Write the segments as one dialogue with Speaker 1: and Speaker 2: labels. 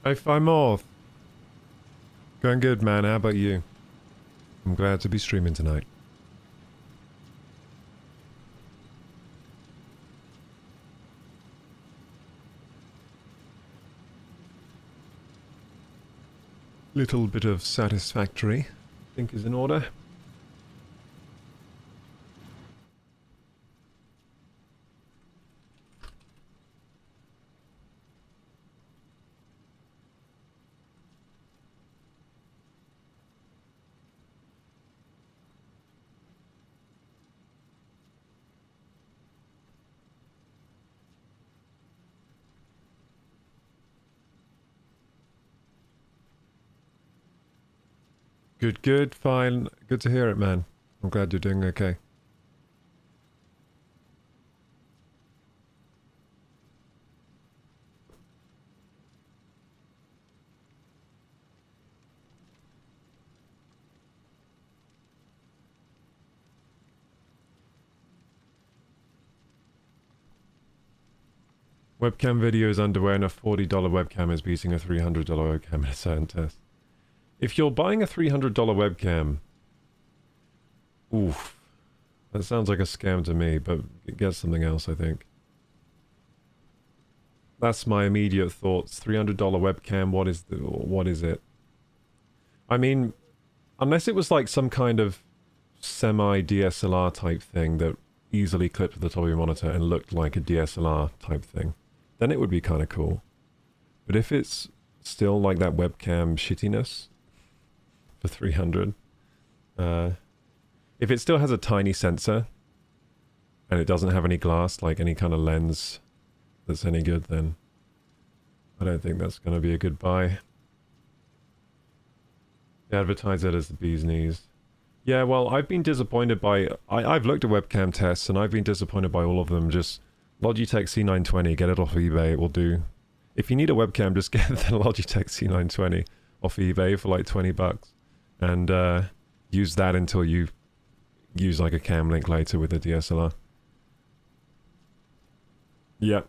Speaker 1: Hey, I'm off. Going good, man. How about you? I'm glad to be streaming tonight. Little bit of Satisfactory, I think, is in order. Good, good, fine. Good to hear it, man. I'm glad you're doing okay. Webcam video is underway and a $40 webcam is beating a $300 webcam in a certain test. If you're buying a $300 webcam... Oof. That sounds like a scam to me, but get something else, I think. That's my immediate thoughts. $300 webcam, what is it? I mean, unless it was like some kind of semi-DSLR type thing that easily clipped to the top of your monitor and looked like a DSLR type thing, then it would be kind of cool. But if it's still like that webcam shittiness for 300, if it still has a tiny sensor and it doesn't have any glass, like any kind of lens that's any good, then I don't think that's going to be a good buy. They advertise it as the bee's knees. Yeah, well, I've been disappointed by... I've looked at webcam tests and I've been disappointed by all of them. Just Logitech C920, get it off eBay, it will do. If you need a webcam, just get the Logitech C920 off eBay for like 20 bucks. And use that until you use like a cam link later with a DSLR. Yep.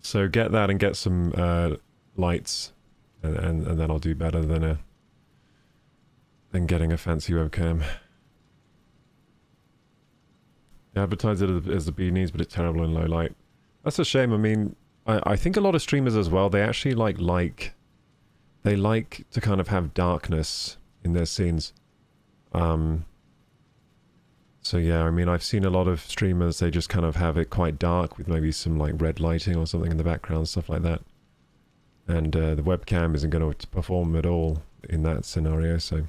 Speaker 1: So get that and get some lights, and then I'll do better than getting a fancy webcam. They advertise it as the beanies, but it's terrible in low light. That's a shame. I mean, I think a lot of streamers as well, they actually they like to kind of have darkness in their scenes. So yeah, I mean, I've seen a lot of streamers, they just kind of have it quite dark with maybe some like red lighting or something in the background, stuff like that. And the webcam isn't going to perform at all in that scenario, so...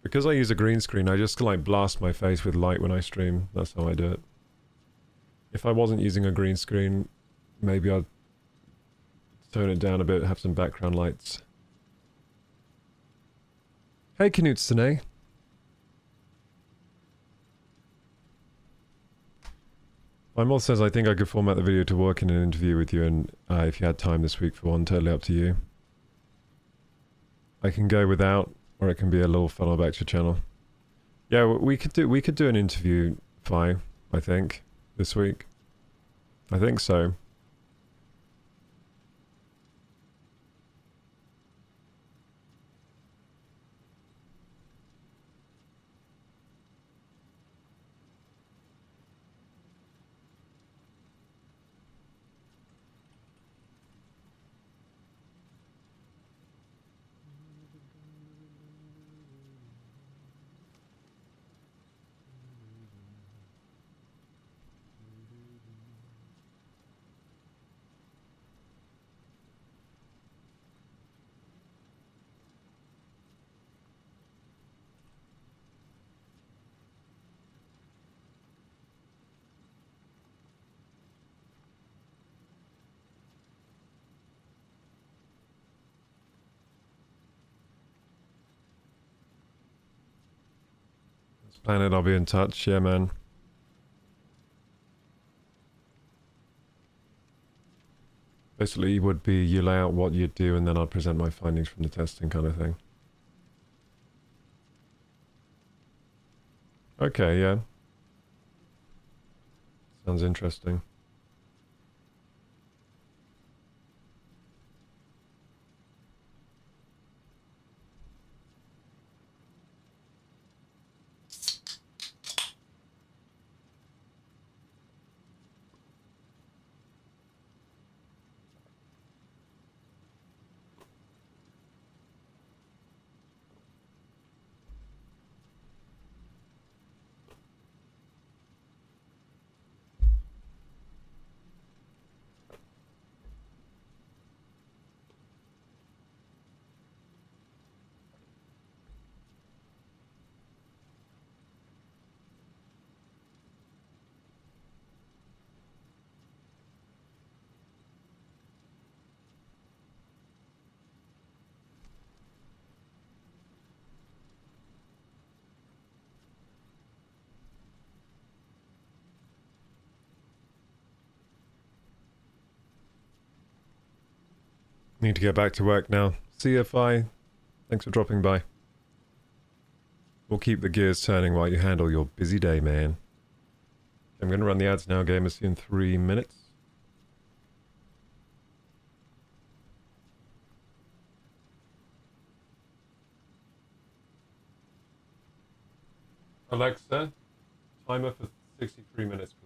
Speaker 1: Because I use a green screen, I just like blast my face with light when I stream. That's how I do it. If I wasn't using a green screen, maybe I'd tone it down a bit, have some background lights. Hey Knutstene. My mod says I think I could format the video to work in an interview with you, and if you had time this week for one, totally up to you. I can go without, or it can be a little funnel back to your channel. Yeah, we could do an interview, Fi, I think, this week. I think so. Planet, I'll be in touch. Yeah, man. Basically, it would be you lay out what you'd do and then I'll present my findings from the testing kind of thing. Okay, yeah. Sounds interesting. Need to get back to work now. See you, Fi. Thanks for dropping by. We'll keep the gears turning while you handle your busy day, man. I'm going to run the ads now, gamers. See you in 3 minutes. Alexa, timer for 63 minutes, please.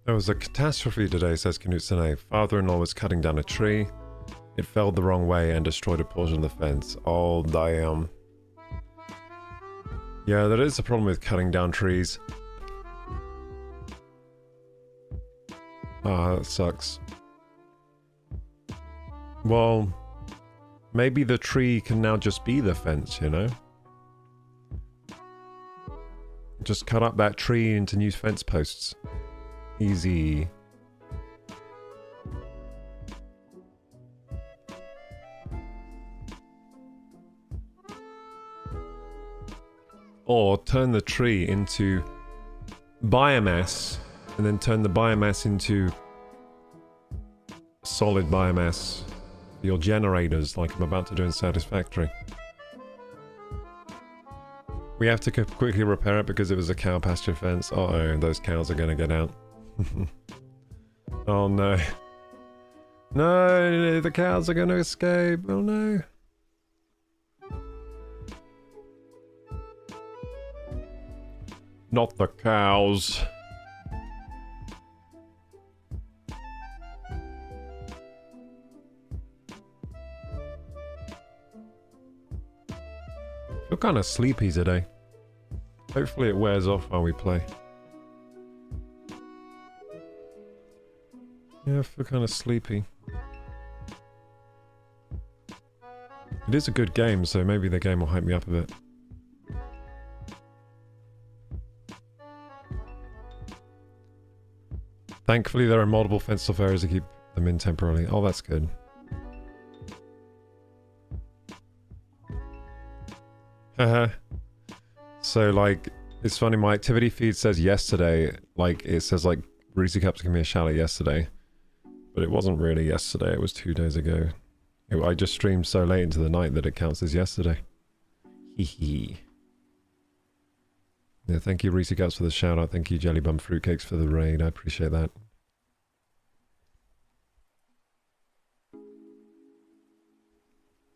Speaker 1: There was a catastrophe today, says Knutson. Father-in-law was cutting down a tree. It fell the wrong way and destroyed a portion of the fence. Oh, damn. Yeah, that is a problem with cutting down trees. Ah, that sucks. Well, maybe the tree can now just be the fence, you know? Just cut up that tree into new fence posts. Easy. Or turn the tree into biomass, and then turn the biomass into solid biomass for your generators, like I'm about to do in Satisfactory. We have to quickly repair it because it was a cow pasture fence. Uh-oh, those cows are gonna get out. Oh no. No, the cows are gonna escape. Oh no. Not the cows. I feel kind of sleepy today. Hopefully it wears off while we play. Yeah, I feel kind of sleepy. It is a good game, so maybe the game will hype me up a bit. Thankfully there are multiple fenced-off areas to keep them in temporarily. Oh, that's good. Haha. So, like, it's funny, my activity feed says yesterday, like, it says, like, Reezy Cups give me a shout out yesterday. But it wasn't really yesterday, it was 2 days ago. I just streamed so late into the night that it counts as yesterday. Hee hee. Yeah, thank you, Reese Guts, for the shout out. Thank you, Jellybum Fruitcakes, for the raid. I appreciate that.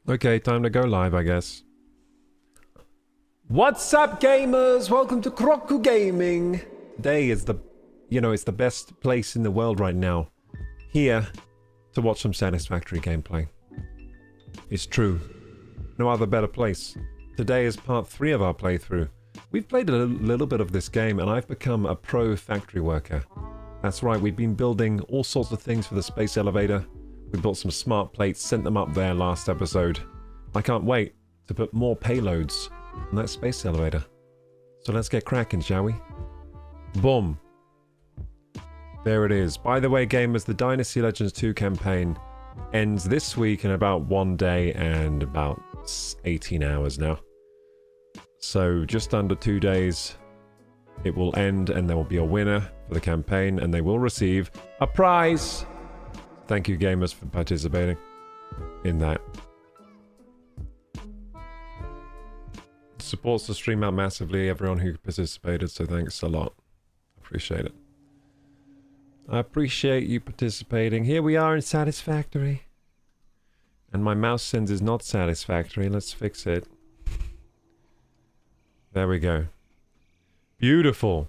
Speaker 1: Okay, time to go live, I guess. What's up, gamers? Welcome to Kroku Gaming. Today is the, it's the best place in the world right now. Here to watch some Satisfactory gameplay. It's true. No other better place. Today is part 3 of our playthrough. We've played a little bit of this game and I've become a pro factory worker. That's right, we've been building all sorts of things for the space elevator. We built some smart plates, sent them up there last episode. I can't wait to put more payloads on that space elevator. So let's get cracking, shall we? Boom. There it is. By the way, gamers, the Dynasty Legends 2 campaign ends this week in about 1 day and about 18 hours now. So just under 2 days it will end and there will be a winner for the campaign and they will receive a prize. Thank you, gamers, for participating in that. Supports the stream out massively, everyone who participated, so thanks a lot. Appreciate it. I appreciate you participating. Here we are in Satisfactory. And my mouse sense is not satisfactory. Let's fix it. There we go. Beautiful.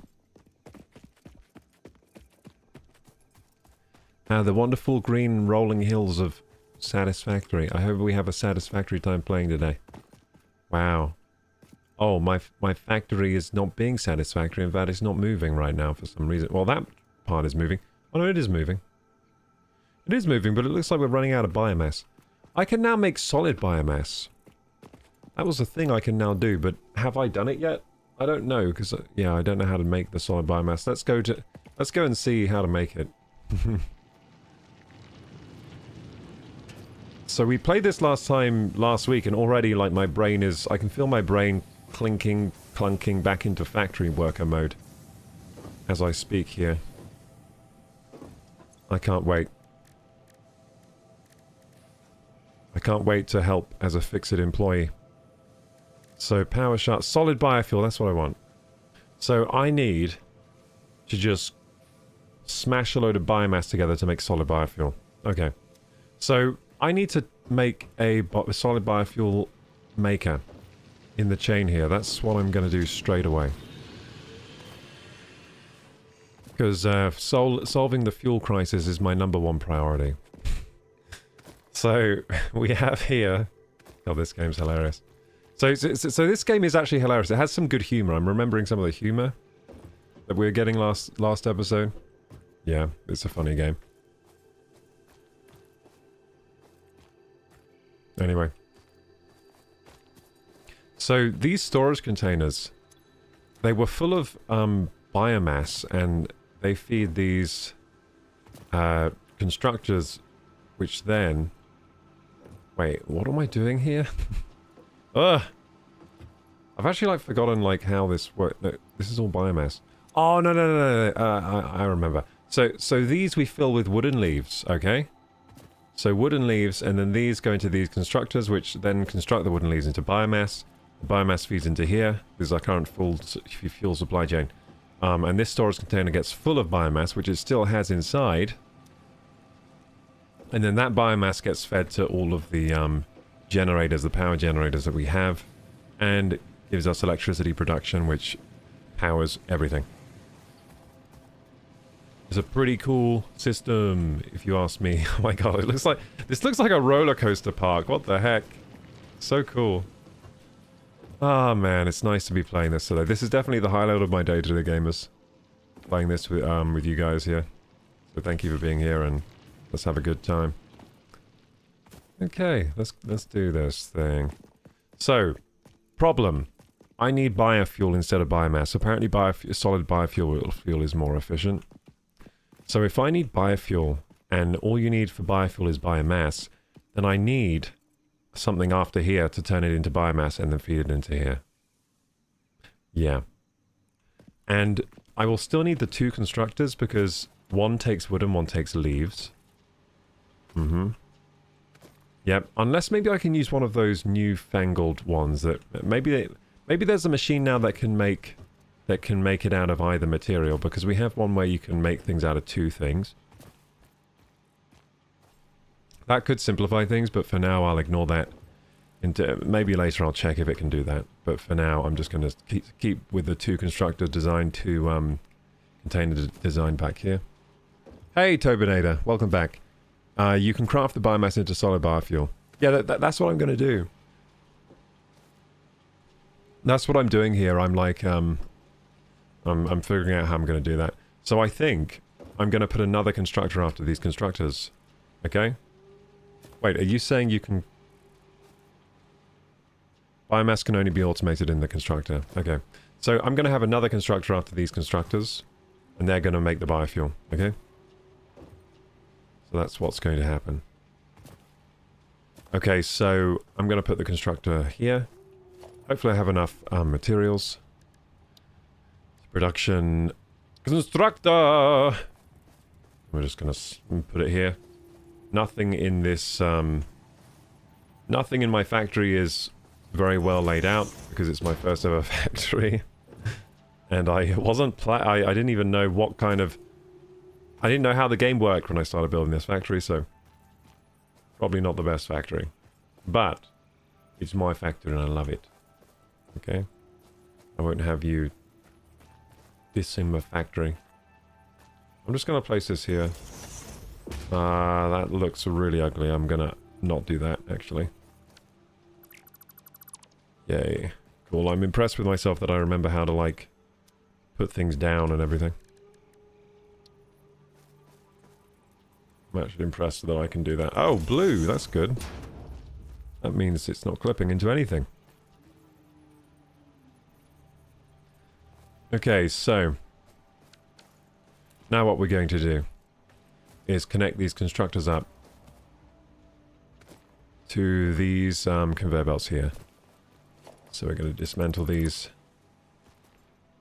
Speaker 1: The wonderful green rolling hills of Satisfactory. I hope we have a satisfactory time playing today. Wow. Oh, my factory is not being satisfactory. In fact, it's not moving right now for some reason. Well, that part is moving. Oh no, it is moving. It is moving, but it looks like we're running out of biomass. I can now make solid biomass. That was a thing I can now do, but have I done it yet? I don't know, because, yeah, I don't know how to make the solid biomass. Let's go and see how to make it. So we played this last week, and already, like, my brain is... I can feel my brain clunking back into factory worker mode as I speak here. I can't wait. I can't wait to help as a fix-it employee. So, power shot, solid biofuel, that's what I want. So, I need to just smash a load of biomass together to make solid biofuel. Okay. So, I need to make a solid biofuel maker in the chain here. That's what I'm going to do straight away. Because solving the fuel crisis is my #1 priority. So, we have here... Oh, this game's hilarious. So this game is actually hilarious. It has some good humor. I'm remembering some of the humor that we were getting last episode. Yeah, it's a funny game. Anyway. So these storage containers, they were full of biomass, and they feed these constructors, which then... Wait, what am I doing here? Ugh! I've actually, like, forgotten, like, how this works. No, this is all biomass. Oh, no. I remember. So these we fill with wooden leaves, okay? So wooden leaves, and then these go into these constructors, which then construct the wooden leaves into biomass. The biomass feeds into here. This is our current fuel supply chain. And this storage container gets full of biomass, which it still has inside. And then that biomass gets fed to all of the generators, the power generators that we have, and gives us electricity production, which powers everything. It's a pretty cool system, if you ask me. Oh my god, this looks like a roller coaster park. What the heck? So cool. Ah, man, it's nice to be playing this today. This is definitely the highlight of my day today, gamers. Playing this with you guys here. So thank you for being here, and let's have a good time. Okay, let's do this thing. So, problem. I need biofuel instead of biomass. Apparently solid biofuel is more efficient. So if I need biofuel, and all you need for biofuel is biomass, then I need something after here to turn it into biomass and then feed it into here. Yeah. And I will still need the 2 constructors because one takes wood and one takes leaves. Yep, unless maybe I can use one of those newfangled ones that... Maybe there's a machine now that can make that can make it out of either material, because we have one where you can make things out of two things. That could simplify things, but for now I'll ignore that. And maybe later I'll check if it can do that. But for now I'm just going to keep with the two constructor design to container design back here. Hey Tobinator, welcome back. You can craft the biomass into solid biofuel. Yeah, that's what I'm going to do. That's what I'm doing here. I'm like, I'm figuring out how I'm going to do that. So I think I'm going to put another constructor after these constructors. Okay? Wait, are you saying you can... Biomass can only be automated in the constructor. Okay. So I'm going to have another constructor after these constructors. And they're going to make the biofuel. Okay? So that's what's going to happen. Okay, so I'm going to put the constructor here. Hopefully I have enough materials. Production constructor. We're just going to put it here. Nothing in this... nothing in my factory is very well laid out because it's my first ever factory. And I wasn't... I didn't even know what kind of... I didn't know how the game worked when I started building this factory, so... Probably not the best factory. But it's my factory and I love it. Okay? I won't have you dissing my factory. I'm just going to place this here. That looks really ugly. I'm going to not do that, actually. Yay. Cool. I'm impressed with myself that I remember how to, like, put things down and everything. I'm actually impressed that I can do that. Oh, blue! That's good. That means it's not clipping into anything. Okay, so... Now what we're going to do is connect these constructors up to these conveyor belts here. So we're going to dismantle these.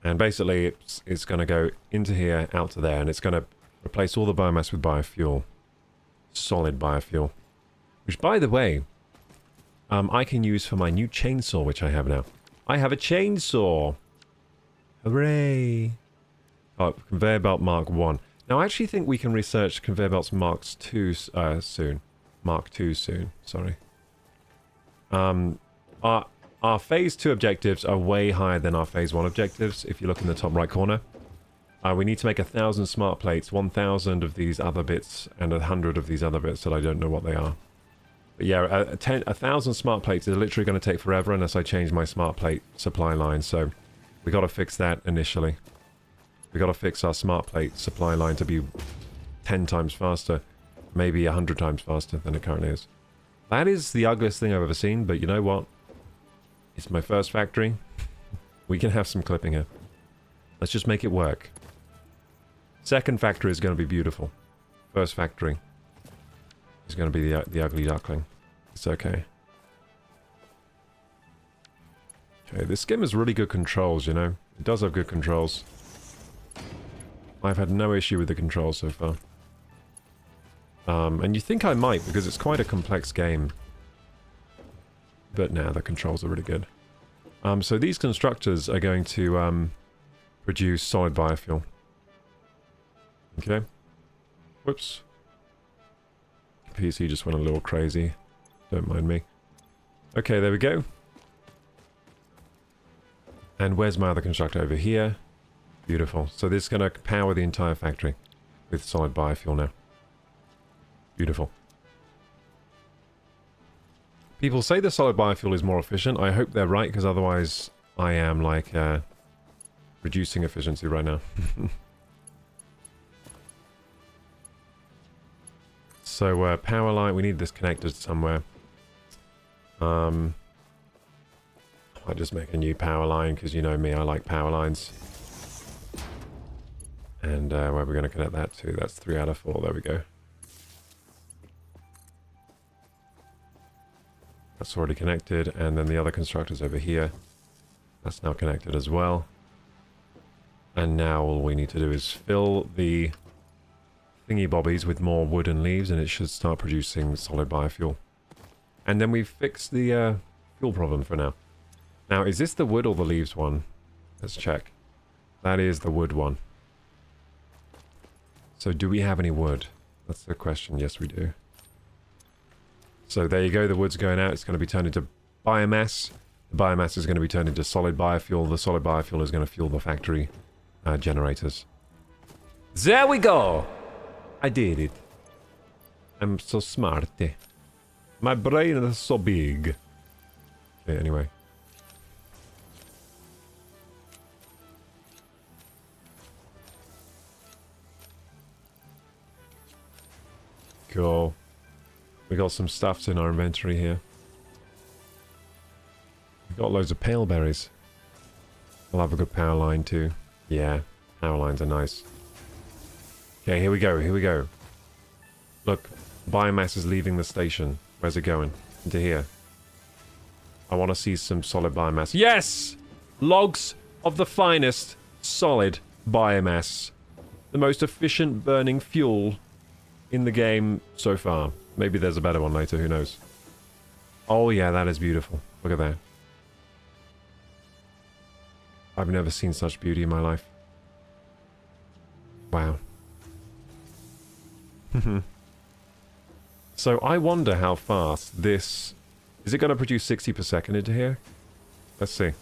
Speaker 1: And basically it's going to go into here, out to there, and it's going to replace all the biomass with biofuel. Solid biofuel. Which, by the way, I can use for my new chainsaw, which I have now. I have a chainsaw! Hooray! Oh, conveyor belt Mark 1. Now, I actually think we can research conveyor belts Mark 2 soon. Mark 2 soon, sorry. Our Phase 2 objectives are way higher than our Phase 1 objectives, if you look in the top right corner. We need to make 1,000 smart plates, 1,000 of these other bits, and 100 of these other bits that I don't know what they are. But yeah, 1,000 smart plates is literally going to take forever unless I change my smart plate supply line, so we got to fix that initially. We got to fix our smart plate supply line to be 10 times faster, maybe 100 times faster than it currently is. That is the ugliest thing I've ever seen, but you know what? It's my first factory. We can have some clipping here. Let's just make it work. Second factory is going to be beautiful. First factory is going to be the ugly duckling. It's okay. Okay, this game has really good controls, you know? It does have good controls. I've had no issue with the controls so far. And you think I might, because it's quite a complex game. But now the controls are really good. So these constructors are going to produce solid biofuel. Okay. Whoops. PC just went a little crazy. Don't mind me. Okay, there we go. And where's my other constructor? Over here. Beautiful. So this is going to power the entire factory with solid biofuel now. Beautiful. People say the solid biofuel is more efficient. I hope they're right, because otherwise I am, like, reducing efficiency right now. So, power line, we need this connected somewhere. I might just make a new power line, because you know me, I like power lines. And where are we going to connect that to? That's 3 out of 4, there we go. That's already connected, and then the other constructor's over here. That's now connected as well. And now all we need to do is fill the thingy bobbies with more wood and leaves, and it should start producing solid biofuel. And then we've fixed the fuel problem for now. Now, is this the wood or the leaves one? Let's check. That is the wood one. So do we have any wood? That's the question. Yes, we do. So there you go. The wood's going out. It's going to be turned into biomass. The biomass is going to be turned into solid biofuel. The solid biofuel is going to fuel the factory generators. There we go! I did it. I'm so smart. My brain is so big. Okay, anyway. Cool. We got some stuffs in our inventory here. We got loads of pale berries. We'll have a good power line too. Yeah, power lines are nice. Okay, here we go, here we go. Look, biomass is leaving the station. Where's it going? Into here. I want to see some solid biomass. Yes! Logs of the finest solid biomass. The most efficient burning fuel in the game so far. Maybe there's a better one later, who knows. Oh yeah, that is beautiful. Look at that. I've never seen such beauty in my life. Wow. So I wonder how fast this... Is it going to produce 60 per second into here? Let's see.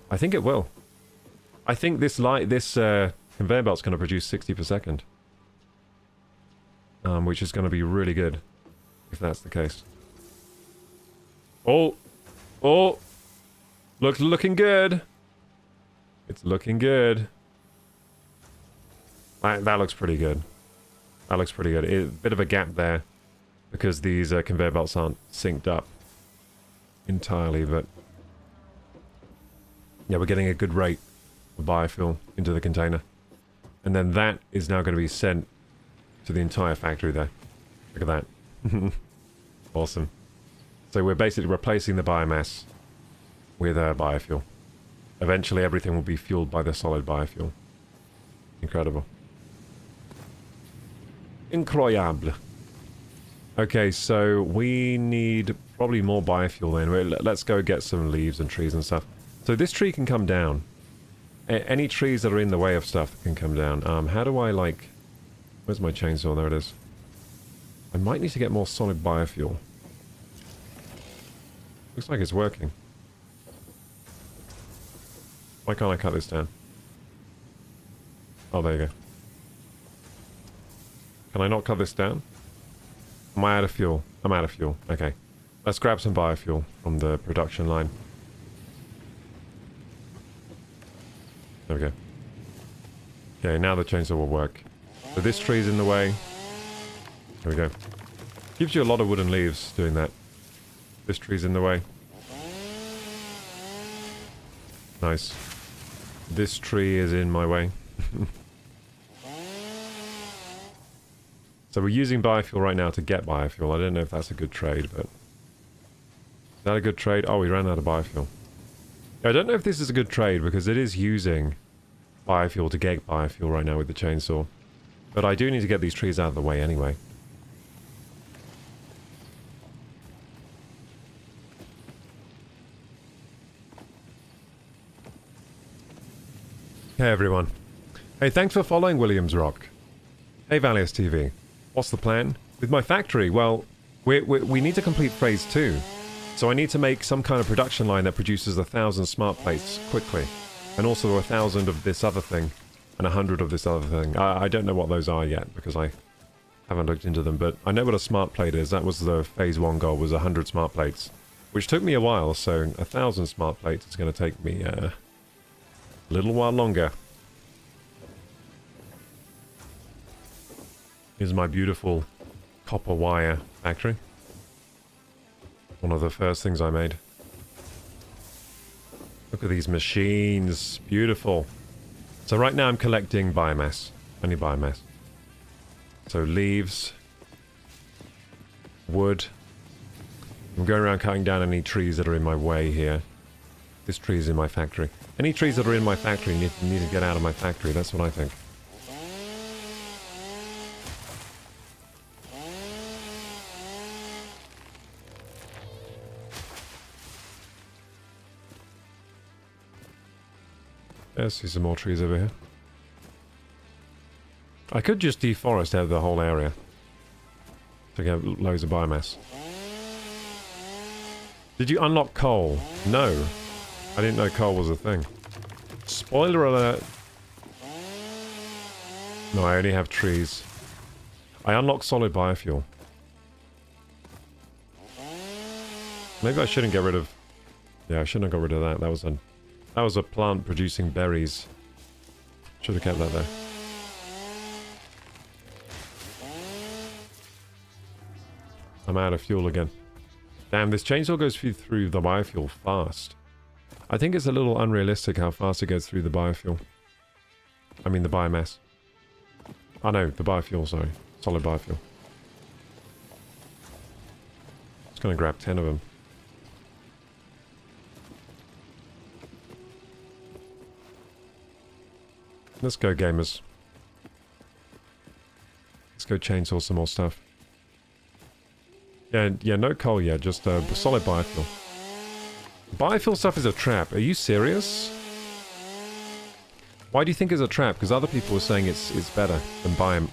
Speaker 1: I think it will. I think this conveyor belt's going to produce 60 per second. Which is going to be really good, if that's the case. Oh! Oh! Looking good! It's looking good. That looks pretty good. That looks pretty good. A bit of a gap there, because these conveyor belts aren't synced up entirely, but... Yeah, we're getting a good rate of biofuel into the container. And then that is now going to be sent to the entire factory there. Look at that. Awesome. So we're basically replacing the biomass with biofuel. Eventually everything will be fueled by the solid biofuel. Incredible. Incroyable. Okay, so we need probably more biofuel then. Let's go get some leaves and trees and stuff. So this tree can come down. Any trees that are in the way of stuff can come down. How do I, like... Where's my chainsaw? There it is. I might need to get more solid biofuel. Looks like it's working. Why can't I cut this down? Oh, there you go. Can I not cut this down? Am I out of fuel? I'm out of fuel. Okay. Let's grab some biofuel from the production line. There we go. Okay, now the chainsaw will work. So this tree's in the way. There we go. Gives you a lot of wooden leaves doing that. This tree's in the way. Nice. This tree is in my way. So we're using biofuel right now to get biofuel. I don't know if that's a good trade, but... Is that a good trade? Oh, we ran out of biofuel. I don't know if this is a good trade, because it is using biofuel to get biofuel right now with the chainsaw. But I do need to get these trees out of the way anyway. Hey everyone. Hey, thanks for following Williams Rock. Hey Valius TV. What's the plan? With my factory, well, we need to complete phase 2. So I need to make some kind of production line that produces 1,000 smart plates quickly. And also 1,000 of this other thing. And 100 of this other thing. I don't know what those are yet, because I haven't looked into them, but I know what a smart plate is. That was the phase 1 goal, was 100 smart plates. Which took me a while, so 1,000 smart plates is going to take me a little while longer. Here's my beautiful copper wire factory. One of the first things I made. Look at these machines. Beautiful. So right now I'm collecting biomass. Only biomass. So leaves. Wood. I'm going around cutting down any trees that are in my way here. This tree is in my factory. Any trees that are in my factory need to get out of my factory. That's what I think. Let's see some more trees over here. I could just deforest out the whole area to get loads of biomass. Did you unlock coal? No. I didn't know coal was a thing. Spoiler alert. No, I only have trees. I unlocked solid biofuel. Maybe I shouldn't get rid of... Yeah, I shouldn't have got rid of that. That was a plant producing berries. Should have kept that there. I'm out of fuel again. Damn, this chainsaw goes through the biofuel fast. I think it's a little unrealistic how fast it goes through the biofuel. I mean the biomass. Oh no, the biofuel, sorry. Solid biofuel. Just gonna grab 10 of them. Let's go, gamers. Let's go chainsaw some more stuff. Yeah, no coal yet, just solid biofuel. Biofuel stuff is a trap. Are you serious? Why do you think it's a trap? Because other people were saying it's better than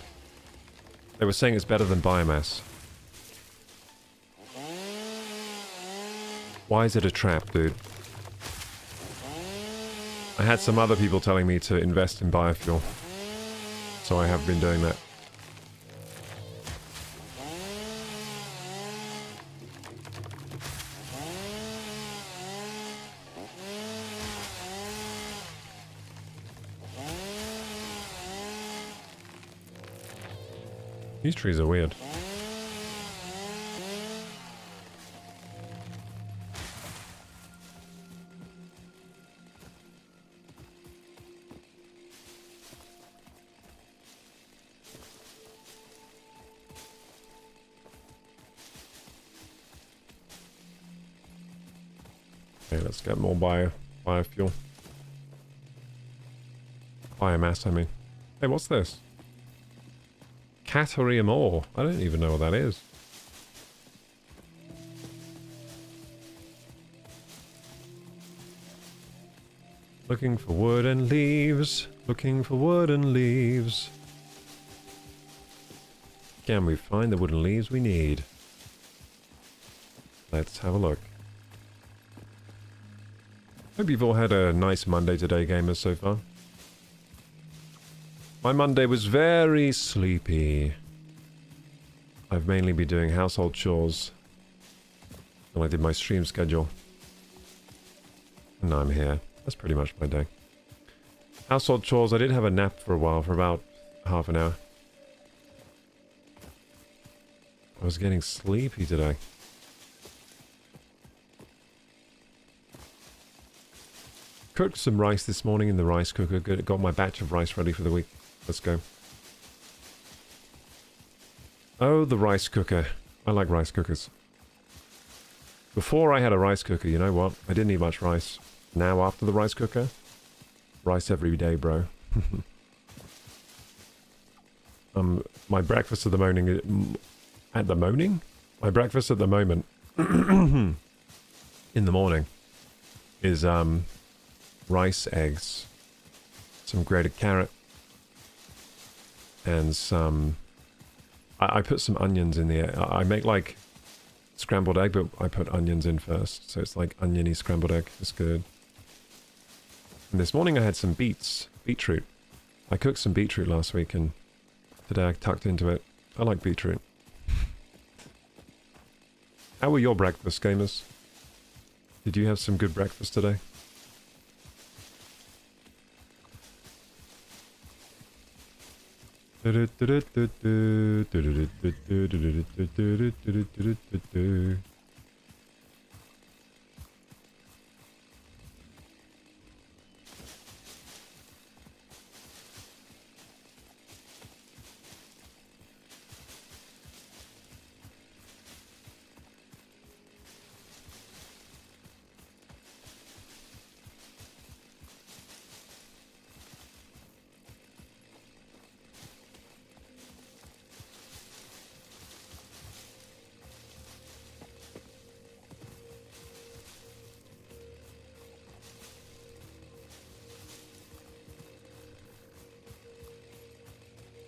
Speaker 1: They were saying it's better than biomass. Why is it a trap, dude? I had some other people telling me to invest in biofuel. So I have been doing that. These trees are weird. Okay, let's get more biofuel. Biomass, I mean. Hey, what's this? Catorium ore. I don't even know what that is. Looking for wood and leaves. Looking for wood and leaves. Can we find the wood and leaves we need? Let's have a look. Hope you've all had a nice Monday today, gamers, so far. My Monday was very sleepy. I've mainly been doing household chores. And I did my stream schedule. And now I'm here. That's pretty much my day. Household chores, I did have a nap for a while, for about half an hour. I was getting sleepy today. Cooked some rice this morning in the rice cooker. Got my batch of rice ready for the week. Let's go. Oh, the rice cooker. I like rice cookers. Before I had a rice cooker, you know what? I didn't eat much rice. Now, after the rice cooker, rice every day, bro. My breakfast at the morning... My breakfast at the moment... in the morning is, rice, eggs, some grated carrot, and some... I put some onions in the... I make, like, scrambled egg, but I put onions in first. So it's like oniony scrambled egg. It's good. And this morning I had some beetroot. I cooked some beetroot last week, and today I tucked into it. I like beetroot. How were your breakfast, gamers? Did you have some good breakfast today?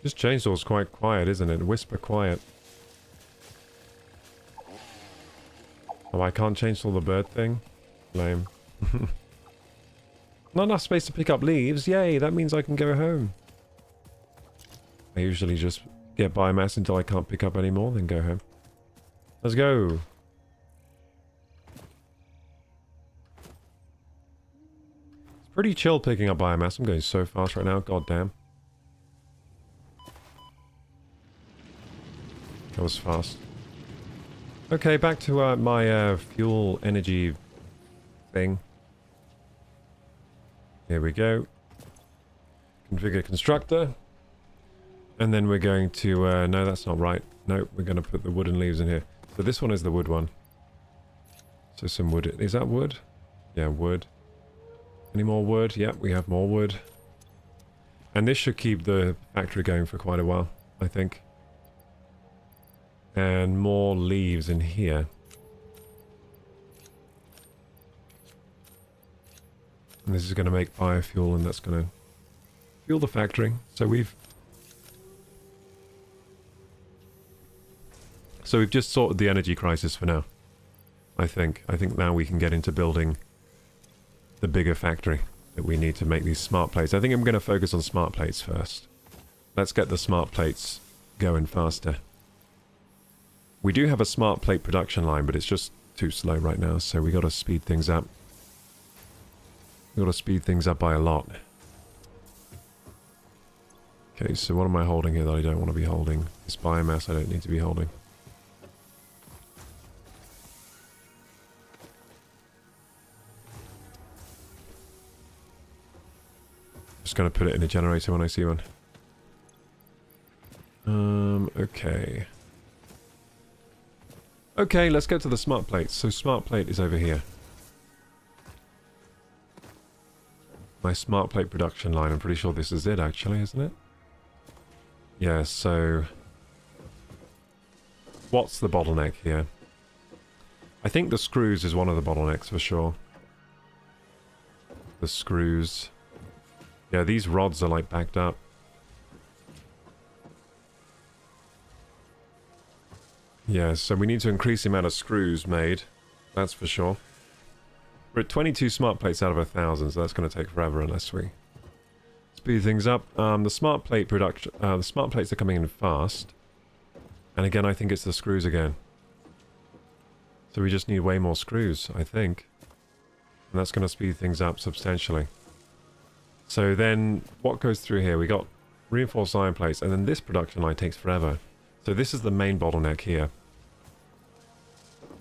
Speaker 1: This chainsaw's quite quiet, isn't it? Whisper quiet. Oh, I can't chainsaw the bird thing? Lame. Not enough space to pick up leaves. Yay, that means I can go home. I usually just get biomass until I can't pick up any more, then go home. Let's go. It's pretty chill picking up biomass. I'm going so fast right now. God damn. That was fast. Okay, back to my fuel energy thing. Here we go. Configure constructor. And then we're going to... no, that's not right. No, we're going to put the wooden leaves in here. So this one is the wood one. So some wood. Is that wood? Yeah, wood. Any more wood? Yep, we have more wood. And this should keep the factory going for quite a while, I think. And more leaves in here. And this is going to make biofuel, and that's going to fuel the factory. So we've just sorted the energy crisis for now. I think now we can get into building the bigger factory that we need to make these smart plates. I think I'm going to focus on smart plates first. Let's get the smart plates going faster. We do have a smart plate production line, but it's just too slow right now, so we got to speed things up. We got to speed things up by a lot. Okay, so what am I holding here that I don't want to be holding? This biomass I don't need to be holding. Just going to put it in a generator when I see one. Okay. Okay, let's go to the smart plates. So smart plate is over here. My smart plate production line. I'm pretty sure this is it, actually, isn't it? Yeah, so... what's the bottleneck here? I think the screws is one of the bottlenecks for sure. The screws. Yeah, these rods are like backed up. Yeah, so we need to increase the amount of screws made. That's for sure. We're at 22 smart plates out of 1,000, so that's going to take forever unless we speed things up. The smart plate production, the smart plates are coming in fast. And again, I think it's the screws again. So we just need way more screws, I think. And that's going to speed things up substantially. So then, what goes through here? We got reinforced iron plates, and then this production line takes forever. So this is the main bottleneck here.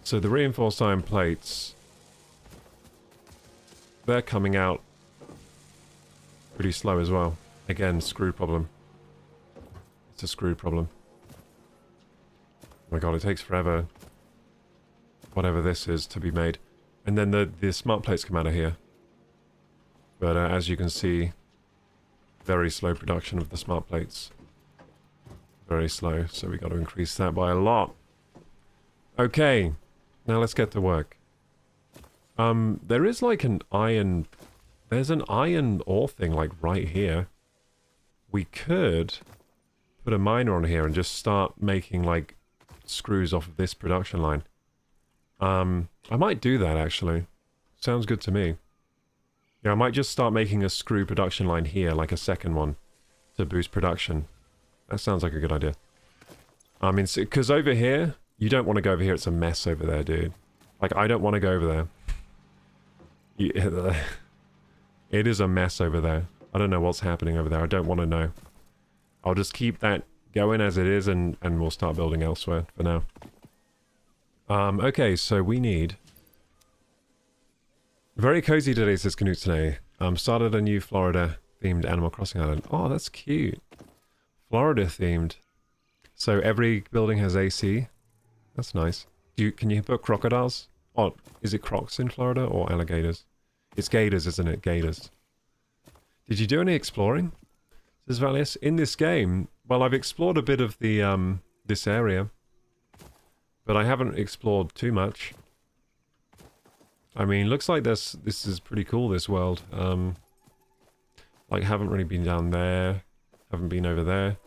Speaker 1: So the reinforced iron plates, they're coming out pretty slow as well. Again, screw problem. It's a screw problem. Oh my god, it takes forever. Whatever this is to be made. And then the smart plates come out of here. But as you can see, very slow production of the smart plates. Very slow, so we got to increase that by a lot. Okay, now let's get to work. There is like an iron... there's an iron ore thing like right here. We could put a miner on here and just start making like screws off of this production line. I might do that actually. Sounds good to me. Yeah, I might just start making a screw production line here, like a second one, to boost production. That sounds like a good idea. I mean, because over here, you don't want to go over here. It's a mess over there, dude. Like, I don't want to go over there. It is a mess over there. I don't know what's happening over there. I don't want to know. I'll just keep that going as it is, and we'll start building elsewhere for now. Okay, so we need... Very cozy today, says Canute today. Started a new Florida-themed Animal Crossing island. Oh, that's cute. Florida-themed. So every building has AC. That's nice. Can you put crocodiles? Oh, is it crocs in Florida or alligators? It's gators, isn't it? Gators. Did you do any exploring? Says Valius. In this game, well, I've explored a bit of the this area, but I haven't explored too much. I mean, looks like this is pretty cool, this world. Like, haven't really been down there. Haven't been over there.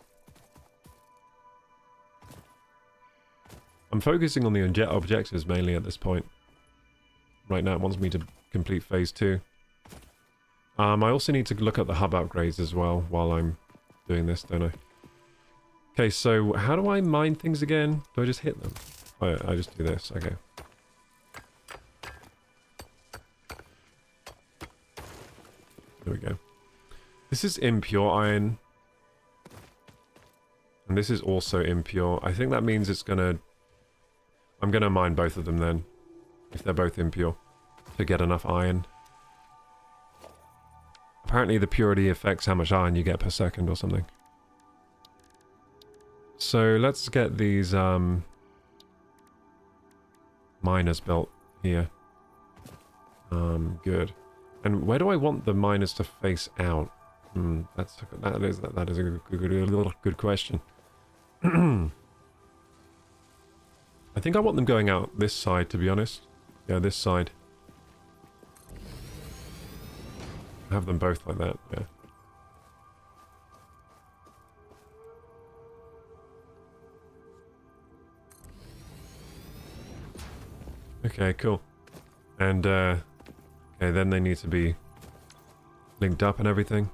Speaker 1: I'm focusing on the objectives mainly at this point. Right now it wants me to complete phase 2. I also need to look at the hub upgrades as well while I'm doing this, don't I? Okay, so how do I mine things again? Do I just hit them? Oh, I just do this, okay. There we go. This is impure iron. And this is also impure. I think that means it's gonna... I'm gonna mine both of them then. If they're both impure. To get enough iron. Apparently the purity affects how much iron you get per second or something. So let's get these miners built here. Good. And where do I want the miners to face out? That is a good question. I think I want them going out this side, to be honest. Yeah, this side. Have them both like that, yeah. Okay, cool. And, okay, then they need to be linked up and everything.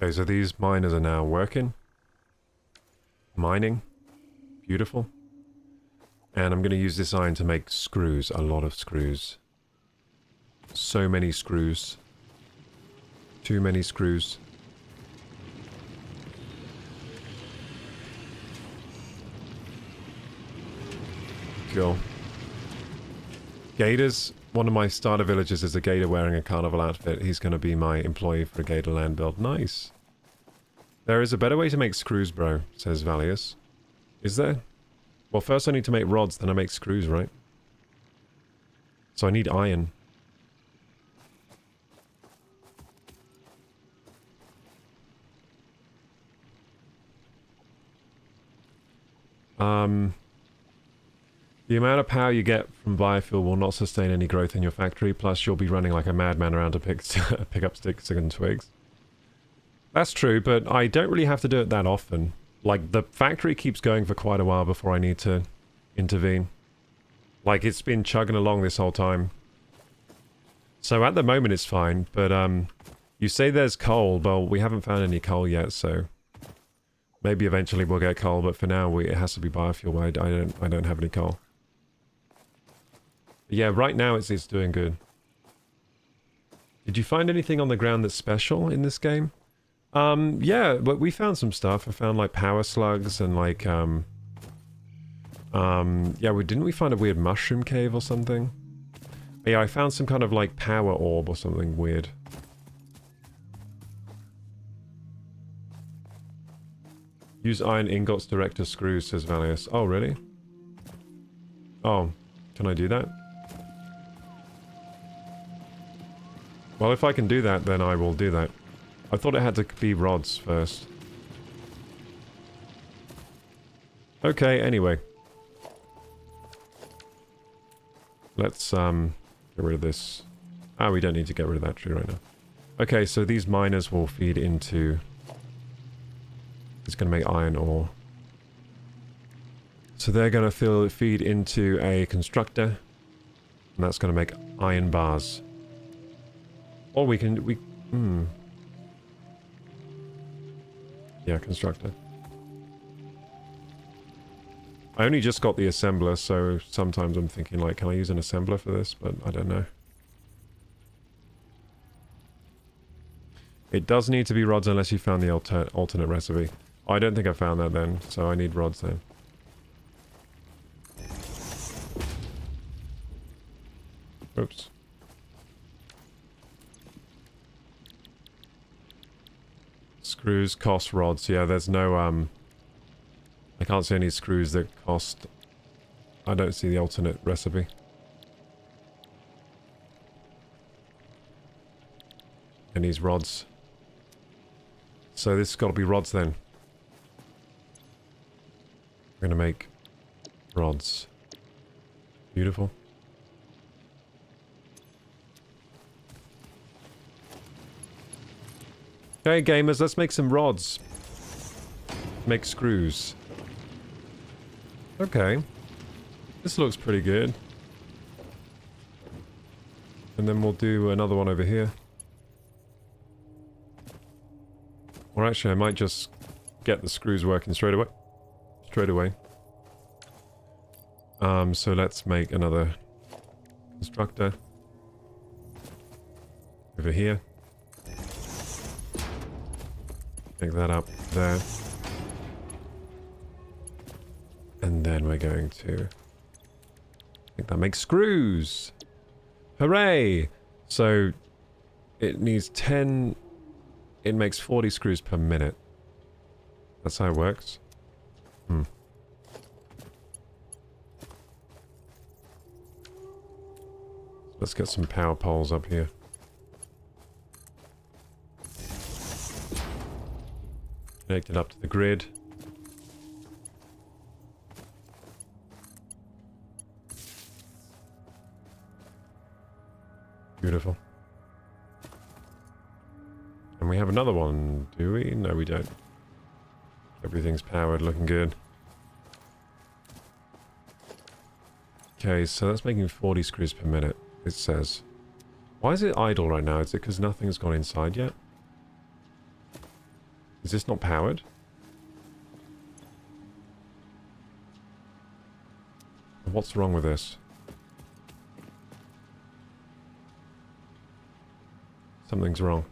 Speaker 1: Okay, so these miners are now working. Mining. Beautiful. And I'm going to use this iron to make screws. A lot of screws. So many screws. Too many screws. Cool. Gators. One of my starter villagers is a gator wearing a carnival outfit. He's going to be my employee for a gator land build. Nice. There is a better way to make screws, bro, says Valius. Is there? Well, first I need to make rods, then I make screws, right? So I need iron. The amount of power you get from biofuel will not sustain any growth in your factory, plus you'll be running like a madman around to pick up sticks and twigs. That's true, but I don't really have to do it that often. Like, the factory keeps going for quite a while before I need to intervene. Like, it's been chugging along this whole time. So at the moment it's fine, but you say there's coal, well, we haven't found any coal yet, so... Maybe eventually we'll get coal, but for now it has to be biofuel. I don't have any coal. Yeah, right now it's doing good. Did you find anything on the ground that's special in this game? Yeah, but we found some stuff. I found like power slugs and like yeah, didn't we find a weird mushroom cave or something? Yeah, I found some kind of like power orb or something weird. Use iron ingots direct to screws, says Valius. Oh, really? Oh, can I do that? Well, if I can do that, then I will do that. I thought it had to be rods first. Okay, anyway. Let's, get rid of this. Ah, we don't need to get rid of that tree right now. Okay, so these miners will feed into... It's going to make iron ore. So they're going to feed into a constructor. And that's going to make iron bars. Or we can... Yeah, constructor. I only just got the assembler, so sometimes I'm thinking, like, can I use an assembler for this? But I don't know. It does need to be rods unless you found the alternate recipe. I don't think I found that then, so I need rods then. Oops. Screws cost rods. Yeah, there's no, I can't see any screws that cost... I don't see the alternate recipe. It needs rods. So this has got to be rods then. We're going to make rods. Beautiful. Okay, gamers, let's make some rods. Make screws. Okay. This looks pretty good. And then we'll do another one over here. Or actually, I might just get the screws working straight away. So let's make another constructor. Over here. Pick that up there. And then we're going to... I think that makes screws! Hooray! So, it needs 10... It makes 40 screws per minute. That's how it works. Let's get some power poles up here. Connect it up to the grid. Beautiful. And we have another one, do we? No, we don't. Everything's powered, looking good. Okay, so that's making 40 screws per minute, it says. Why is it idle right now? Is it because nothing's gone inside yet? Is this not powered? What's wrong with this? Something's wrong.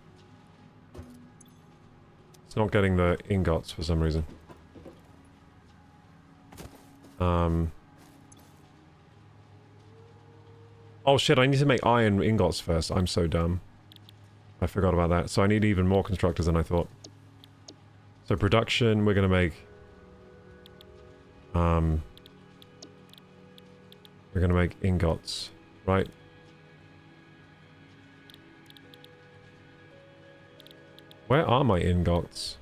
Speaker 1: It's not getting the ingots for some reason. Oh shit, I need to make iron ingots first. I'm so dumb. I forgot about that. So I need even more constructors than I thought. So production, we're gonna make... we're gonna make ingots, right? Where are my ingots?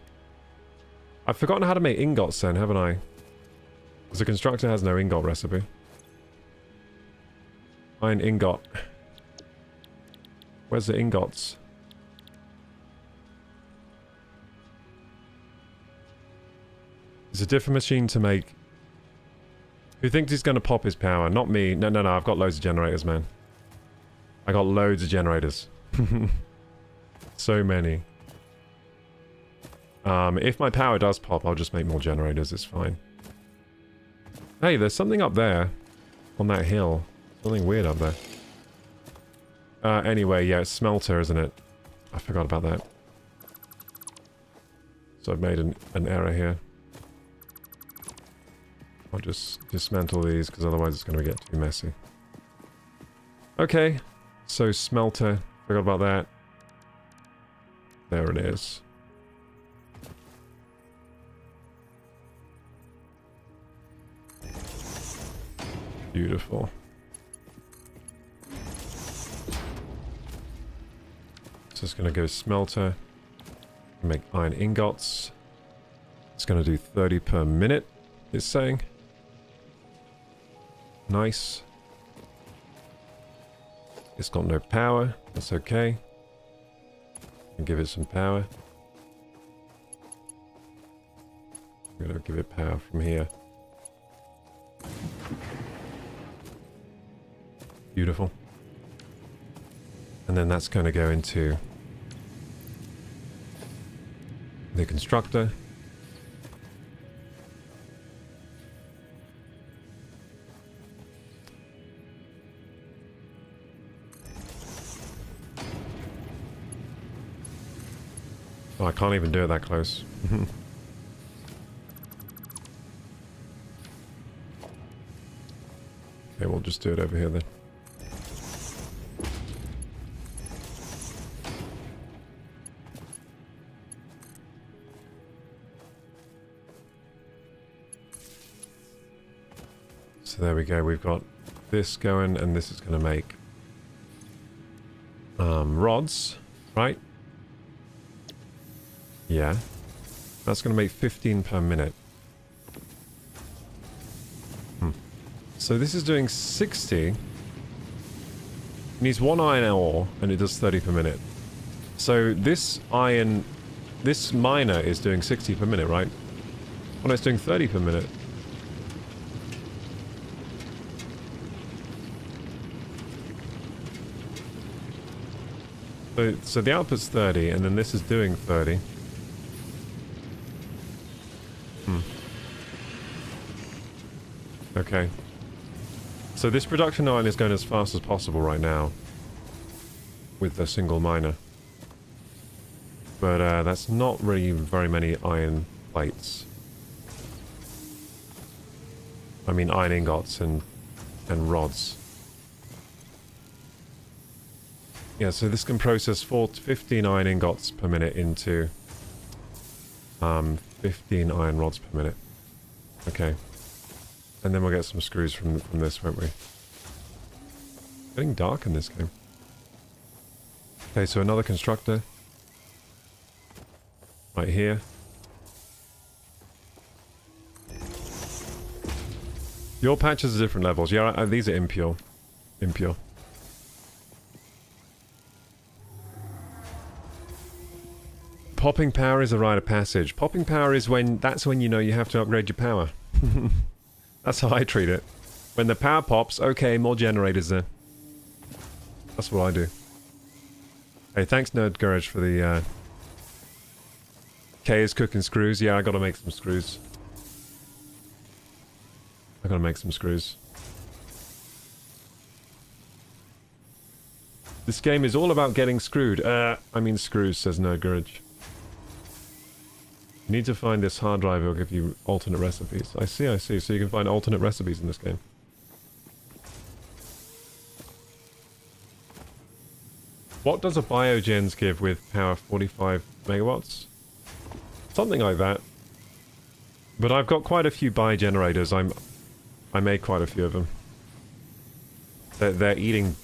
Speaker 1: I've forgotten how to make ingots then, haven't I? Because the constructor has no ingot recipe. Iron ingot. Where's the ingots? It's a different machine to make. Who thinks he's going to pop his power? Not me. No, I've got loads of generators, man. I got loads of generators. So many. If my power does pop, I'll just make more generators. It's fine. Hey, there's something up there. On that hill. Something weird up there. Anyway, yeah, it's smelter, isn't it? I forgot about that. So I've made an error here. I'll just dismantle these, because otherwise it's going to get too messy. Okay. So smelter. Forgot about that. There it is. Beautiful. So it's going to go smelter. Make iron ingots. It's going to do 30 per minute, it's saying. Nice. It's got no power. That's okay. I'll give it some power. I'm going to give it power from here. Beautiful. And then that's going to go into the constructor. Oh, I can't even do it that close. Okay, we'll just do it over here then. So there we go, we've got this going, and this is going to make rods, right? Yeah. That's going to make 15 per minute. So this is doing 60. It needs 1 iron ore, and it does 30 per minute. So this miner is doing 60 per minute, right? Oh no, it's doing 30 per minute. So the output's 30, and then this is doing 30. Okay. So this production line is going as fast as possible right now. With the single miner. But that's not really very many iron plates. I mean iron ingots and rods. Yeah, so this can process 15 iron ingots per minute into 15 iron rods per minute. Okay. And then we'll get some screws from this, won't we? It's getting dark in this game. Okay, so another constructor. Right here. Your patches are different levels. Yeah, these are impure. Impure. Popping power is a rite of passage. Popping power is that's when you know you have to upgrade your power. That's how I treat it. When the power pops, okay, more generators then. That's what I do. Hey, thanks Nerd Garage for the K is cooking screws. Yeah, I gotta make some screws. I gotta make some screws. This game is all about getting screwed. I mean screws, says Nerd Garage. You need to find this hard drive, it'll give you alternate recipes. I see. So you can find alternate recipes in this game. What does a biogens give with power 45 megawatts? Something like that. But I've got quite a few bi-generators. I made quite a few of them. They're eating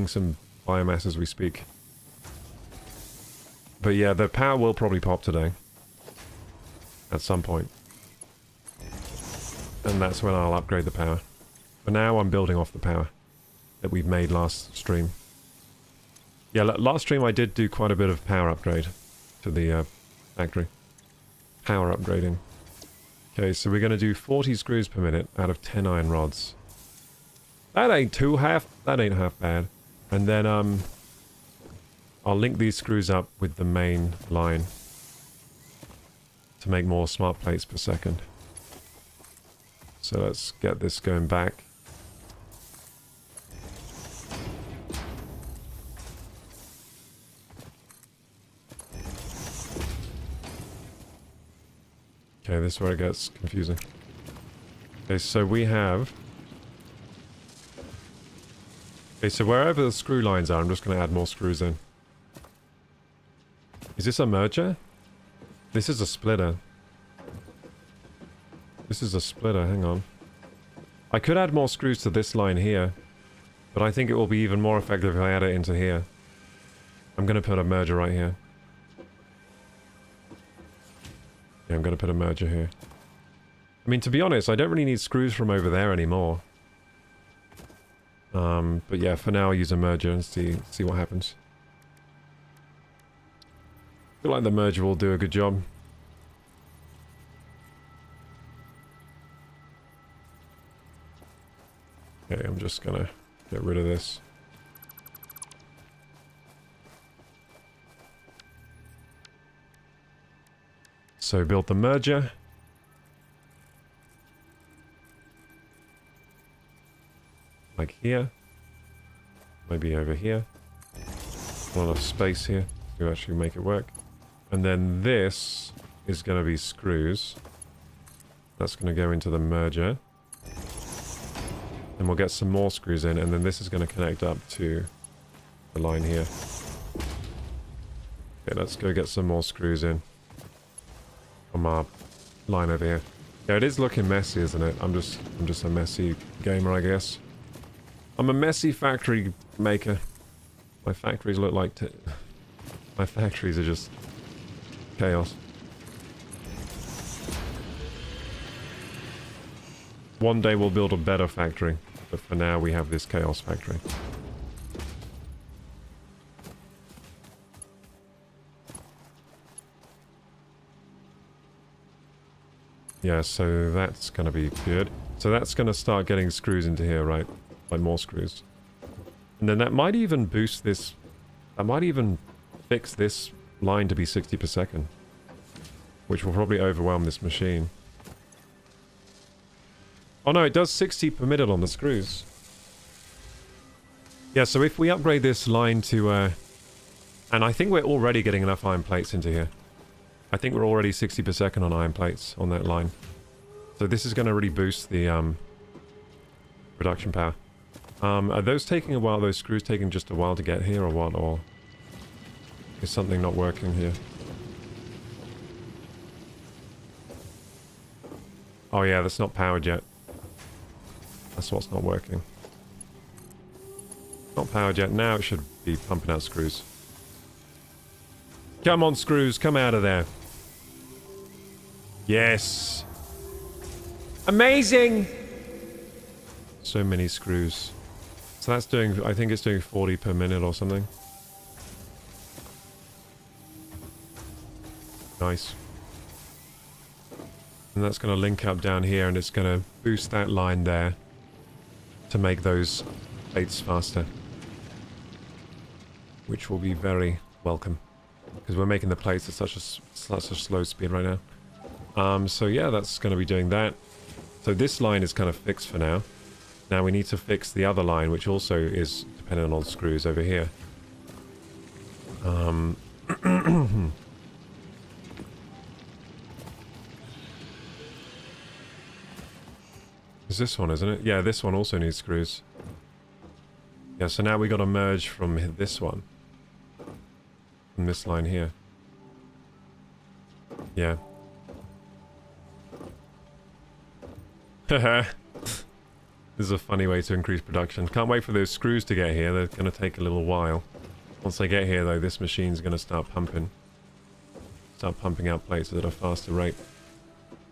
Speaker 1: some biomass as we speak. But yeah, the power will probably pop today. At some point. And that's when I'll upgrade the power. For now, I'm building off the power that we've made last stream. Yeah, last stream I did do quite a bit of power upgrade to the factory. Power upgrading. Okay, so we're going to do 40 screws per minute out of 10 iron rods. That ain't half bad. And then I'll link these screws up with the main line to make more smart plates per second. So let's get this going back. Okay, this is where it gets confusing. Okay, so we have... Okay, so wherever the screw lines are, I'm just going to add more screws in. Is this a merger? This is a splitter. This is a splitter, hang on. I could add more screws to this line here, but I think it will be even more effective if I add it into here. I'm going to put a merger right here. Yeah, I'm going to put a merger here. I mean, to be honest, I don't really need screws from over there anymore. But yeah, for now I'll use a merger and see what happens. I feel like the merger will do a good job. Okay, I'm just gonna get rid of this. So build the merger. Like here. Maybe over here. Not enough space here to actually make it work. And then this is going to be screws. That's going to go into the merger. And we'll get some more screws in, and then this is going to connect up to the line here. Okay, let's go get some more screws in from our line over here. Yeah, it is looking messy, isn't it? I'm just a messy gamer, I guess. I'm a messy factory maker. My factories look like... My factories are just chaos. One day we'll build a better factory, but for now we have this chaos factory. Yeah, so that's gonna be good. So that's gonna start getting screws into here, right? Like more screws. And then that might even boost this... That might even fix this line to be 60 per second. Which will probably overwhelm this machine. Oh no, it does 60 per minute on the screws. Yeah, so if we upgrade this line to... and I think we're already getting enough iron plates into here. I think we're already 60 per second on iron plates on that line. So this is going to really boost the production power. Are those taking a while? Those screws taking just a while to get here or what? Or is something not working here? Oh yeah, that's not powered yet. That's what's not working. Not powered yet. Now it should be pumping out screws. Come on, screws. Come out of there. Yes. Amazing. So many screws. So that's doing... I think it's doing 40 per minute or something. Nice. And that's going to link up down here and it's going to boost that line there to make those plates faster. Which will be very welcome. Because we're making the plates at such a slow speed right now. So yeah, that's going to be doing that. So this line is kind of fixed for now. Now we need to fix the other line, which also is dependent on screws over here. Is this one, isn't it? Yeah, this one also needs screws. Yeah, so now we got to merge from this one. From this line here. Yeah. Haha. This is a funny way to increase production. Can't wait for those screws to get here. They're going to take a little while. Once they get here, though, this machine's going to start pumping. Start pumping out plates at a faster rate.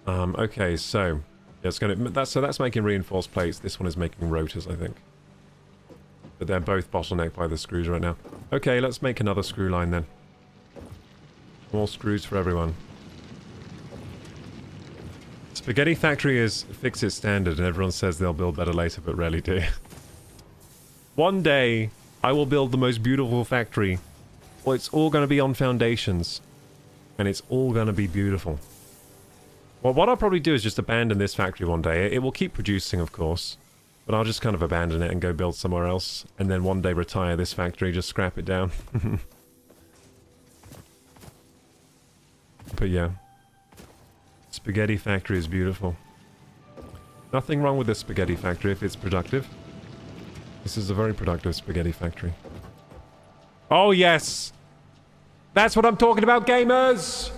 Speaker 1: Okay, so... Yeah, it's going to... So that's making reinforced plates. This one is making rotors, I think. But they're both bottlenecked by the screws right now. Okay, let's make another screw line then. More screws for everyone. Spaghetti Factory is fix its standard and everyone says they'll build better later, but rarely do. One day, I will build the most beautiful factory. Well, it's all going to be on foundations. And it's all going to be beautiful. Well, what I'll probably do is just abandon this factory one day. It will keep producing, of course. But I'll just kind of abandon it and go build somewhere else. And then one day retire this factory, just scrap it down. But yeah. Spaghetti Factory is beautiful. Nothing wrong with this Spaghetti Factory if it's productive. This is a very productive Spaghetti Factory. Oh yes! That's what I'm talking about, gamers!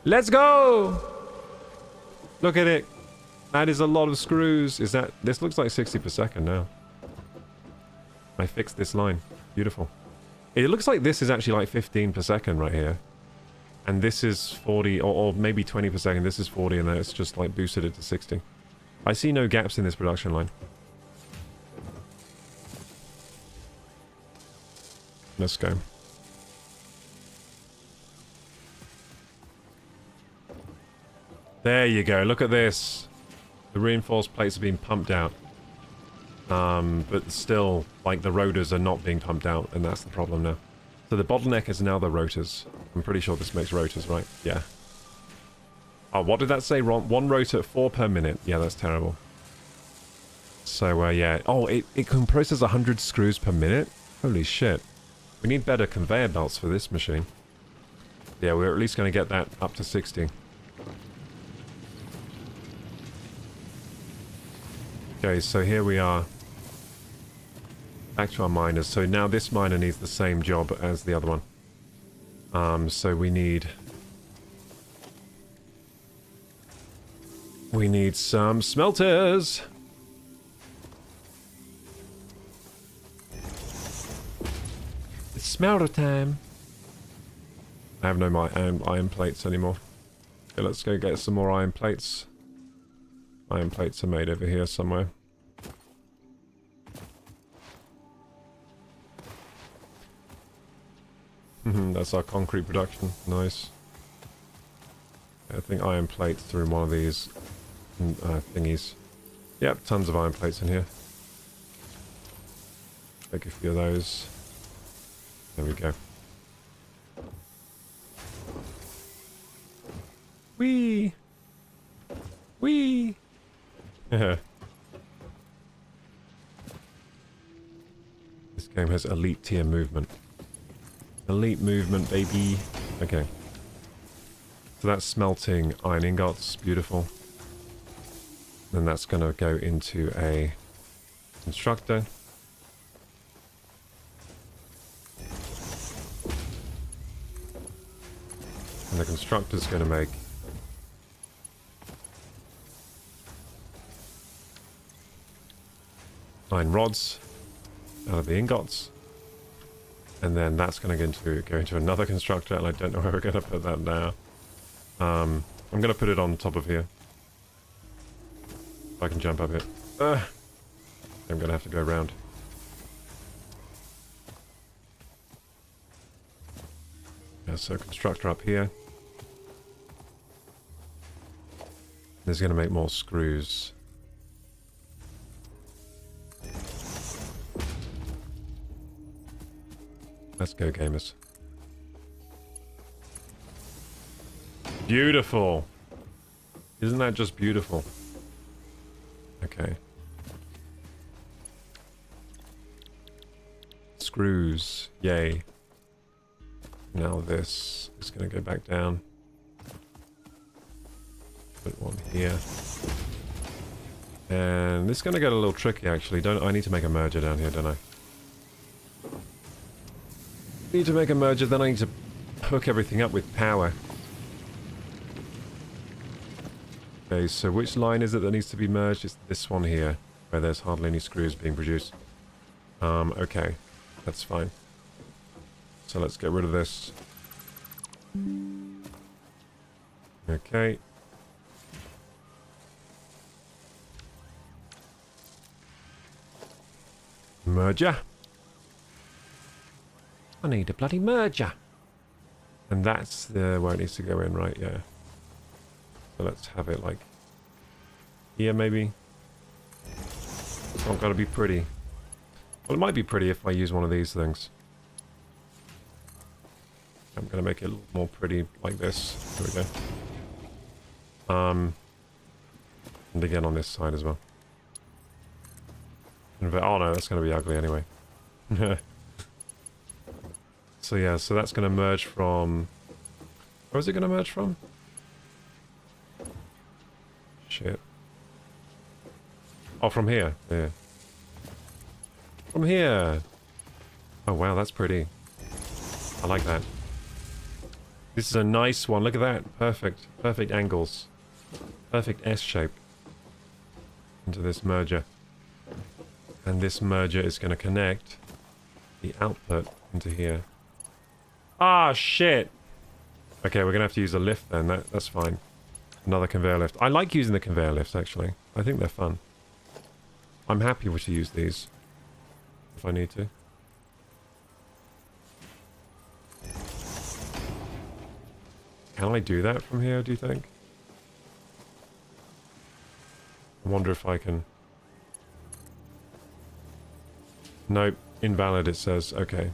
Speaker 1: Let's go! Look at it. That is a lot of screws. Is that... This looks like 60 per second now. I fixed this line. Beautiful. It looks like this is actually like 15 per second right here. And this is 40, or maybe 20 per second. This is 40, and then it's just like boosted it to 60. I see no gaps in this production line. Let's go. There you go. Look at this. The reinforced plates are being pumped out. But still, like, the rotors are not being pumped out, and that's the problem now. So the bottleneck is now the rotors. I'm pretty sure this makes rotors, right? Yeah. Oh, what did that say? One rotor, 4 per minute. Yeah, that's terrible. So, yeah. Oh, it can process 100 screws per minute? Holy shit. We need better conveyor belts for this machine. Yeah, we're at least going to get that up to 60. Okay, so here we are. Back to our miners. So now this miner needs the same job as the other one. So we need some smelters. It's smelter time. I have no more iron plates anymore. Okay, let's go get some more iron plates. Iron plates are made over here somewhere. That's our concrete production. Nice. I think iron plates are in one of these thingies. Yep, tons of iron plates in here. Take a few of those. There we go. Whee! Whee! This game has elite tier movement. Elite movement, baby. Okay. So that's smelting iron ingots. Beautiful. Then that's going to go into a constructor. And the constructor's going to make iron rods out of the ingots. And then that's going to go into another constructor, and I don't know where we're going to put that now. I'm going to put it on top of here. If I can jump up it. I'm going to have to go around. Yeah, so constructor up here. This is going to make more screws. Let's go, gamers. Beautiful! Isn't that just beautiful? Okay. Screws. Yay. Now this is going to go back down. Put one here. And this is going to get a little tricky, actually. I need to make a merger down here, don't I? Need to make a merger, then I need to hook everything up with power. Okay, so which line is it that needs to be merged? It's this one here, where there's hardly any screws being produced. Okay, that's fine. So let's get rid of this. Okay. Merger. I need a bloody merger. And that's the where it needs to go in, right? Yeah. So let's have it like here, maybe. It's not got to be pretty. Well, it might be pretty if I use one of these things. I'm going to make it a little more pretty like this. There we go. And again on this side as well. Oh no, that's going to be ugly anyway. So yeah, so that's going to merge from... Where is it going to merge from? Shit. Oh, from here. Yeah. From here. Oh wow, that's pretty. I like that. This is a nice one. Look at that. Perfect. Perfect angles. Perfect S shape. Into this merger. And this merger is going to connect the output into here. Ah, shit! Okay, we're going to have to use a lift then. That's fine. Another conveyor lift. I like using the conveyor lifts, actually. I think they're fun. I'm happy to use these. If I need to. Can I do that from here, do you think? I wonder if I can... Nope. Invalid, it says. Okay.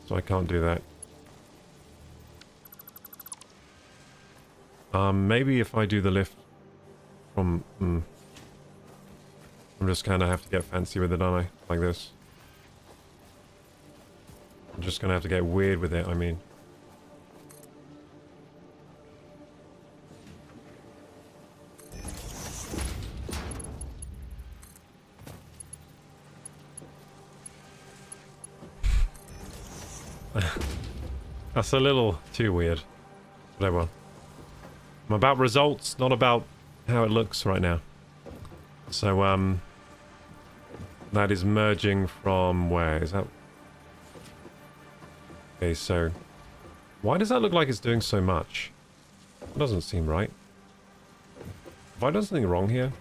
Speaker 1: So I can't do that. Maybe if I do the lift from... I'm just kind of have to get fancy with it, don't I? Like this. I'm just going to have to get weird with it, I mean. That's a little too weird. Whatever. I'm about results, not about how it looks right now. So, that is merging from where? Is that... Okay, so... Why does that look like it's doing so much? It doesn't seem right. Have I done something wrong here?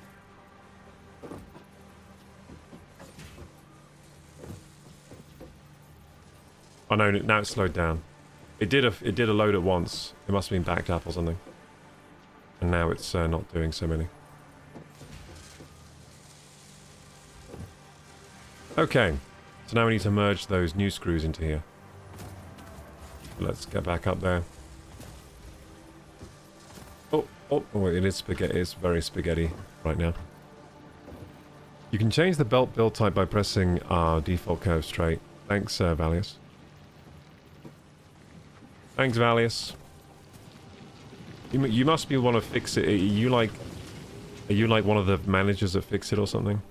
Speaker 1: Oh no, now it's slowed down. It did a load at once. It must have been backed up or something. And now it's not doing so many. Okay, so now we need to merge those new screws into here. Let's get back up there. Oh, it is spaghetti. It's very spaghetti right now. You can change the belt build type by pressing R, default curve straight. Thanks, Valius. Thanks, Valius. You must be one of Fix It. Are you like one of the managers at Fix It or something?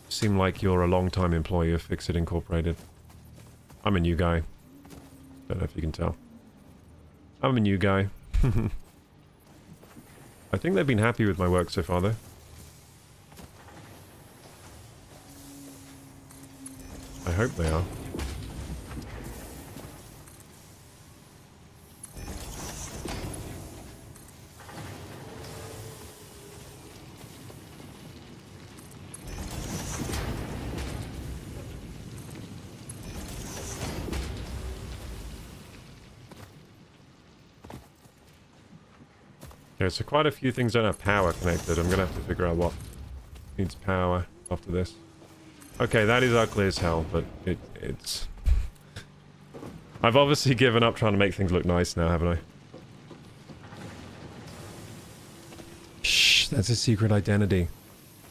Speaker 1: Seem like you're a long-time employee of Fix It Incorporated. I'm a new guy. Don't know if you can tell. I'm a new guy. I think they've been happy with my work so far, though. I hope they are. Okay, so quite a few things don't have power connected. I'm gonna have to figure out what needs power after this. Okay, that is ugly as hell, but it's... I've obviously given up trying to make things look nice now, haven't I? Shh, that's a secret identity.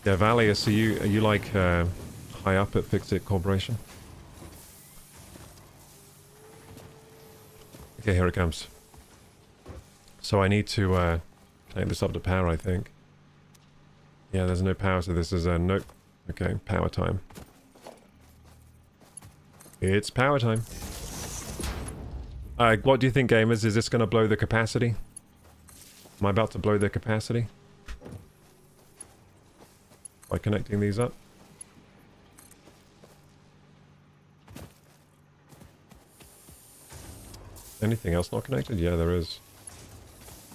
Speaker 1: Yeah, Valius, are you like high up at Fix-It Corporation? Okay, here it comes. So I need to connect this up to power, I think. Yeah, there's no power, so this is a nope. Okay, power time. It's power time. What do you think, gamers? Is this going to blow the capacity? Am I about to blow the capacity? By connecting these up? Anything else not connected? Yeah, there is.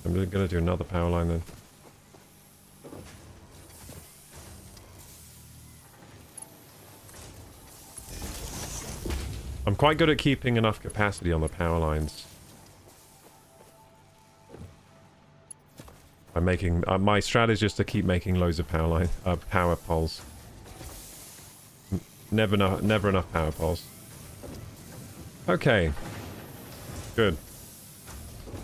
Speaker 1: I'm going to do another power line then. I'm quite good at keeping enough capacity on the power lines. I'm making... my strategy is just to keep making loads of power poles. Never enough power poles. Okay. Good.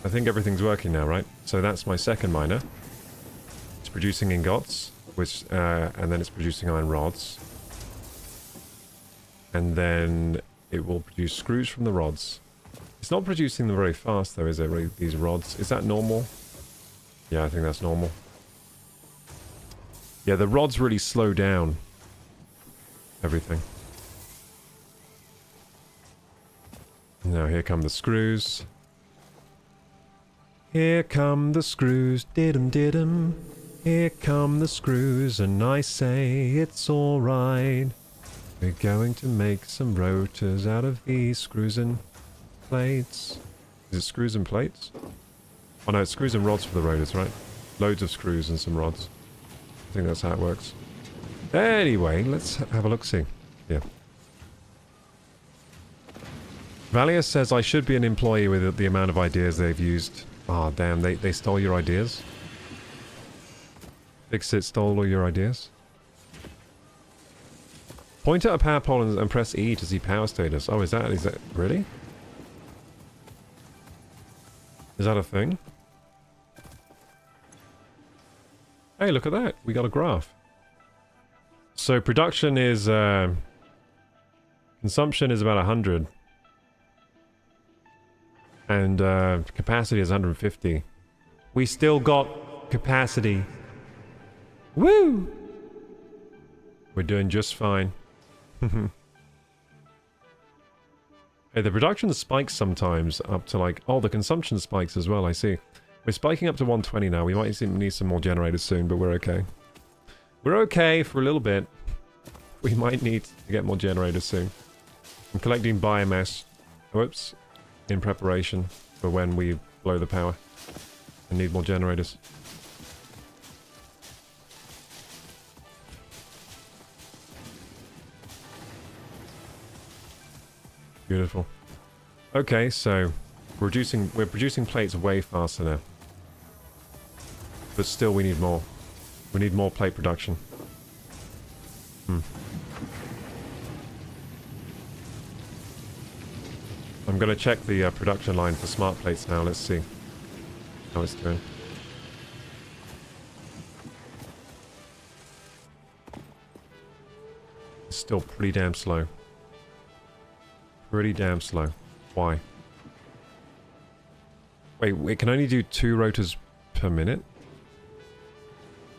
Speaker 1: I think everything's working now, right? So that's my second miner. It's producing ingots, which, and then it's producing iron rods. And then it will produce screws from the rods. It's not producing them very fast though, is it? These rods. Is that normal? Yeah, I think that's normal. Yeah, the rods really slow down everything. Now here come the screws. Here come the screws, did-em. Here come the screws, and I say it's alright. We're going to make some rotors out of these screws and plates. Is it screws and plates? Oh no, it's screws and rods for the rotors, right? Loads of screws and some rods. I think that's how it works. Anyway, let's have a look-see. Yeah. Valius says I should be an employee with the amount of ideas they've used. Ah, oh, damn, they stole your ideas? Fix-It stole all your ideas? Point at a power pole and press E to see power status. Oh, is that really? Is that a thing? Hey, look at that. We got a graph. So production is... consumption is about 100. And capacity is 150. We still got capacity. Woo! We're doing just fine. Hey, the production spikes sometimes up to like... Oh, the consumption spikes as well, I see. We're spiking up to 120 now. We might need some more generators soon, but we're okay. We're okay for a little bit. We might need to get more generators soon. I'm collecting biomass. Whoops. in preparation for when we blow the power and need more generators. Beautiful. Okay, so we're producing plates way faster now. But still we need more. We need more plate production. I'm gonna check the production line for smart plates now. Let's see how it's doing. It's still pretty damn slow. Pretty damn slow. Why? Wait, it can only do 2 rotors per minute?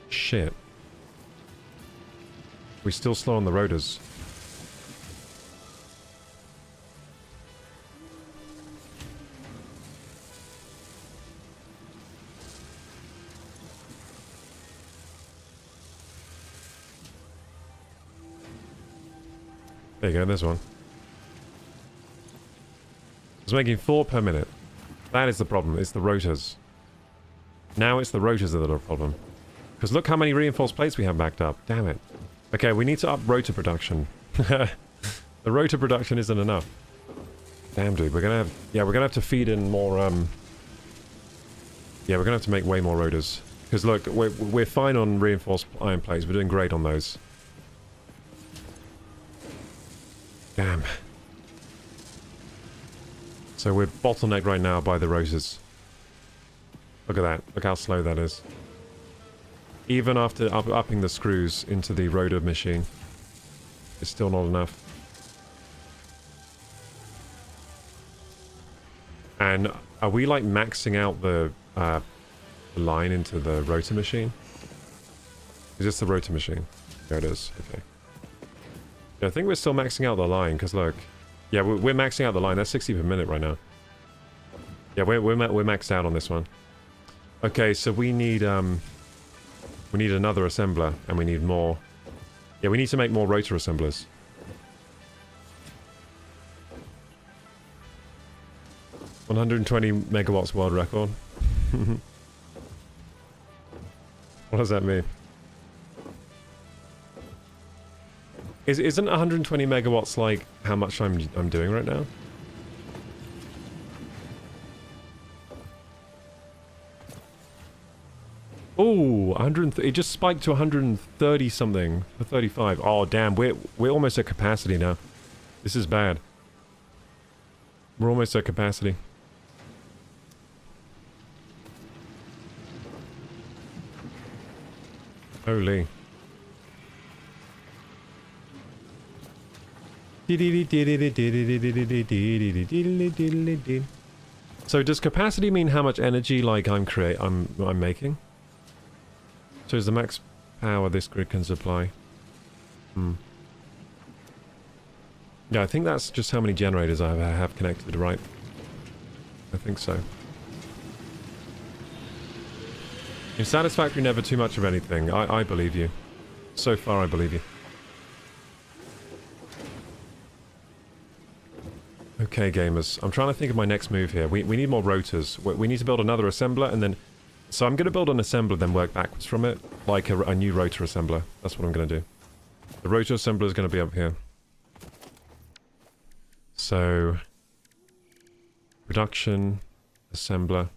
Speaker 1: Shit. We're still slow on the rotors. There you go, there's one. It's making 4 per minute. That is the problem, it's the rotors. Now it's the rotors that are a problem. Because look how many reinforced plates we have backed up. Damn it. Okay, we need to up rotor production. The rotor production isn't enough. Damn, dude, we're gonna have... Yeah, we're gonna have to feed in more, Yeah, we're gonna have to make way more rotors. Because look, we're fine on reinforced iron plates. We're doing great on those. Damn. So we're bottlenecked right now by the rotors. Look at that. Look how slow that is. Even after upping the screws into the rotor machine, it's still not enough. And are we like maxing out the line into the rotor machine? Is this the rotor machine? There it is. Okay. Yeah, I think we're still maxing out the line, because look. Yeah, we're maxing out the line. That's 60 per minute right now. Yeah, we're maxed out on this one. Okay, so we need another assembler, and we need more. Yeah, we need to make more rotor assemblers. $120 megawatts world record. What does that mean? Isn't 120 megawatts like how much I'm doing right now? Oh, it just spiked to 130 something for 35. Oh damn, we're almost at capacity now. This is bad. We're almost at capacity. Holy. So does capacity mean how much energy like I'm making? So is the max power this grid can supply? Yeah, I think that's just how many generators I have connected, right? I think so. In Satisfactory, never too much of anything. I believe you. So far, I believe you. Okay, gamers. I'm trying to think of my next move here. We need more rotors. We need to build another assembler, and then... So I'm going to build an assembler, then work backwards from it. Like a new rotor assembler. That's what I'm going to do. The rotor assembler is going to be up here. So... Production... Assembler...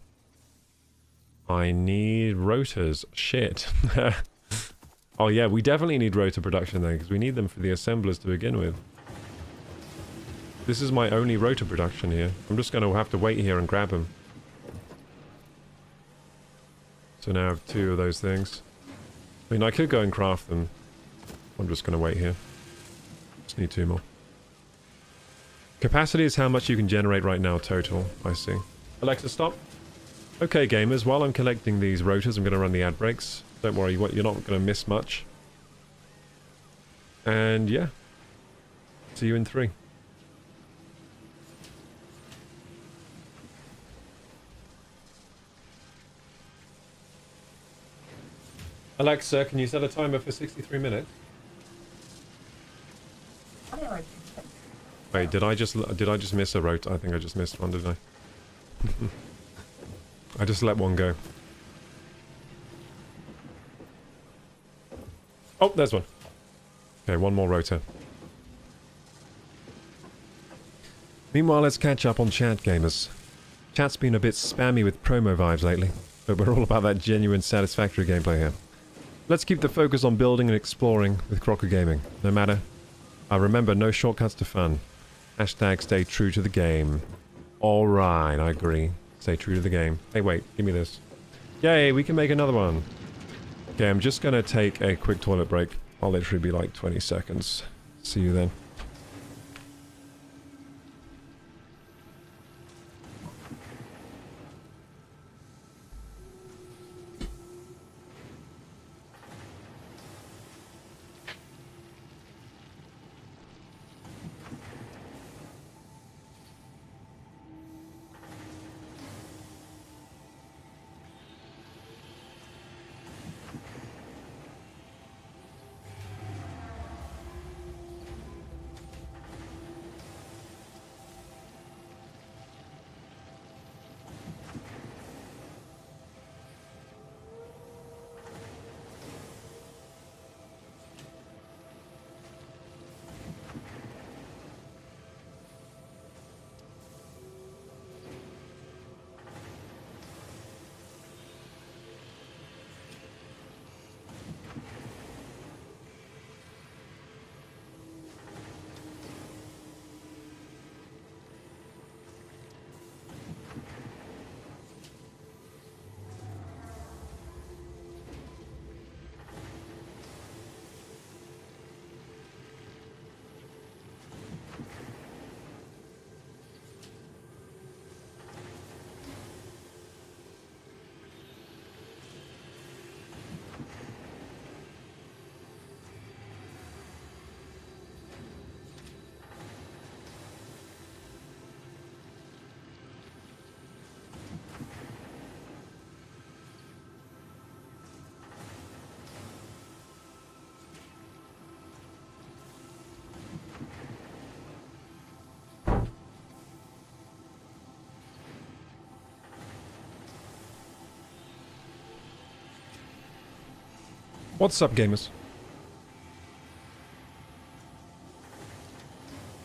Speaker 1: I need rotors. Shit. Oh yeah, we definitely need rotor production then, because we need them for the assemblers to begin with. This is my only rotor production here. I'm just going to have to wait here and grab them. So now I have 2 of those things. I mean, I could go and craft them. I'm just going to wait here. Just need 2 more. Capacity is how much you can generate right now total. I see. Alexa, stop. Okay, gamers, while I'm collecting these rotors, I'm going to run the ad breaks. Don't worry, you're not going to miss much. And yeah. See you in 3. Alexa, can you set a timer for 63 minutes? Wait, did I just miss a rote? I think I just missed one, didn't I? I just let one go. Oh, there's one. Okay, one more rotor. Meanwhile, let's catch up on chat, gamers. Chat's been a bit spammy with promo vibes lately, but we're all about that genuine Satisfactory gameplay here. Let's keep the focus on building and exploring with Crocker Gaming. No matter. Remember, no shortcuts to fun. Hashtag stay true to the game. Alright, I agree. Stay true to the game. Hey, wait, give me this. Yay, we can make another one. Okay, I'm just gonna take a quick toilet break. I'll literally be like 20 seconds. See you then. What's up, gamers?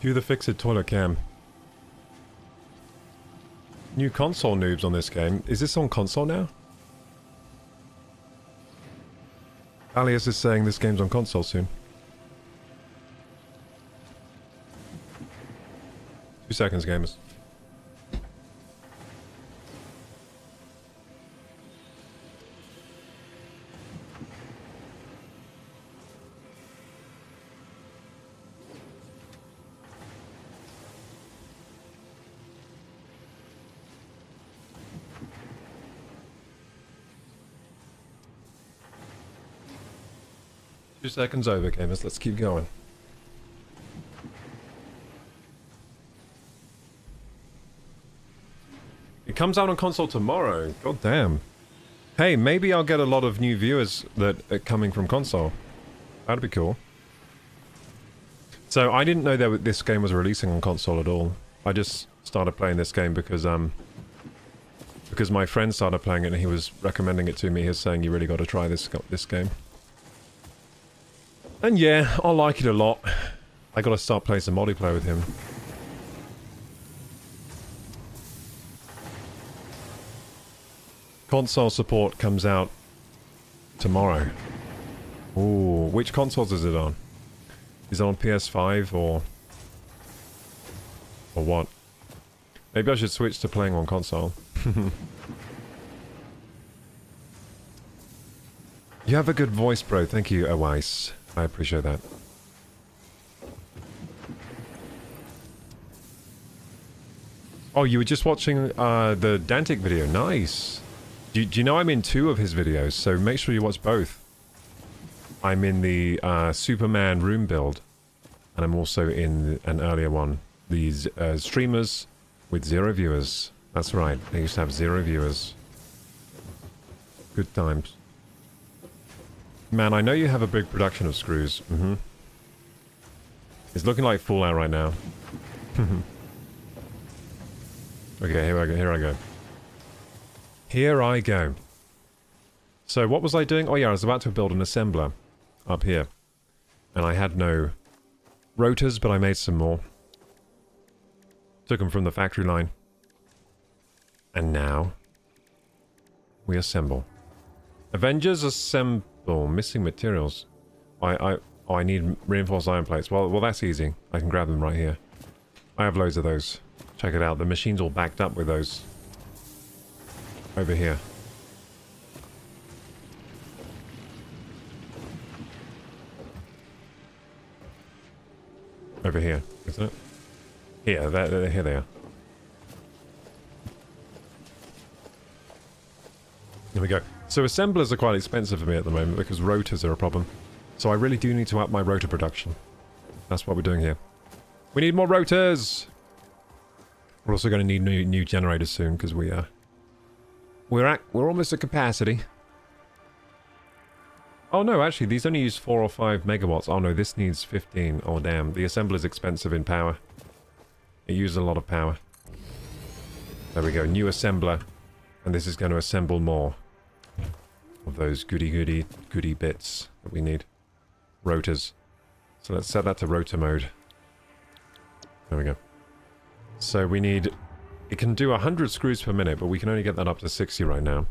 Speaker 1: View the fixed toilet cam. New console noobs on this game. Is this on console now? Alias is saying this game's on console soon. 2 seconds, gamers. Two seconds over, gamers. Let's keep going. It comes out on console tomorrow. God damn. Hey, maybe I'll get a lot of new viewers that are coming from console. That'd be cool. So I didn't know that this game was releasing on console at all. I just started playing this game because my friend started playing it and he was recommending it to me. He was saying, you really got to try this game. And yeah, I like it a lot. I gotta start playing some multiplayer with him. Console support comes out tomorrow. Ooh, which consoles is it on? Is it on PS5 or what? Maybe I should switch to playing on console. You have a good voice, bro. Thank you, Awais. I appreciate that. Oh, you were just watching the Dantic video. Nice. Do you know I'm in 2 of his videos, so make sure you watch both. I'm in the Superman room build, and I'm also in an earlier one. These streamers with 0 viewers. That's right, they used to have 0 viewers. Good times. Man, I know you have a big production of screws. It's looking like Fallout right now. Okay, here I go, here I go. Here I go. So what was I doing? Oh yeah, I was about to build an assembler up here. And I had no rotors, but I made some more. Took them from the factory line. And now we assemble. Avengers assemble. Missing materials. I need reinforced iron plates. Well, that's easy. I can grab them right here. I have loads of those. Check it out. The machine's all backed up with those. Over here. Over here, isn't it? Here, here they are. There we go. So assemblers are quite expensive for me at the moment because rotors are a problem. So I really do need to up my rotor production. That's what we're doing here. We need more rotors! We're also going to need new generators soon because we're almost at capacity. Oh no, actually these only use 4 or 5 megawatts. Oh no, this needs 15. Oh damn, the assembler's expensive in power. It uses a lot of power. There we go, new assembler. And this is going to assemble more of those goody bits that we need. Rotors. So let's set that to rotor mode. There we go. So we need... It can do 100 screws per minute, but we can only get that up to 60 right now.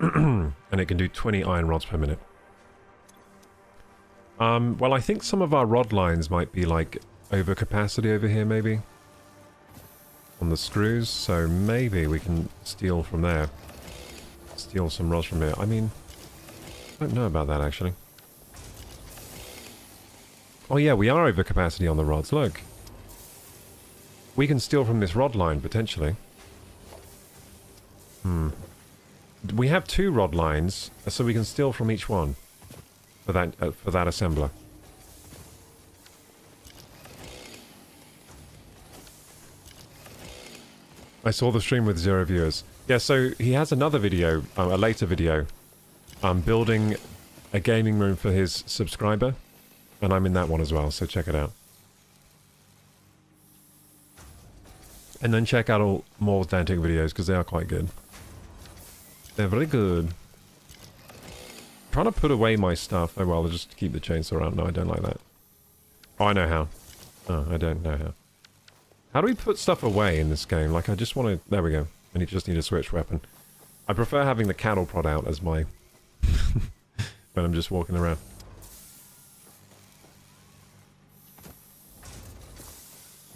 Speaker 1: And it can do 20 iron rods per minute. Well, I think some of our rod lines might be, like, over capacity over here, maybe. On the screws, so maybe we can steal from there. Steal some rods from here. I mean, I don't know about that, actually. Oh yeah, we are over capacity on the rods, look. We can steal from this rod line, potentially. We have 2 rod lines, so we can steal from each one. For that assembler. I saw the stream with 0 viewers. Yeah, so he has another video, a later video, building a gaming room for his subscriber. And I'm in that one as well, so check it out. And then check out all more Dantic videos, because they are quite good. They're very good. Trying to put away my stuff. Oh well, I'll just keep the chainsaw out. No, I don't like that. Oh, I know how. Oh, I don't know how. How do we put stuff away in this game? Like, I just want to... There we go. I just need a switch weapon. I prefer having the cattle prod out as my... when I'm just walking around.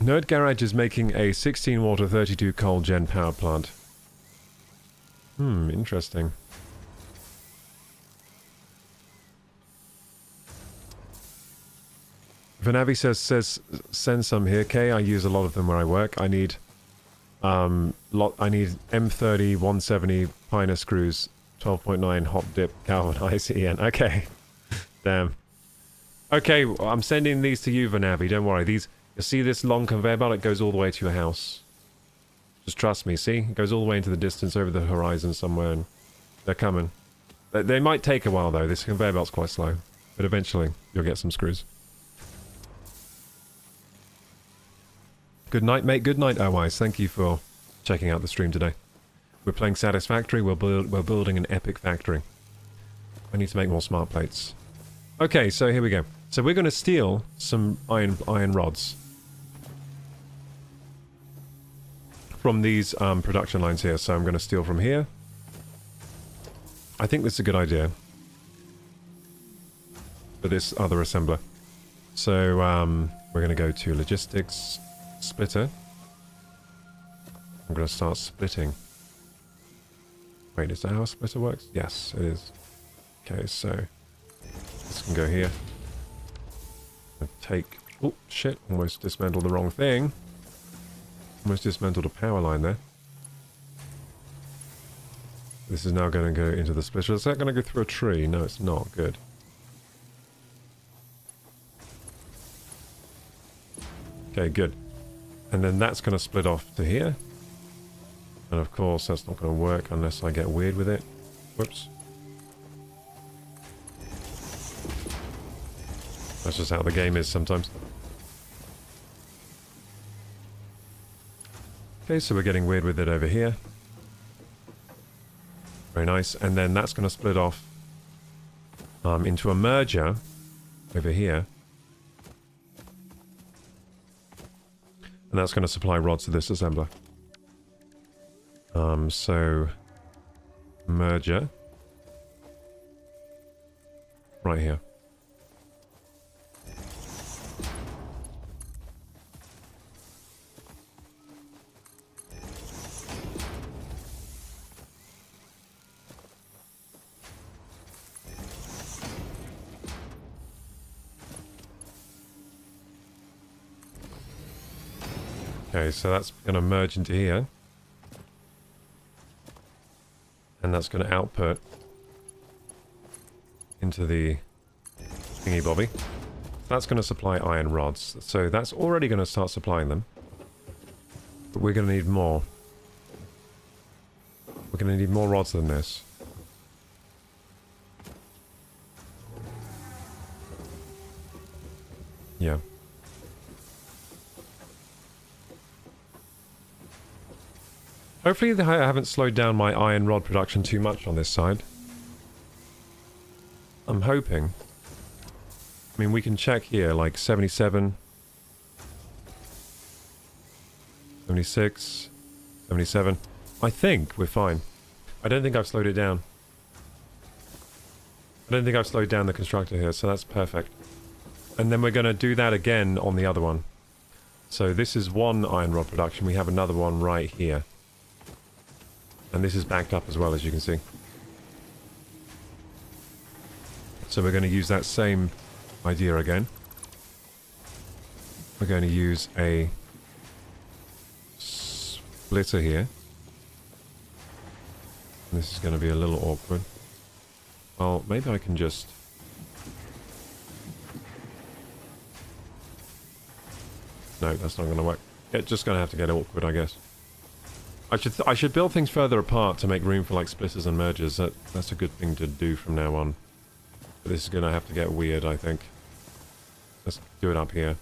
Speaker 1: Nerd Garage is making a 16 water 32 coal gen power plant. Interesting. Vanavi says send some here. K, I use a lot of them where I work. I need M30 170 Pioneer screws, 12.9 hot dip galvanized EN. Okay. Damn. Okay, I'm sending these to you, Vanavi. Don't worry. These, you see this long conveyor belt? It goes all the way to your house. Just trust me. See, it goes all the way into the distance over the horizon somewhere, and they're coming. They might take a while though. This conveyor belt's quite slow, but eventually you'll get some screws. Good night, mate. Good night, Owise. Thank you for checking out the stream today. We're playing Satisfactory. We're building an epic factory. I need to make more smart plates. Okay, so here we go. So we're going to steal some iron rods from these production lines here. So I'm going to steal from here. I think this is a good idea for this other assembler. So we're going to go to logistics. Splitter. I'm going to start splitting. Wait, is that how a splitter works? Yes, it is. Okay, so this can go here. Take... Oh, shit. Almost dismantled the wrong thing. Almost dismantled a power line there. This is now going to go into the splitter. Is that going to go through a tree? No, it's not. Good. Okay, good. And then that's going to split off to here. And of course, that's not going to work unless I get weird with it. Whoops. That's just how the game is sometimes. Okay, so we're getting weird with it over here. Very nice. And then that's going to split off into a merger over here. And that's going to supply rods to this assembler. So merger right here. Okay, so that's going to merge into here. And that's going to output into the thingy bobby. That's going to supply iron rods. So that's already going to start supplying them. But we're going to need more. We're going to need more rods than this. Yeah. Hopefully I haven't slowed down my iron rod production too much on this side. I'm hoping. I mean, we can check here, like 77, 76, 77. I think we're fine. I don't think I've slowed it down. I don't think I've slowed down the constructor here, so that's perfect. And then we're going to do that again on the other one. So this is one iron rod production. We have another one right here. And this is backed up as well, as you can see. So we're going to use that same idea again. We're going to use a splitter here. And this is going to be a little awkward. Well, maybe I can just... No, that's not going to work. It's just going to have to get awkward, I guess. I should build things further apart to make room for like splitters and mergers. That's a good thing to do from now on. But this is going to have to get weird, I think. Let's do it up here.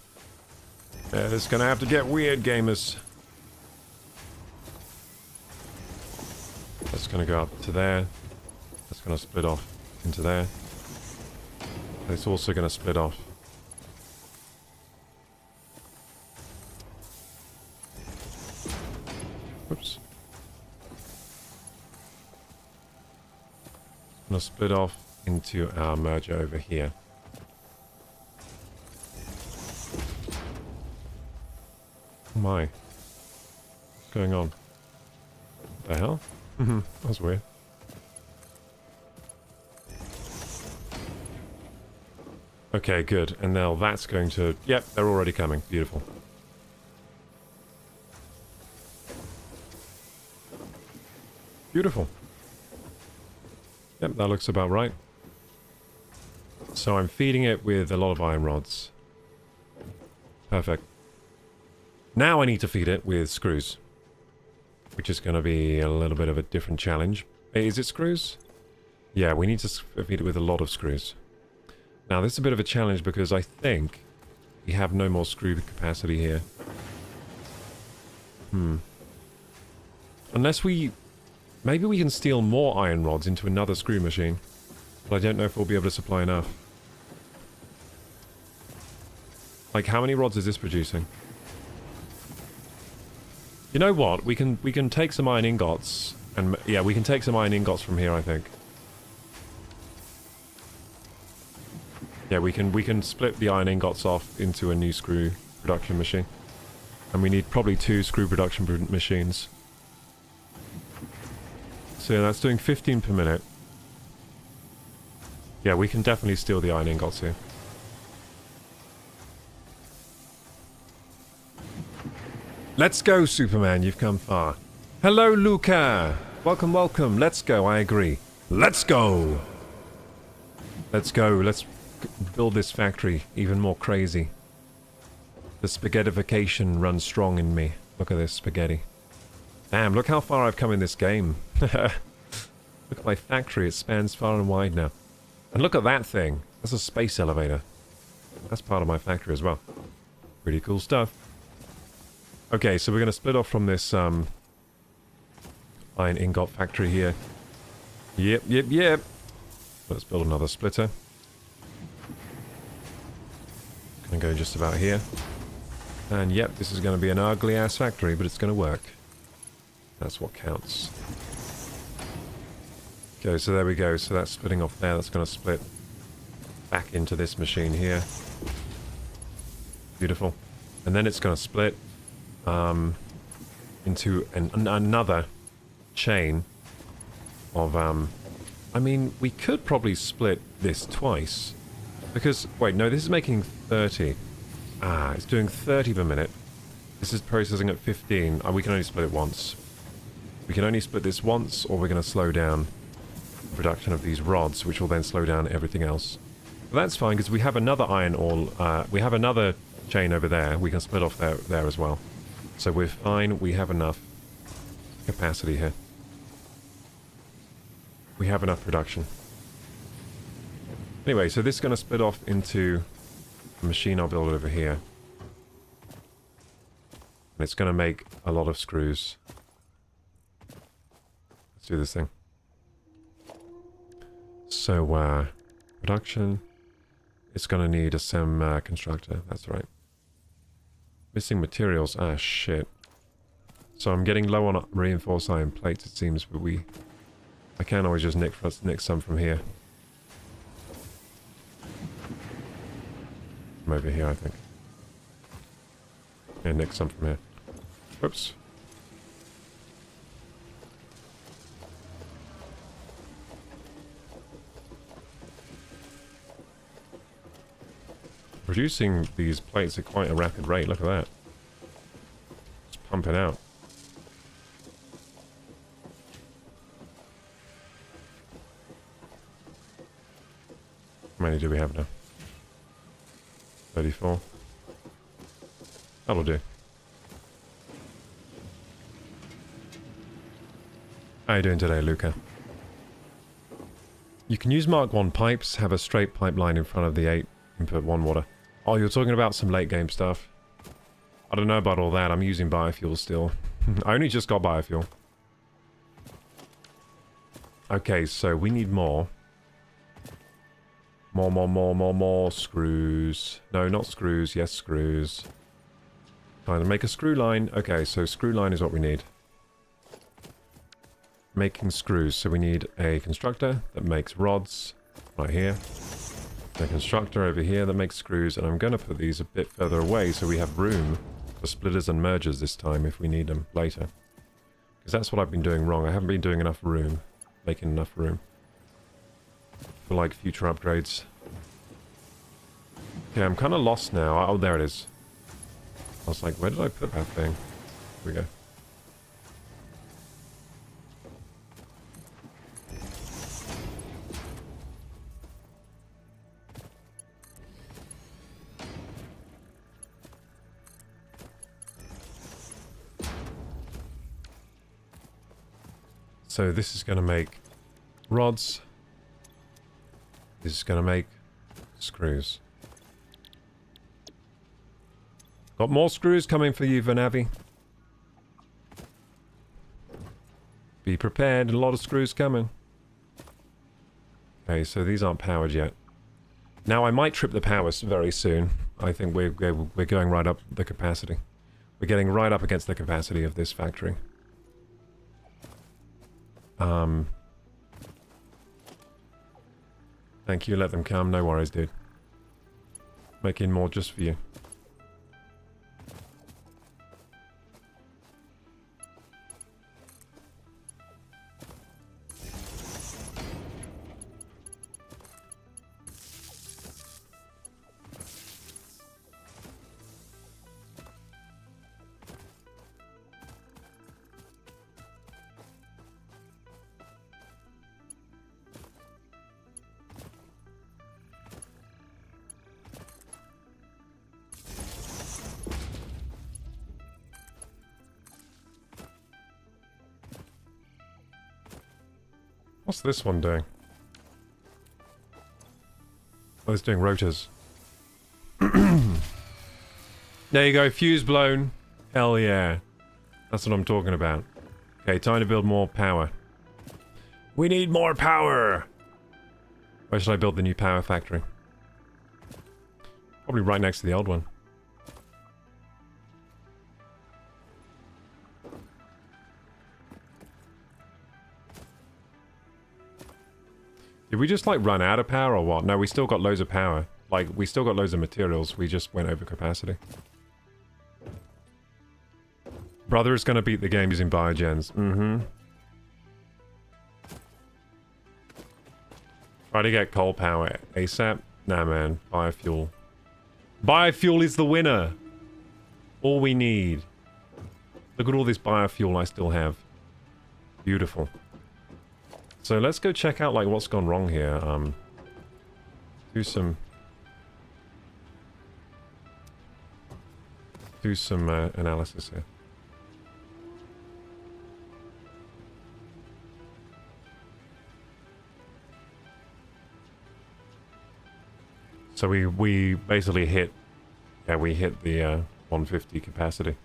Speaker 1: Yeah, this is going to have to get weird, gamers. That's going to go up to there. That's going to split off into there. And it's also going to split off. Whoops. I'm going to split off into our merger over here. Oh my. What's going on? What the hell? That's weird. Okay, good. And now that's going to... Yep, they're already coming. Beautiful. Beautiful. Yep, that looks about right. So I'm feeding it with a lot of iron rods. Perfect. Now I need to feed it with screws. Which is going to be a little bit of a different challenge. Is it screws? Yeah, we need to feed it with a lot of screws. Now this is a bit of a challenge because I think we have no more screw capacity here. Unless we... Maybe we can steal more iron rods into another screw machine. But I don't know if we'll be able to supply enough. Like, how many rods is this producing? You know what? We can take some iron ingots. And yeah, we can take some iron ingots from here, I think. Yeah, we can split the iron ingots off into a new screw production machine. And we need probably 2 screw production machines. So yeah, that's doing 15 per minute. Yeah, we can definitely steal the iron ingots here. Let's go, Superman. You've come far. Hello, Luca. Welcome, welcome. Let's go. I agree. Let's go. Let's go. Let's build this factory even more crazy. The spaghettification runs strong in me. Look at this spaghetti. Damn, look how far I've come in this game. Look at my factory. It spans far and wide now. And look at that thing. That's a space elevator. That's part of my factory as well. Pretty cool stuff. Okay, so we're going to split off from this iron ingot factory here. Yep. Let's build another splitter. Gonna go just about here. And yep, this is going to be an ugly ass factory, but it's going to work. That's what counts. Okay, so there we go. So that's splitting off there. That's going to split back into this machine here. Beautiful. And then it's going to split into another chain of... I mean, we could probably split this twice. Because... Wait, no, this is making 30. Ah, it's doing 30 per minute. This is processing at 15. We can only split it once. We can only split this once, or we're going to slow down the production of these rods, which will then slow down everything else. But that's fine, because we have another iron ore... we have another chain over there. We can split off there as well. So we're fine. We have enough capacity here. We have enough production. Anyway, so this is going to split off into a machine I'll build over here. And it's going to make a lot of screws. Let's do this thing. So, production. It's going to need a constructor. That's right. Missing materials. Ah, shit. So I'm getting low on reinforced iron plates, it seems, but I can always just nick some from here. From over here, I think. Yeah, nick some from here. Whoops. Producing these plates at quite a rapid rate, look at that. Just pumping out. How many do we have now? 34. That'll do. How are you doing today, Luca? You can use Mark 1 pipes, have a straight pipeline in front of the 8, input 1 water. Oh, you're talking about some late game stuff. I don't know about all that. I'm using biofuel still. I only just got biofuel. Okay, so we need more. More screws. No, not screws. Yes, screws. Trying to make a screw line. Okay, so screw line is what we need. Making screws. So we need a constructor that makes rods right here. A constructor over here that makes screws, and I'm going to put these a bit further away so we have room for splitters and mergers this time if we need them later. Because that's what I've been doing wrong. I haven't been doing enough room. Making enough room. For like future upgrades. Okay, I'm kind of lost now. Oh, there it is. I was like, where did I put that thing? Here we go. So this is going to make rods. This is going to make screws. Got more screws coming for you, Vanavi. Be prepared, a lot of screws coming. Okay, so these aren't powered yet. Now I might trip the power very soon. I think we're going right up the capacity. We're getting right up against the capacity of this factory. Thank you, let them come. No worries, dude. Making more just for you. What's this one doing? Oh, it's doing rotors. There you go, fuse blown. Hell yeah. That's what I'm talking about. Okay, time to build more power. We need more power! Where should I build the new power factory? Probably right next to the old one. Did we just, like, run out of power or what? No, we still got loads of power. Like, we still got loads of materials. We just went over capacity. Brother is gonna beat the game using biogens. Mm-hmm. Try to get coal power ASAP. Nah, man. Biofuel. Biofuel is the winner! All we need. Look at all this biofuel I still have. Beautiful. So let's go check out, like, what's gone wrong here. Do some analysis here. So we basically hit, yeah, we hit the 150 capacity.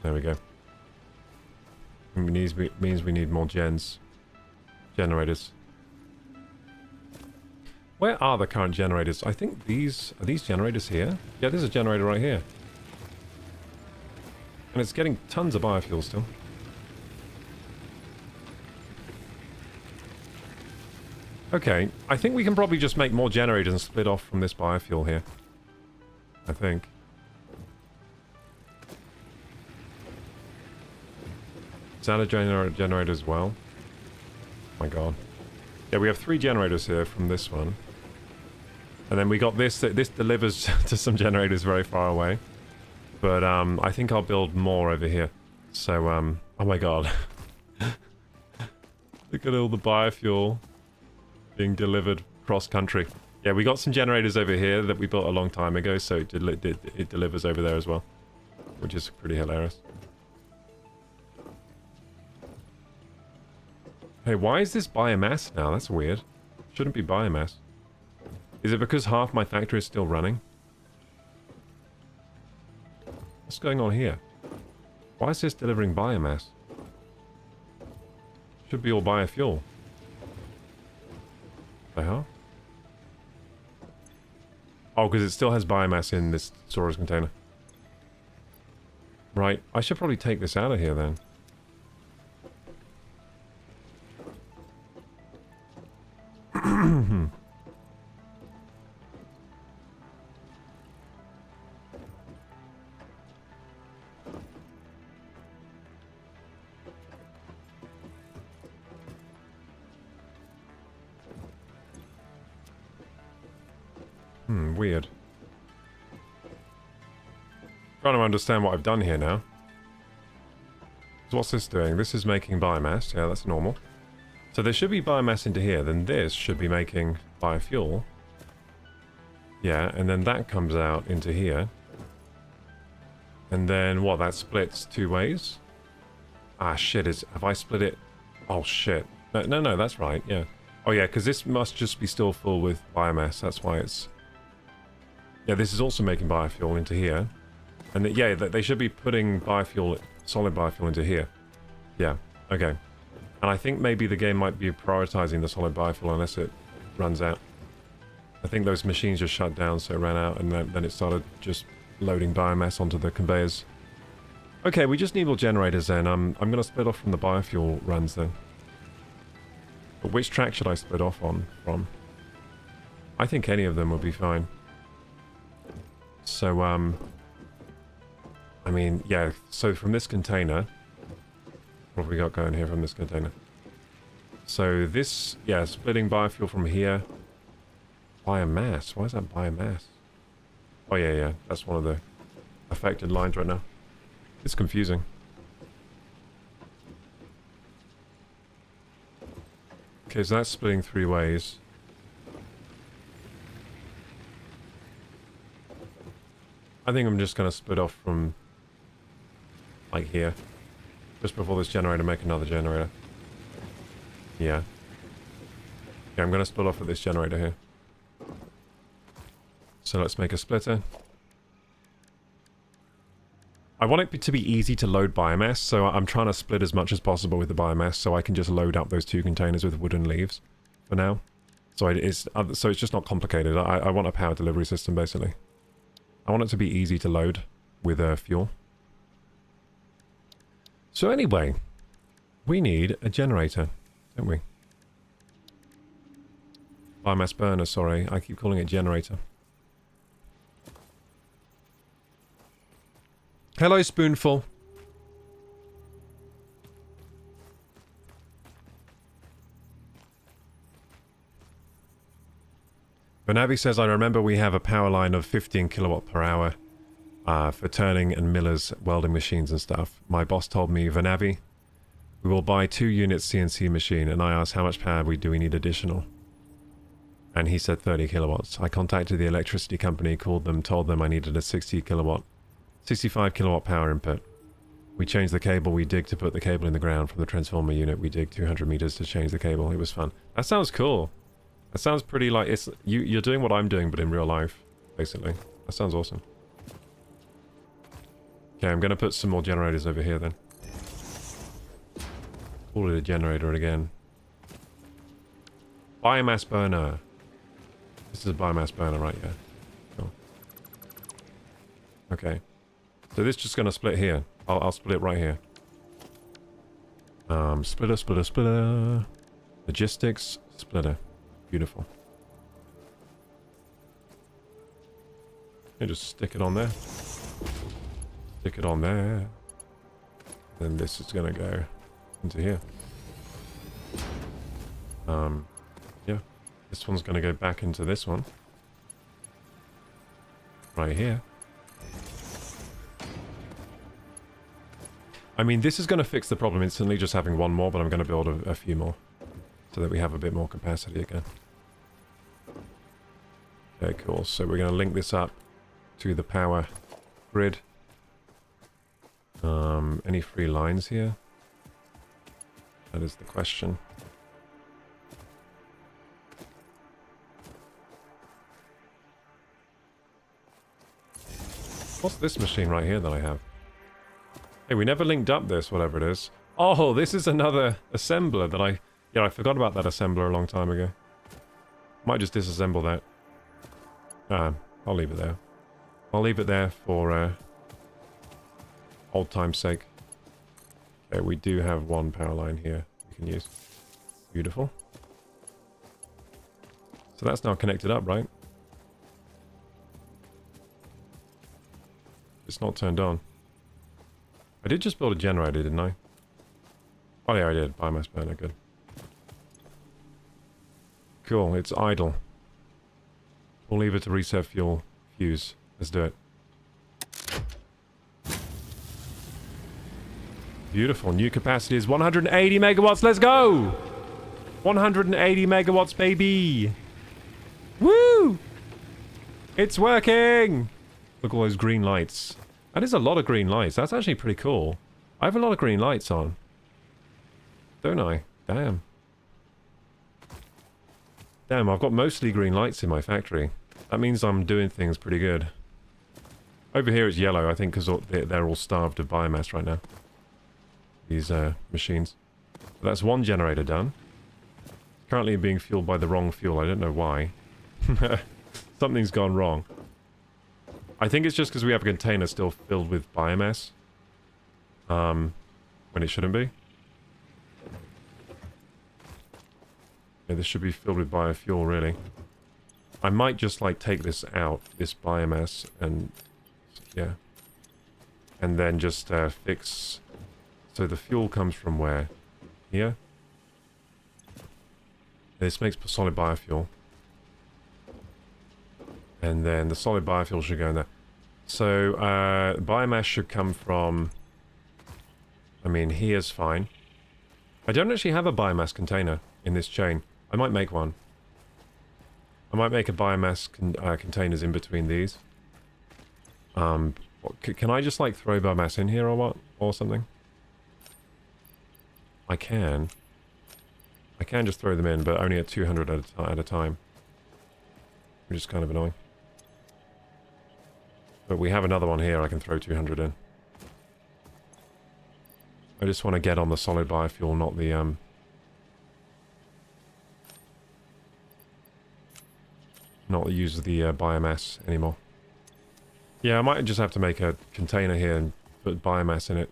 Speaker 1: There we go. It means we need more generators. Where are the current generators? I think are these generators here? Yeah, there's a generator right here. And it's getting tons of biofuel still. Okay, I think we can probably just make more generators and split off from this biofuel here. I think. Is that a generator as well? Oh my god. Yeah, we have 3 generators here from this one. And then we got this, this delivers to some generators very far away. But I think I'll build more over here. So, oh my god. Look at all the biofuel being delivered cross country. Yeah, we got some generators over here that we built a long time ago, so it delivers over there as well. Which is pretty hilarious. Hey, why is this biomass now? That's weird. Shouldn't be biomass. Is it because half my factory is still running? What's going on here? Why is this delivering biomass? Should be all biofuel. The hell? Oh, because it still has biomass in this storage container. Right, I should probably take this out of here then. Weird. Trying to understand what I've done here now. So what's this doing? This is making biomass. Yeah, that's normal. So there should be biomass into here. Then this should be making biofuel. Yeah, and then that comes out into here. And then what? That splits 2 ways? Ah, shit. Have I split it? Oh, shit. No, that's right. Yeah. Oh, yeah, because this must just be still full with biomass. That's why it's... Yeah, this is also making biofuel into here. And yeah, they should be putting biofuel, solid biofuel into here. Yeah, okay. And I think maybe the game might be prioritizing the solid biofuel unless it runs out. I think those machines just shut down, so it ran out, and then it started just loading biomass onto the conveyors. Okay, we just need more generators then. I'm going to split off from the biofuel runs then. But which track should I split off from? I think any of them would be fine. So, I mean, yeah, so from this container... What have we got going here from this container? So this, yeah, splitting biofuel from here. Biomass? Why is that biomass? Oh, yeah, that's one of the affected lines right now. It's confusing. Okay, so that's splitting 3 ways. I think I'm just going to split off from, like, here. Just before this generator, make another generator. Yeah. Yeah, I'm going to split off at this generator here. So let's make a splitter. I want it to be easy to load biomass, so I'm trying to split as much as possible with the biomass so I can just load up those 2 containers with wooden leaves for now. So it's just not complicated. I want a power delivery system, basically. I want it to be easy to load with fuel. So anyway, we need a generator, don't we? Biomass burner, sorry. I keep calling it generator. Hello, Spoonful. Benavi says, I remember we have a power line of 15 kilowatt per hour for turning and miller's welding machines and stuff. My boss told me, Benavi, we will buy 2 units CNC machine, and I asked how much power do we need additional? And he said 30 kilowatts. I contacted the electricity company, called them, told them I needed a 65 kilowatt power input. We changed the cable we dig to put the cable in the ground from the transformer unit. We dig 200 meters to change the cable. It was fun. That sounds cool. That sounds pretty like it's you're doing what I'm doing, but in real life, basically. That sounds awesome. Okay, I'm going to put some more generators over here then. Call it a generator again. Biomass burner. This is a biomass burner, right? Yeah. Cool. Okay. So this is just going to split here. I'll split it right here. Splitter. Logistics, splitter. Beautiful. You just stick it on there. Stick it on there. Then this is going to go into here. Yeah. This one's going to go back into this one. Right here. I mean, this is going to fix the problem instantly, just having one more, but I'm going to build a few more. So that we have a bit more capacity again. Okay, cool. So we're going to link this up to the power grid. Any free lines here? That is the question. What's this machine right here that I have? Hey, we never linked up this, whatever it is. Oh, this is another assembler that I... Yeah, I forgot about that assembler a long time ago. Might just disassemble that. I'll leave it there. I'll leave it there for old time's sake. Okay, we do have one power line here we can use. Beautiful. So that's now connected up, right? It's not turned on. I did just build a generator, didn't I? Oh yeah, I did. Biomass burner, good. Cool, it's idle. We'll leave it to reset fuel fuse. Let's do it. Beautiful. New capacity is 180 megawatts. Let's go! 180 megawatts, baby! Woo! It's working! Look at all those green lights. That is a lot of green lights. That's actually pretty cool. I have a lot of green lights on. Don't I? Damn. Damn, I've got mostly green lights in my factory. That means I'm doing things pretty good. Over here it's yellow, I think, because they're all starved of biomass right now. These machines. But that's one generator done. Currently being fueled by the wrong fuel. I don't know why. Something's gone wrong. I think it's just because we have a container still filled with biomass. When it shouldn't be. Yeah, this should be filled with biofuel, really. I might just, like, take this out, this biomass, and... yeah. And then just fix... So the fuel comes from where? Here? This makes solid biofuel. And then the solid biofuel should go in there. So, biomass should come from... I mean, here's fine. I don't actually have a biomass container in this chain. I might make one. I might make a biomass containers in between these. Can I just, like, throw biomass in here or what? Or something? I can. I can just throw them in, but only at 200 at a time. Which is kind of annoying. But we have another one here I can throw 200 in. I just want to get on the solid biofuel, not the not use the biomass anymore. Yeah, I might just have to make a container here and put biomass in it.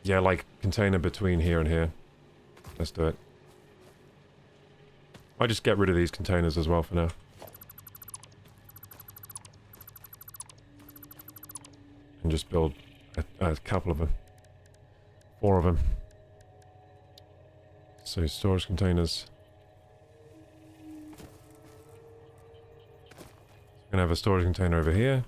Speaker 1: Yeah, like container between here and here. Let's do it. I just get rid of these containers as well for now. And just build a couple of them. 4 of them. So storage containers. I'm gonna have a storage container over here.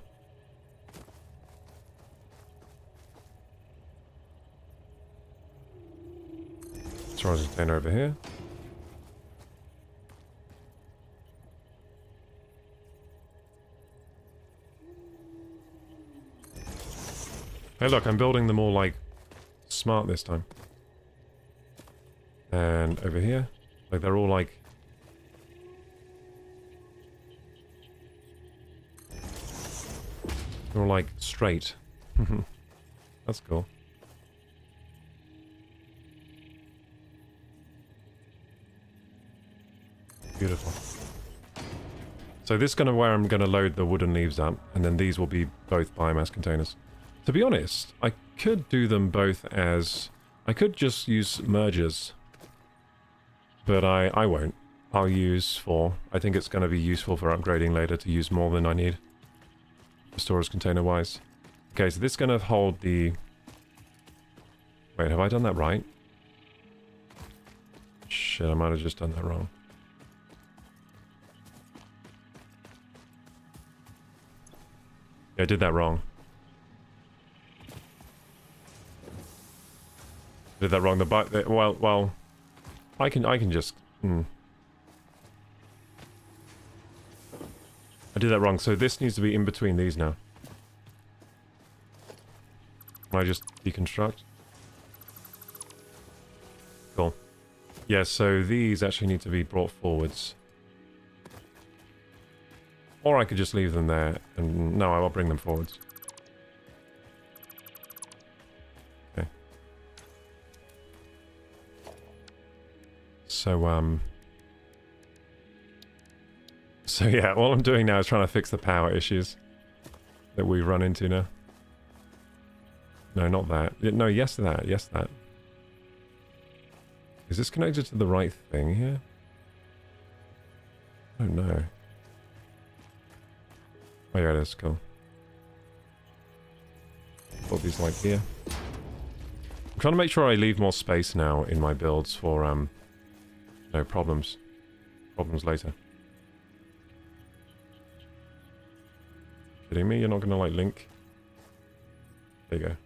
Speaker 1: Storage container over here. Hey look, I'm building them all like smart this time. And over here, like they're all like... They're all like straight. That's cool. Beautiful. So this is gonna where I'm gonna load the wooden leaves up, and then these will be both biomass containers. To be honest, I could do them both as... I could just use mergers. But I won't. I'll use 4. I think it's going to be useful for upgrading later to use more than I need. Storage container wise. Okay, so this is going to hold the... Wait, have I done that right? Shit, I might have just done that wrong. Yeah, I did that wrong. Did that wrong? Well, I can just. I did that wrong. So this needs to be in between these now. Can I just deconstruct? Cool. Yeah. So these actually need to be brought forwards. Or I could just leave them there, and no, I will bring them forwards. So yeah, all I'm doing now is trying to fix the power issues that we run into now. No, not that. No, yes to that. Yes to that. Is this connected to the right thing here? I don't know. Oh yeah, it is. Cool. Put these like here. I'm trying to make sure I leave more space now in my builds for no problems. Problems later. Kidding me? You're not gonna like link? There you go.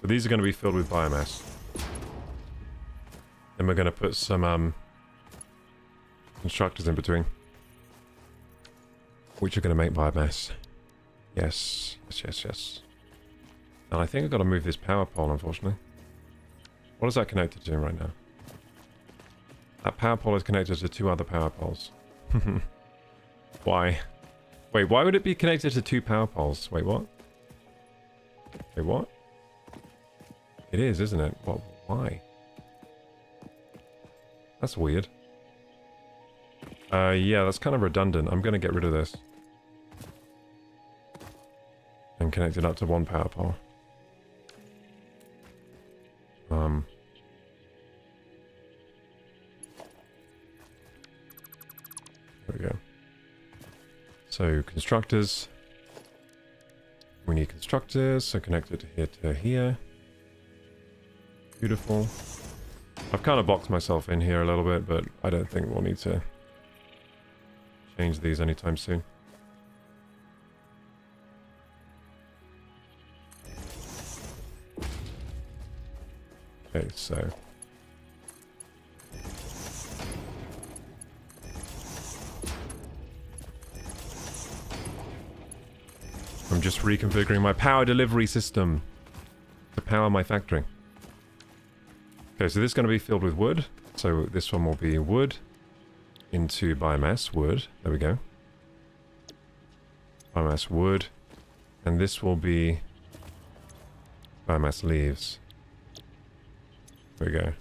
Speaker 1: So these are gonna be filled with biomass. Then we're gonna put some constructors in between. Which are gonna make biomass. Yes, yes, yes, yes. And I think I've got to move this power pole, unfortunately. What is that connected to right now? That power pole is connected to 2 other power poles. Why? Wait, why would it be connected to 2 power poles? Wait, what? Wait, what? It is, isn't it? What? Why? That's weird. Yeah, that's kind of redundant. I'm going to get rid of this. And connect it up to 1 power pole. There we go. So, constructors. We need constructors, so connect it here to here. Beautiful. I've kind of boxed myself in here a little bit, but I don't think we'll need to change these anytime soon. Okay, so I'm just reconfiguring my power delivery system to power my factory. Okay, so this is going to be filled with wood. So So this one will be wood into biomass, wood. There we go. Biomass, wood. And this will be biomass leaves. There we go.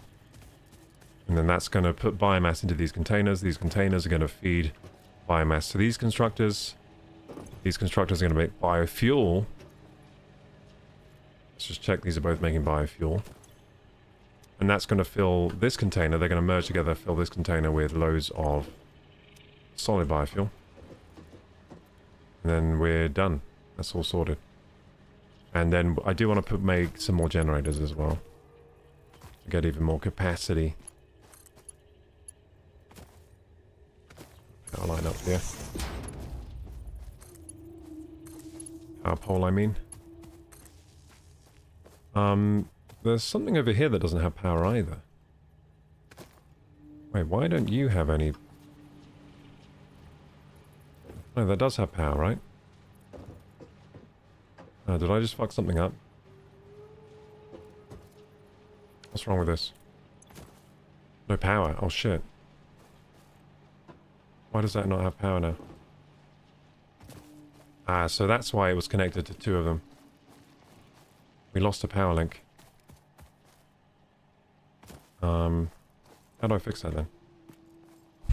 Speaker 1: And then that's going to put biomass into these containers. These containers are going to feed biomass to these constructors. These constructors are going to make biofuel. Let's just check these are both making biofuel. And that's going to fill this container. They're going to merge together, fill this container with loads of solid biofuel. And then we're done. That's all sorted. And then I do want to make some more generators as well. To get even more capacity. I'll line up here. Power pole, I mean. There's something over here that doesn't have power either. Wait, why don't you have any? No, that does have power, right? Did I just fuck something up? What's wrong with this? No power. Oh shit. Why does that not have power now? Ah, so that's why it was connected to two of them. We lost a power link. How do I fix that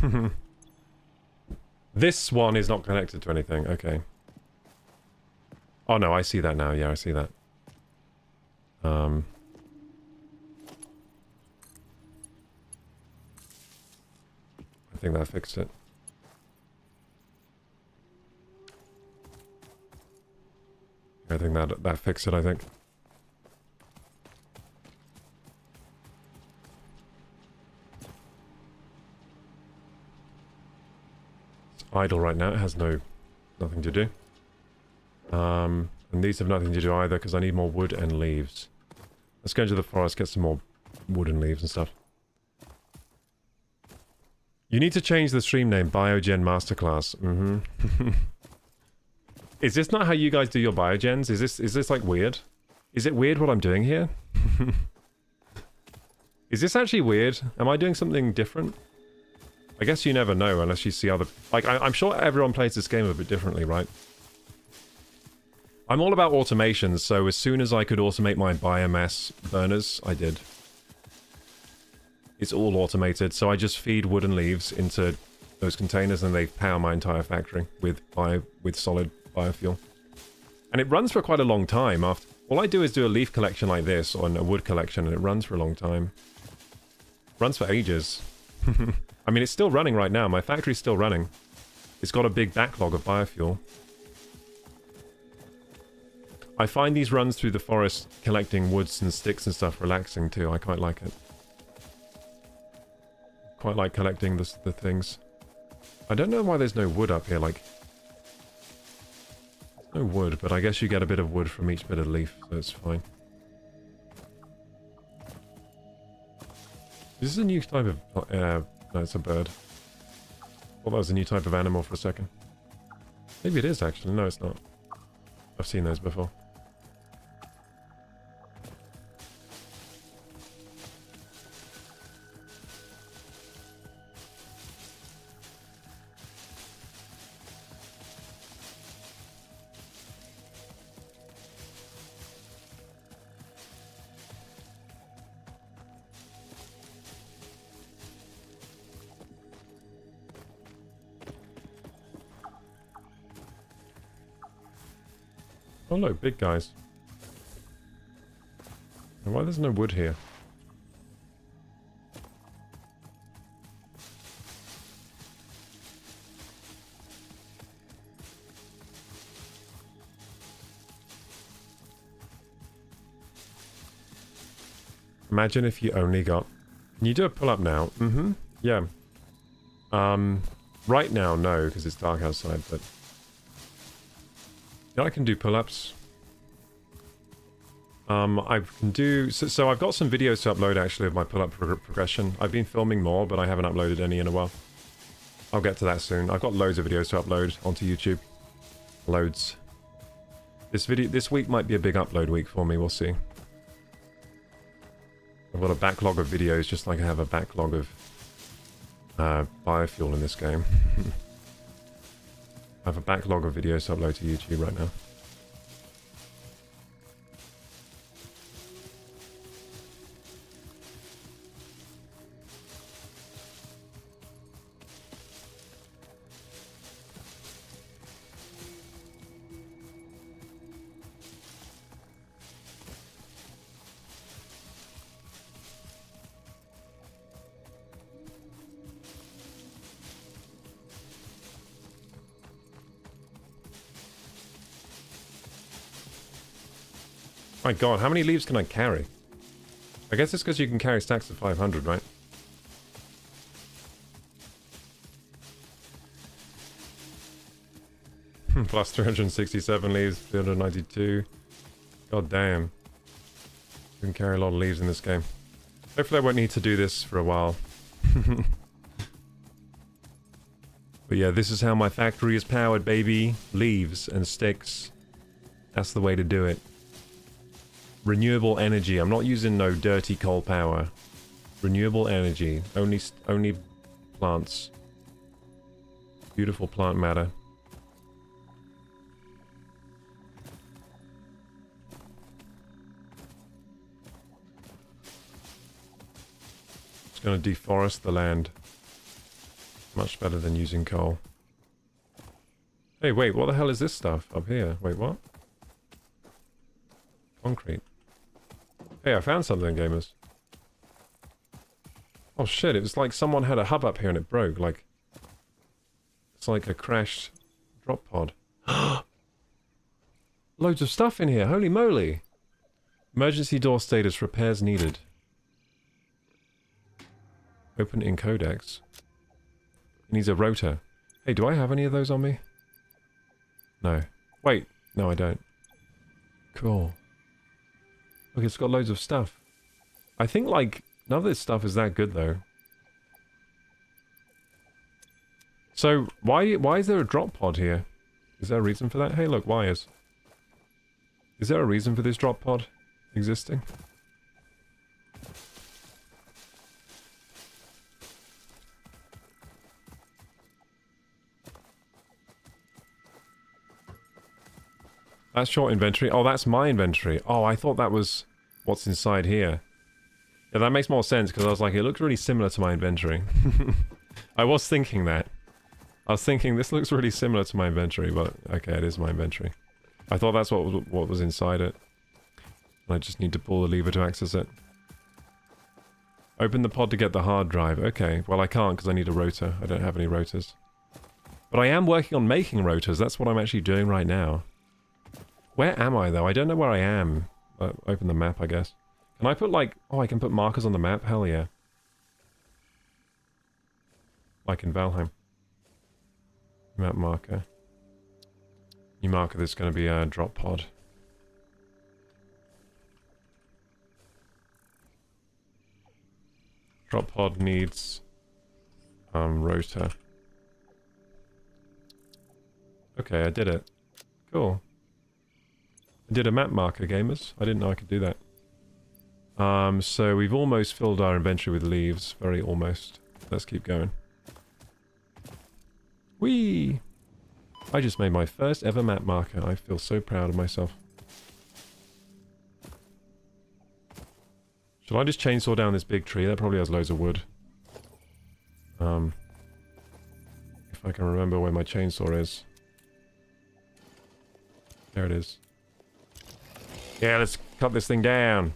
Speaker 1: then? This one is not connected to anything. Okay. Oh no, I see that now. Yeah, I see that. I think that fixed it. I think that fixed it, I think. It's idle right now. It has nothing to do. And these have nothing to do either because I need more wood and leaves. Let's go into the forest, get some more wood and leaves and stuff. You need to change the stream name, Biogen Masterclass. Is this not how you guys do your biogens? Is this like weird? Is it weird what I'm doing here? Is this actually weird? Am I doing something different? I guess you never know unless you see other... Like, I'm sure everyone plays this game a bit differently, right? I'm all about automation, so as soon as I could automate my biomass burners, I did. It's all automated, so I just feed wood and leaves into those containers and they power my entire factory with solid biofuel. And it runs for quite a long time. All I do is do a leaf collection like this, or a wood collection, and it runs for a long time. Runs for ages. I mean, it's still running right now. My factory's still running. It's got a big backlog of biofuel. I find these runs through the forest collecting woods and sticks and stuff relaxing too. I quite like it. Quite like collecting the things. I don't know why there's no wood up here, like... No wood, but I guess you get a bit of wood from each bit of leaf, so it's fine. Is this a new type of... no, it's a bird. I thought that was a new type of animal for a second. Maybe it is, actually. No, it's not. I've seen those before. Oh no, big guys. And why there's no wood here? Imagine if you only got... Can you do a pull-up now? Mm-hmm. Yeah. Right now, no, because it's dark outside, but... Yeah, I can do pull-ups. I can do... So I've got some videos to upload, actually, of my pull-up progression. I've been filming more, but I haven't uploaded any in a while. I'll get to that soon. I've got loads of videos to upload onto YouTube. Loads. This week might be a big upload week for me, we'll see. I've got a backlog of videos just like I have a backlog of biofuel in this game. I have a backlog of videos to upload to YouTube right now. My god, how many leaves can I carry? I guess it's because you can carry stacks of 500, right? Plus 367 leaves, 392. God damn. You can carry a lot of leaves in this game. Hopefully I won't need to do this for a while. But yeah, this is how my factory is powered, baby. Leaves and sticks. That's the way to do it. Renewable energy. I'm not using no dirty coal power. Renewable energy. Only plants. Beautiful plant matter. Just gonna deforest the land. Much better than using coal. Hey, wait, what the hell is this stuff up here? Wait, what? Concrete. Hey, I found something, gamers. Oh shit, it was like someone had a hub up here and it broke, like... It's like a crashed drop pod. Loads of stuff in here, holy moly! Emergency door status, repairs needed. Open in codex. It needs a rotor. Hey, do I have any of those on me? No. Wait, no I don't. Cool. Look, it's got loads of stuff. I think, like, none of this stuff is that good, though. So, why is there a drop pod here? Is there a reason for that? Hey, look, wires. Is there a reason for this drop pod existing? That's your inventory. Oh, that's my inventory. Oh, I thought that was what's inside here. Yeah, that makes more sense because I was like, it looks really similar to my inventory. I was thinking that. I was thinking this looks really similar to my inventory, but okay, it is my inventory. I thought that's what was inside it. I just need to pull the lever to access it. Open the pod to get the hard drive. Okay, well I can't because I need a rotor. I don't have any rotors. But I am working on making rotors. That's what I'm actually doing right now. Where am I, though? I don't know where I am. Open the map, I guess. Can I put, like... Oh, I can put markers on the map? Hell yeah. Like in Valheim. Map marker. New marker, there's going to be a drop pod. Drop pod needs... rotor. Okay, I did it. Cool. I did a map marker, gamers. I didn't know I could do that. So we've almost filled our inventory with leaves. Very almost. Let's keep going. Whee! I just made my first ever map marker. I feel so proud of myself. Shall I just chainsaw down this big tree? That probably has loads of wood. If I can remember where my chainsaw is. There it is. Yeah, let's cut this thing down.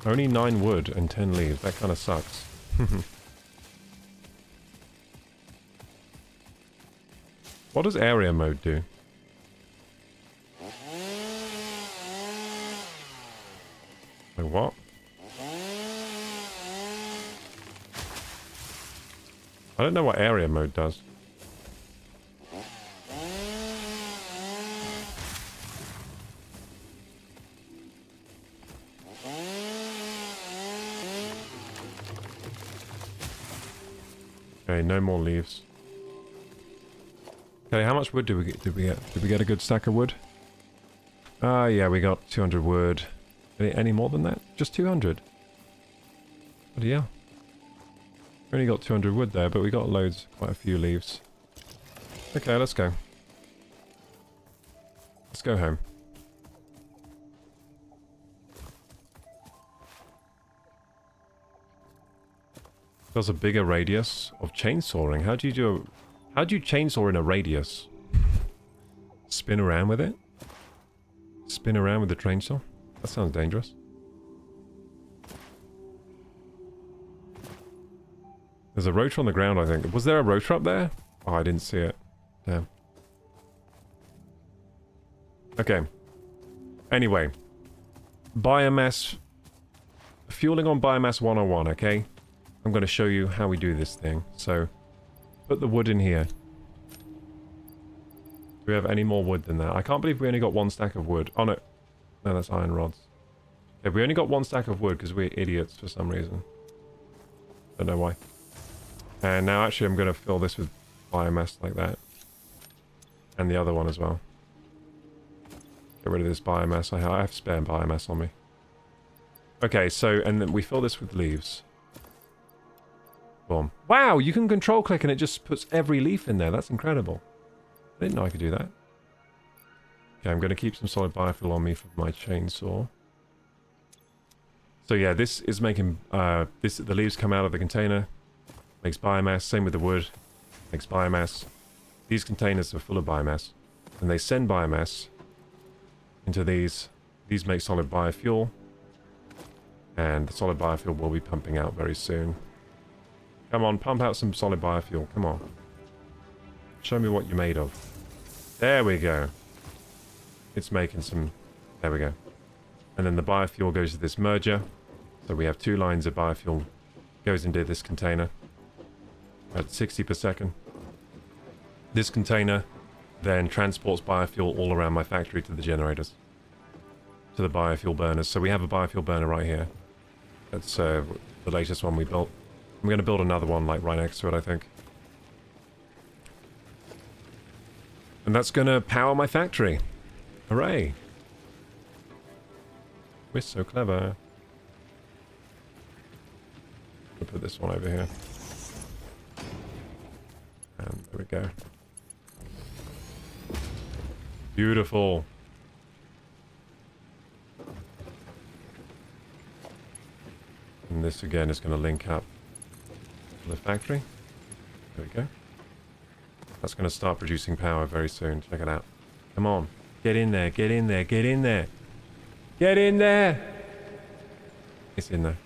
Speaker 1: Only 9 wood and 10 leaves. That kind of sucks. What does area mode do? Like what? I don't know what area mode does. Okay, no more leaves. Okay, how much wood did we get? Did we get a good stack of wood? Ah, yeah, we got 200 wood. Any more than that? Just 200. Bloody hell. We only got 200 wood there, but we got loads, quite a few leaves. Okay, let's go. Let's go home. Does a bigger radius of chainsawing. How do you chainsaw in a radius? Spin around with it? Spin around with the chainsaw? That sounds dangerous. There's a rotor on the ground, I think. Was there a rotor up there? Oh, I didn't see it. Damn. Okay. Anyway. Biomass. Fueling on biomass 101, okay? I'm going to show you how we do this thing. So, put the wood in here. Do we have any more wood than that? I can't believe we only got one stack of wood. Oh, no. No, that's iron rods. Okay, we only got one stack of wood because we're idiots for some reason. Don't know why. And now actually I'm going to fill this with biomass like that. And the other one as well. Get rid of this biomass. I have spare biomass on me. Okay, so, and then we fill this with leaves. Boom. Wow, you can control click and it just puts every leaf in there. That's incredible. I didn't know I could do that. Okay, I'm going to keep some solid biofuel on me for my chainsaw. So yeah, this is making, the leaves come out of the container. Makes biomass. Same with the wood. Makes biomass. These containers are full of biomass. And they send biomass into these. These make solid biofuel. And the solid biofuel will be pumping out very soon. Come on, pump out some solid biofuel. Come on. Show me what you're made of. There we go. It's making some... There we go. And then the biofuel goes to this merger. So we have 2 lines of biofuel. Goes into this container. At 60 per second. This container then transports biofuel all around my factory to the generators. To the biofuel burners. So we have a biofuel burner right here. That's the latest one we built. I'm going to build another one like right next to it, I think. And that's going to power my factory. Hooray. We're so clever. I'll put this one over here. And there we go. Beautiful. And this again is going to link up to the factory. There we go. That's going to start producing power very soon. Check it out. Come on. Get in there. Get in there. Get in there. Get in there. It's in there.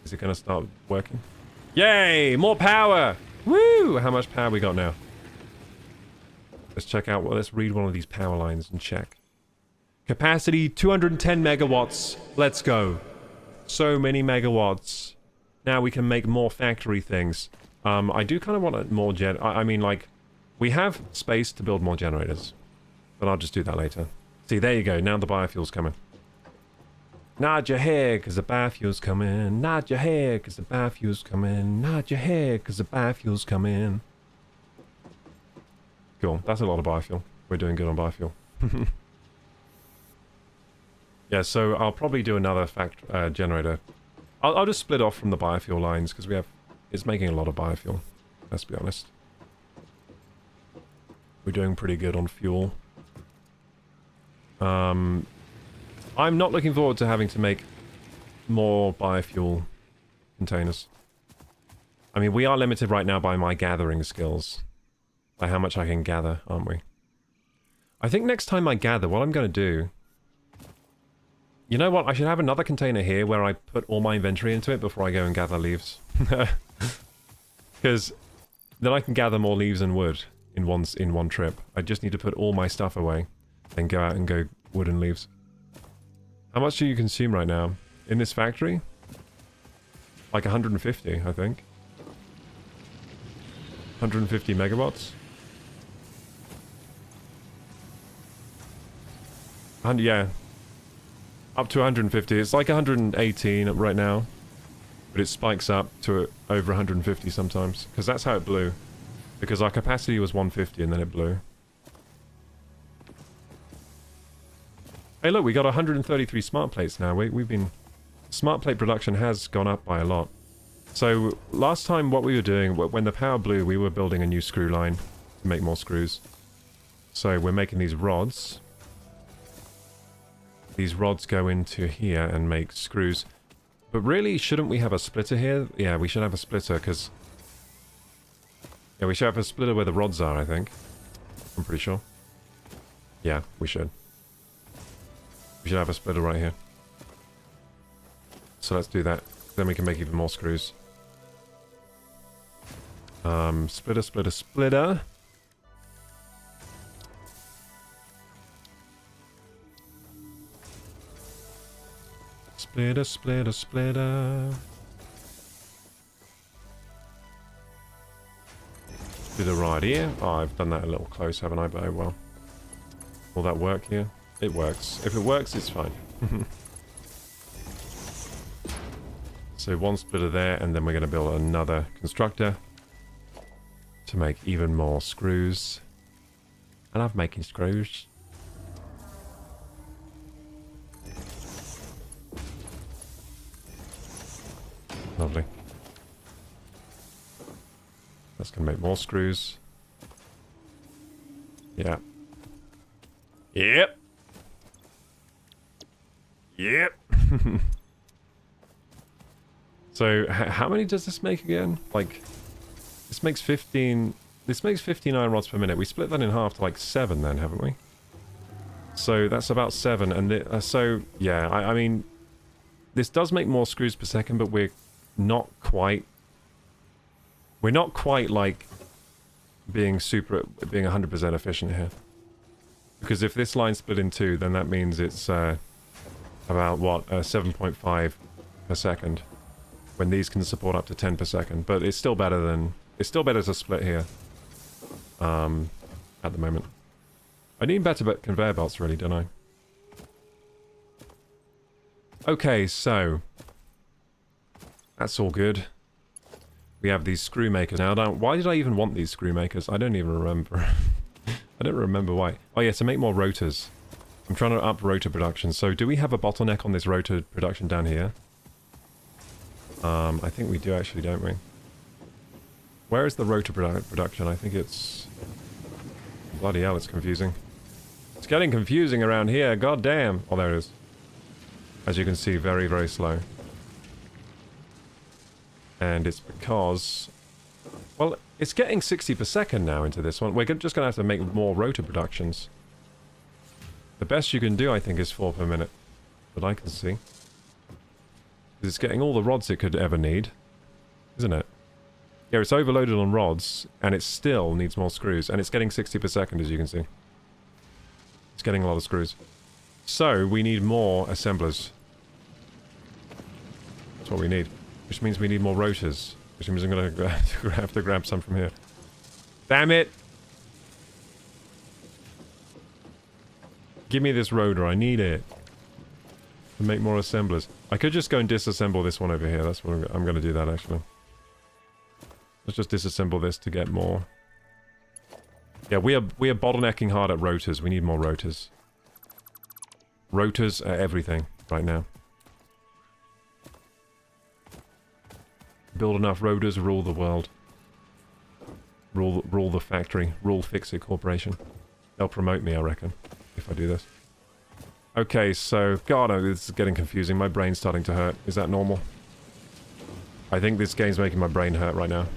Speaker 1: Is it going to start working? Yay! More power! Woo! How much power we got now? Let's check out. Well, let's read one of these power lines and check. Capacity 210 megawatts. Let's go. So many megawatts. Now we can make more factory things. I do kind of want more I mean, like, we have space to build more generators. But I'll just do that later. See, there you go. Now the biofuel's coming. Nod your hair, cause the biofuel's coming. Nod your hair, cause the biofuel's coming. Nod your hair, cause the biofuel's coming. Cool. That's a lot of biofuel. We're doing good on biofuel. Yeah, so I'll probably do another generator. I'll just split off from the biofuel lines because it's making a lot of biofuel. Let's be honest. We're doing pretty good on fuel. I'm not looking forward to having to make more biofuel containers. I mean, we are limited right now by my gathering skills. By how much I can gather, aren't we? I think next time I gather, what I'm going to do... You know what? I should have another container here where I put all my inventory into it before I go and gather leaves. Because then I can gather more leaves and wood in one trip. I just need to put all my stuff away and go out and go wood and leaves. How much do you consume right now? In this factory? Like 150, I think. 150 megawatts? And yeah. Up to 150. It's like 118 right now. But it spikes up to over 150 sometimes. Because that's how it blew. Because our capacity was 150 and then it blew. Hey, look, we got 133 smart plates now. We've been... Smart plate production has gone up by a lot. So, last time what we were doing, when the power blew, we were building a new screw line to make more screws. So, we're making these rods. These rods go into here and make screws. But really, shouldn't we have a splitter here? Yeah, we should have a splitter, because... Yeah, we should have a splitter where the rods are, I think. I'm pretty sure. Yeah, we should. We should have a splitter right here. So let's do that. Then we can make even more screws. Splitter, splitter, splitter. Splitter, splitter, splitter. Splitter right here. Oh, I've done that a little close, haven't I? But oh well. Will that work here? It works. If it works, it's fine. So one splitter there, and then we're going to build another constructor to make even more screws. I love making screws. Lovely. That's going to make more screws. Yeah. Yep. Yep. So, how many does this make again? Like, this makes 15... This makes 15 iron rods per minute. We split that in half to like 7 then, haven't we? So, that's about 7. And so, yeah, I mean... This does make more screws per second, but we're not quite... We're not quite, like, being 100% efficient here. Because if this line split in 2, then that means it's about, what, 7.5 per second. When these can support up to 10 per second. But it's still better than... It's still better to split here. At the moment. I need better conveyor belts, really, don't I? Okay, so... That's all good. We have these screw makers now. Why did I even want these screw makers? I don't even remember. I don't remember why. Oh yeah, to make more rotors. I'm trying to up rotor production. So do we have a bottleneck on this rotor production down here? I think we do actually, don't we? Where is the rotor production? I think it's... Bloody hell, it's confusing. It's getting confusing around here, god damn. Oh, there it is. As you can see, very, very slow. And it's because... Well, it's getting 60 per second now into this one. We're just going to have to make more rotor productions. The best you can do, I think, is 4 per minute. That I can see. It's getting all the rods it could ever need. Isn't it? Yeah, it's overloaded on rods, and it still needs more screws. And it's getting 60 per second, as you can see. It's getting a lot of screws. So, we need more assemblers. That's what we need. Which means we need more rotors. Which means I'm going to have to grab some from here. Damn it! Give me this rotor, I need it. To make more assemblers. I could just go and disassemble this one over here. That's what I'm going to do that, actually. Let's just disassemble this to get more. Yeah, we are bottlenecking hard at rotors. We need more rotors. Rotors are everything right now. Build enough rotors, rule the world. Rule the factory. Rule Fix-It Corporation. They'll promote me, I reckon, if I do this. Okay, so... God, this is getting confusing. My brain's starting to hurt. Is that normal? I think this game's making my brain hurt right now.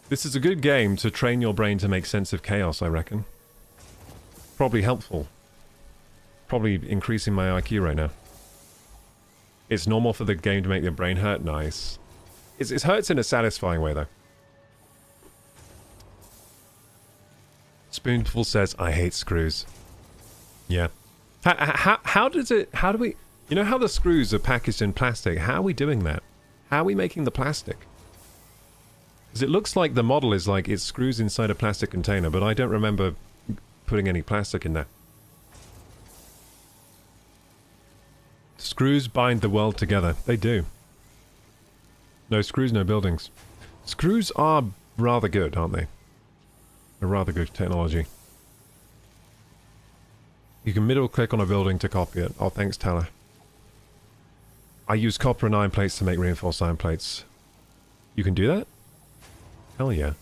Speaker 1: This is a good game to train your brain to make sense of chaos, I reckon. Probably helpful. Probably increasing my IQ right now. It's normal for the game to make your brain hurt? Nice. It hurts in a satisfying way, though. Spoonful says, I hate screws. Yeah. How do we... You know how the screws are packaged in plastic? How are we doing that? How are we making the plastic? Because it looks like the model is like it screws inside a plastic container, but I don't remember putting any plastic in there. Screws bind the world together. They do. No screws, no buildings. Screws are rather good, aren't they? A rather good technology. You can middle click on a building to copy it. Oh, thanks, Teller. I use copper and iron plates to make reinforced iron plates. You can do that? Hell yeah.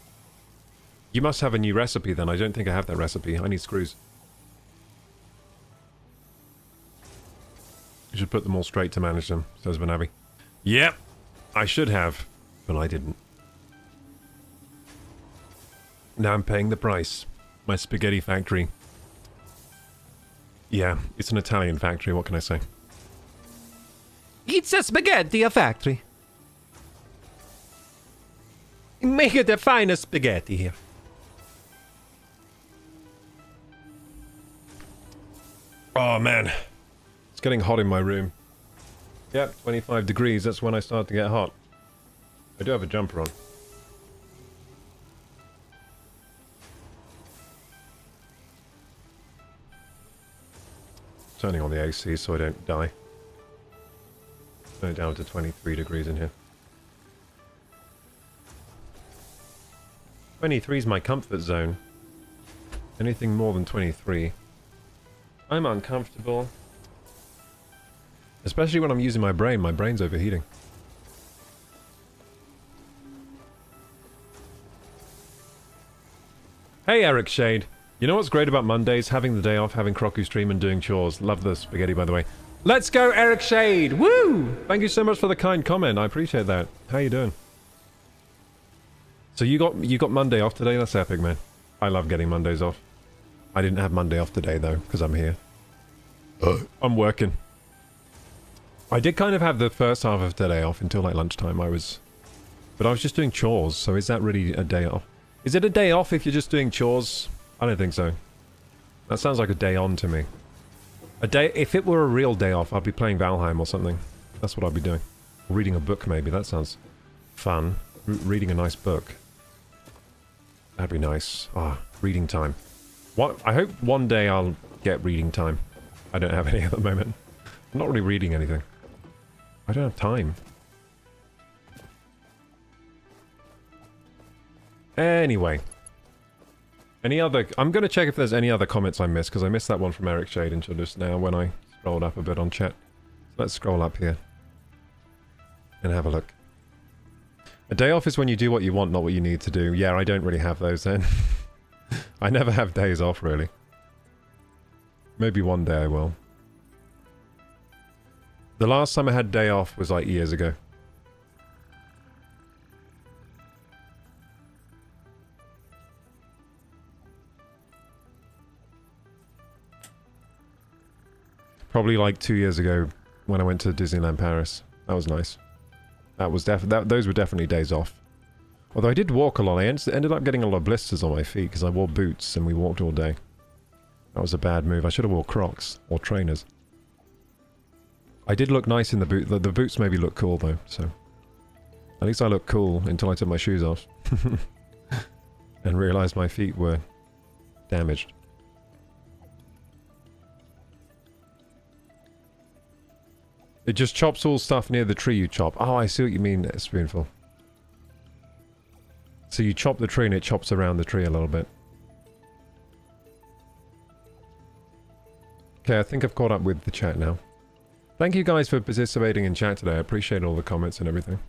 Speaker 1: You must have a new recipe then. I don't think I have that recipe. I need screws. You should put them all straight to manage them, says Vanavi. Yep, I should have, but I didn't. Now I'm paying the price. My spaghetti factory. Yeah, it's an Italian factory, what can I say?
Speaker 2: It's a spaghetti factory. Make it the finest spaghetti here.
Speaker 1: Oh man, it's getting hot in my room. Yep, 25 degrees, that's when I start to get hot. I do have a jumper on. Turning on the AC so I don't die. Turn it down to 23 degrees in here. 23 is my comfort zone. Anything more than 23. I'm uncomfortable. Especially when I'm using my brain. My brain's overheating. Hey, Eric Shade. You know what's great about Mondays? Having the day off, having Crocu stream and doing chores. Love the spaghetti, by the way. Let's go, Eric Shade! Woo! Thank you so much for the kind comment. I appreciate that. How you doing? So you got Monday off today? That's epic, man. I love getting Mondays off. I didn't have Monday off today, though, because I'm here. I'm working. I did kind of have the first half of today off until, like, lunchtime. But I was just doing chores, so is that really a day off? Is it a day off if you're just doing chores? I don't think so. That sounds like a day on to me. A day... If it were a real day off, I'd be playing Valheim or something. That's what I'd be doing. Or reading a book, maybe. That sounds fun. Reading a nice book. That'd be nice. Ah, reading time. What? I hope one day I'll get reading time. I don't have any at the moment. I'm not really reading anything. I don't have time. Anyway. Any other... I'm going to check if there's any other comments I missed, because I missed that one from Eric Shade until just now when I scrolled up a bit on chat. Let's scroll up here. And have a look. A day off is when you do what you want, not what you need to do. Yeah, I don't really have those then. I never have days off, really. Maybe one day I will. The last time I had day off was like years ago. Probably like 2 years ago when I went to Disneyland Paris. That was nice. That was those were definitely days off. Although I did walk a lot. I ended up getting a lot of blisters on my feet because I wore boots and we walked all day. That was a bad move. I should have wore Crocs or trainers. I did look nice in the boot. The boots made me look cool though, so... At least I looked cool until I took my shoes off. And realised my feet were damaged. It just chops all stuff near the tree you chop. Oh, I see what you mean, Spoonful. So you chop the tree and it chops around the tree a little bit. Okay, I think I've caught up with the chat now. Thank you guys for participating in chat today. I appreciate all the comments and everything.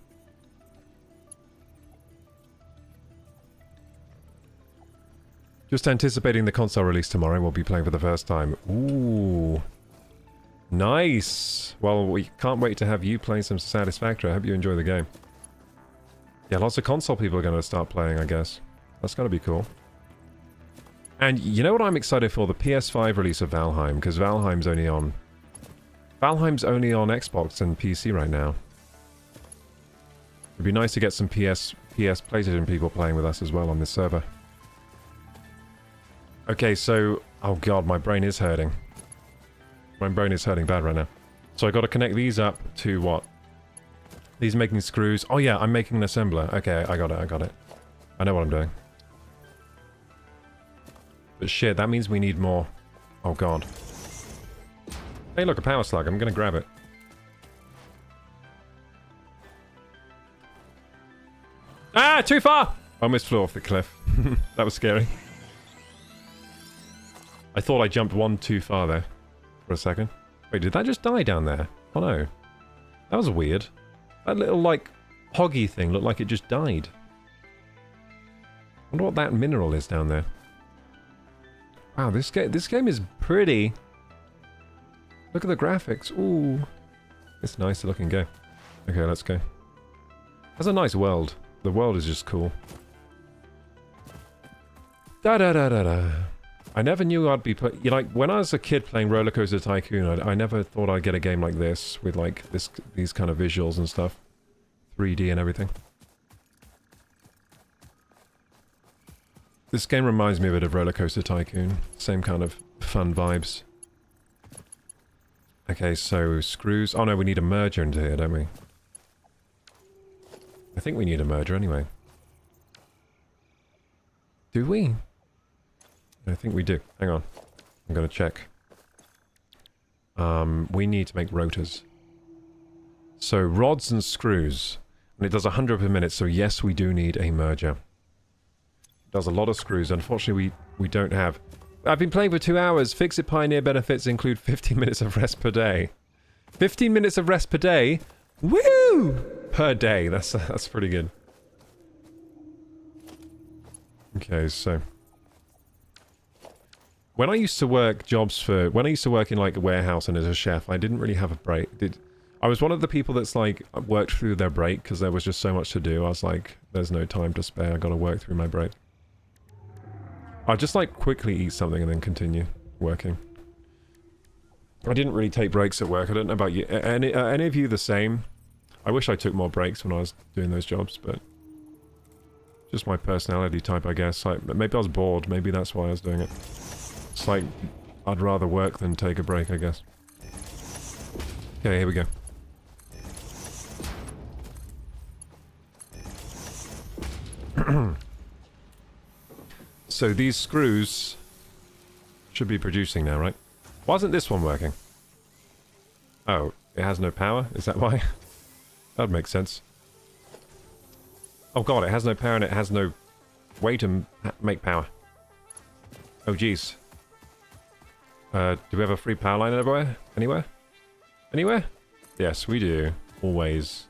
Speaker 1: Just anticipating the console release tomorrow. We'll be playing for the first time. Ooh. Nice! Well, we can't wait to have you playing some Satisfactory. I hope you enjoy the game. Yeah, lots of console people are going to start playing, I guess. That's going to be cool. And you know what I'm excited for? The PS5 release of Valheim, because Valheim's only on Xbox and PC right now. It'd be nice to get some PS PlayStation people playing with us as well on this server. Okay, so... Oh god, my brain is hurting. My brain is hurting bad right now. So I got to connect these up to what? These making screws. Oh yeah, I'm making an assembler. Okay, I got it. I know what I'm doing. But shit, that means we need more. Oh god. Hey look, a power slug. I'm gonna grab it. Ah, too far! I almost flew off the cliff. That was scary. I thought I jumped one too far there for a second. Wait, did that just die down there? Oh no. That was weird. That little, like, hoggy thing looked like it just died. I wonder what that mineral is down there. Wow, this game is pretty. Look at the graphics. Ooh. It's a nice looking game. Okay, let's go. That's a nice world. The world is just cool. Da-da-da-da-da. I never knew I'd be you know, like, when I was a kid playing Roller Coaster Tycoon, I never thought I'd get a game like this, with, like, these kind of visuals and stuff. 3D and everything. This game reminds me a bit of Roller Coaster Tycoon. Same kind of fun vibes. Okay, so screws. Oh no, we need a merger into here, don't we? I think we need a merger anyway. Do we? I think we do. Hang on. I'm gonna check. We need to make rotors. So rods and screws. And it does 100 per minute, so yes, we do need a merger. It does a lot of screws. Unfortunately, we don't have... I've been playing for 2 hours. Fix-It Pioneer benefits include 15 minutes of rest per day. 15 minutes of rest per day? Woo! Per day. That's pretty good. Okay, so... When I used to work jobs for... When I used to work in, like, a warehouse and as a chef, I didn't really have a break. I was one of the people that's, like, worked through their break because there was just so much to do. I was like, there's no time to spare. I gotta work through my break. I'd just, like, quickly eat something and then continue working. I didn't really take breaks at work. I don't know about you. Any of you the same? I wish I took more breaks when I was doing those jobs, but... Just my personality type, I guess. Like, maybe I was bored. Maybe that's why I was doing it. It's like, I'd rather work than take a break, I guess. Okay, here we go. So these screws should be producing now, right? Why isn't this one working? Oh, it has no power? Is that why? That'd make sense. Oh god, it has no power and it has no way to make power. Oh jeez. Do we have a free power line everywhere? Anywhere? Anywhere? Yes, we do. Always.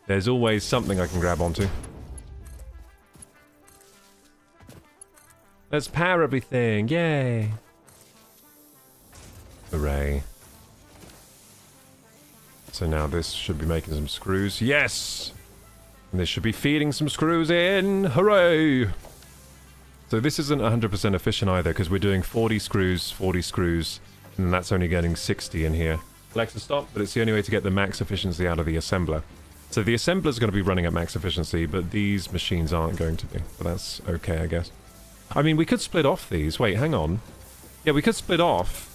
Speaker 1: There's always something I can grab onto. Let's power everything! Yay! Hooray. So now this should be making some screws. Yes! And this should be feeding some screws in! Hooray! So this isn't 100% efficient either, because we're doing 40 screws, and that's only getting 60 in here. Alexa, stop, but it's the only way to get the max efficiency out of the assembler. So the assembler's going to be running at max efficiency, but these machines aren't going to be. But that's okay, I guess. I mean, we could split off these. Wait, hang on. Yeah, we could split off.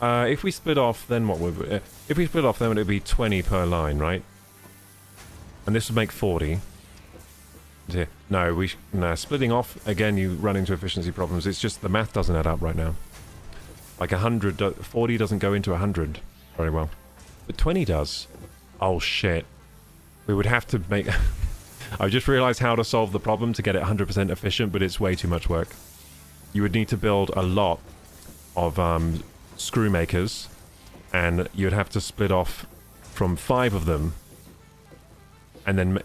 Speaker 1: If we split off, then what would... if we split off, then it would be 20 per line, right? And this would make 40. No, no, splitting off, again, you run into efficiency problems. It's just the math doesn't add up right now. Like 40 doesn't go into 100 very well. But 20 does. Oh, shit. We would have to make... I just realized how to solve the problem to get it 100% efficient, but it's way too much work. You would need to build a lot of screw makers, and you'd have to split off from 5 of them, and then...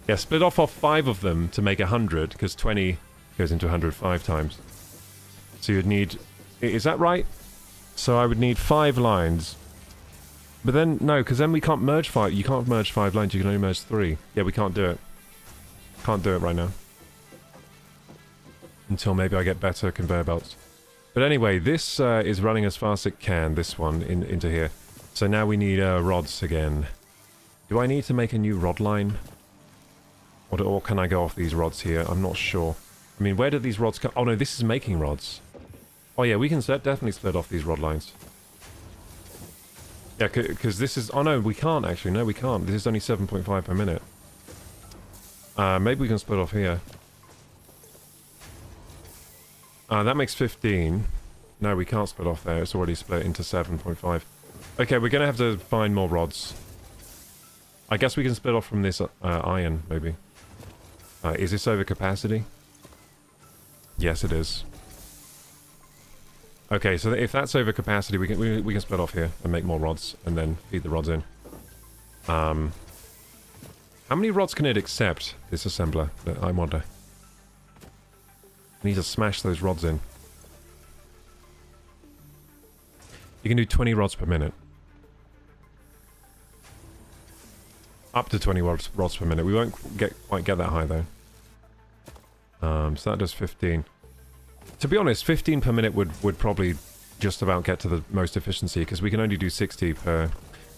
Speaker 1: yeah, split off 5 of them to make 100, because 20 goes into 100 5 times. So you'd need... Is that right? So I would need 5 lines. But then, no, because then we can't merge 5. You can't merge 5 lines, you can only merge 3. Yeah, we can't do it. Can't do it right now. Until maybe I get better conveyor belts. But anyway, this is running as fast as it can, this one, into here. So now we need rods again. Do I need to make a new rod line? Or can I go off these rods here? I'm not sure. I mean, where do these rods come... Oh no, this is making rods. Oh yeah, we can definitely split off these rod lines. Yeah, because this is... Oh no, we can't actually. No, we can't. This is only 7.5 per minute. Maybe we can split off here. That makes 15. No, we can't split off there. It's already split into 7.5. Okay, we're going to have to find more rods. I guess we can split off from this iron, maybe. Is this over capacity? Yes, it is. Okay, so if that's over capacity, we can split off here and make more rods and then feed the rods in. How many rods can it accept, this assembler? I wonder. We need to smash those rods in. You can do 20 rods per minute. Up to 20 rods per minute. We won't quite get that high though. So that does 15. To be honest, 15 per minute would probably just about get to the most efficiency, because we can only do 60 per...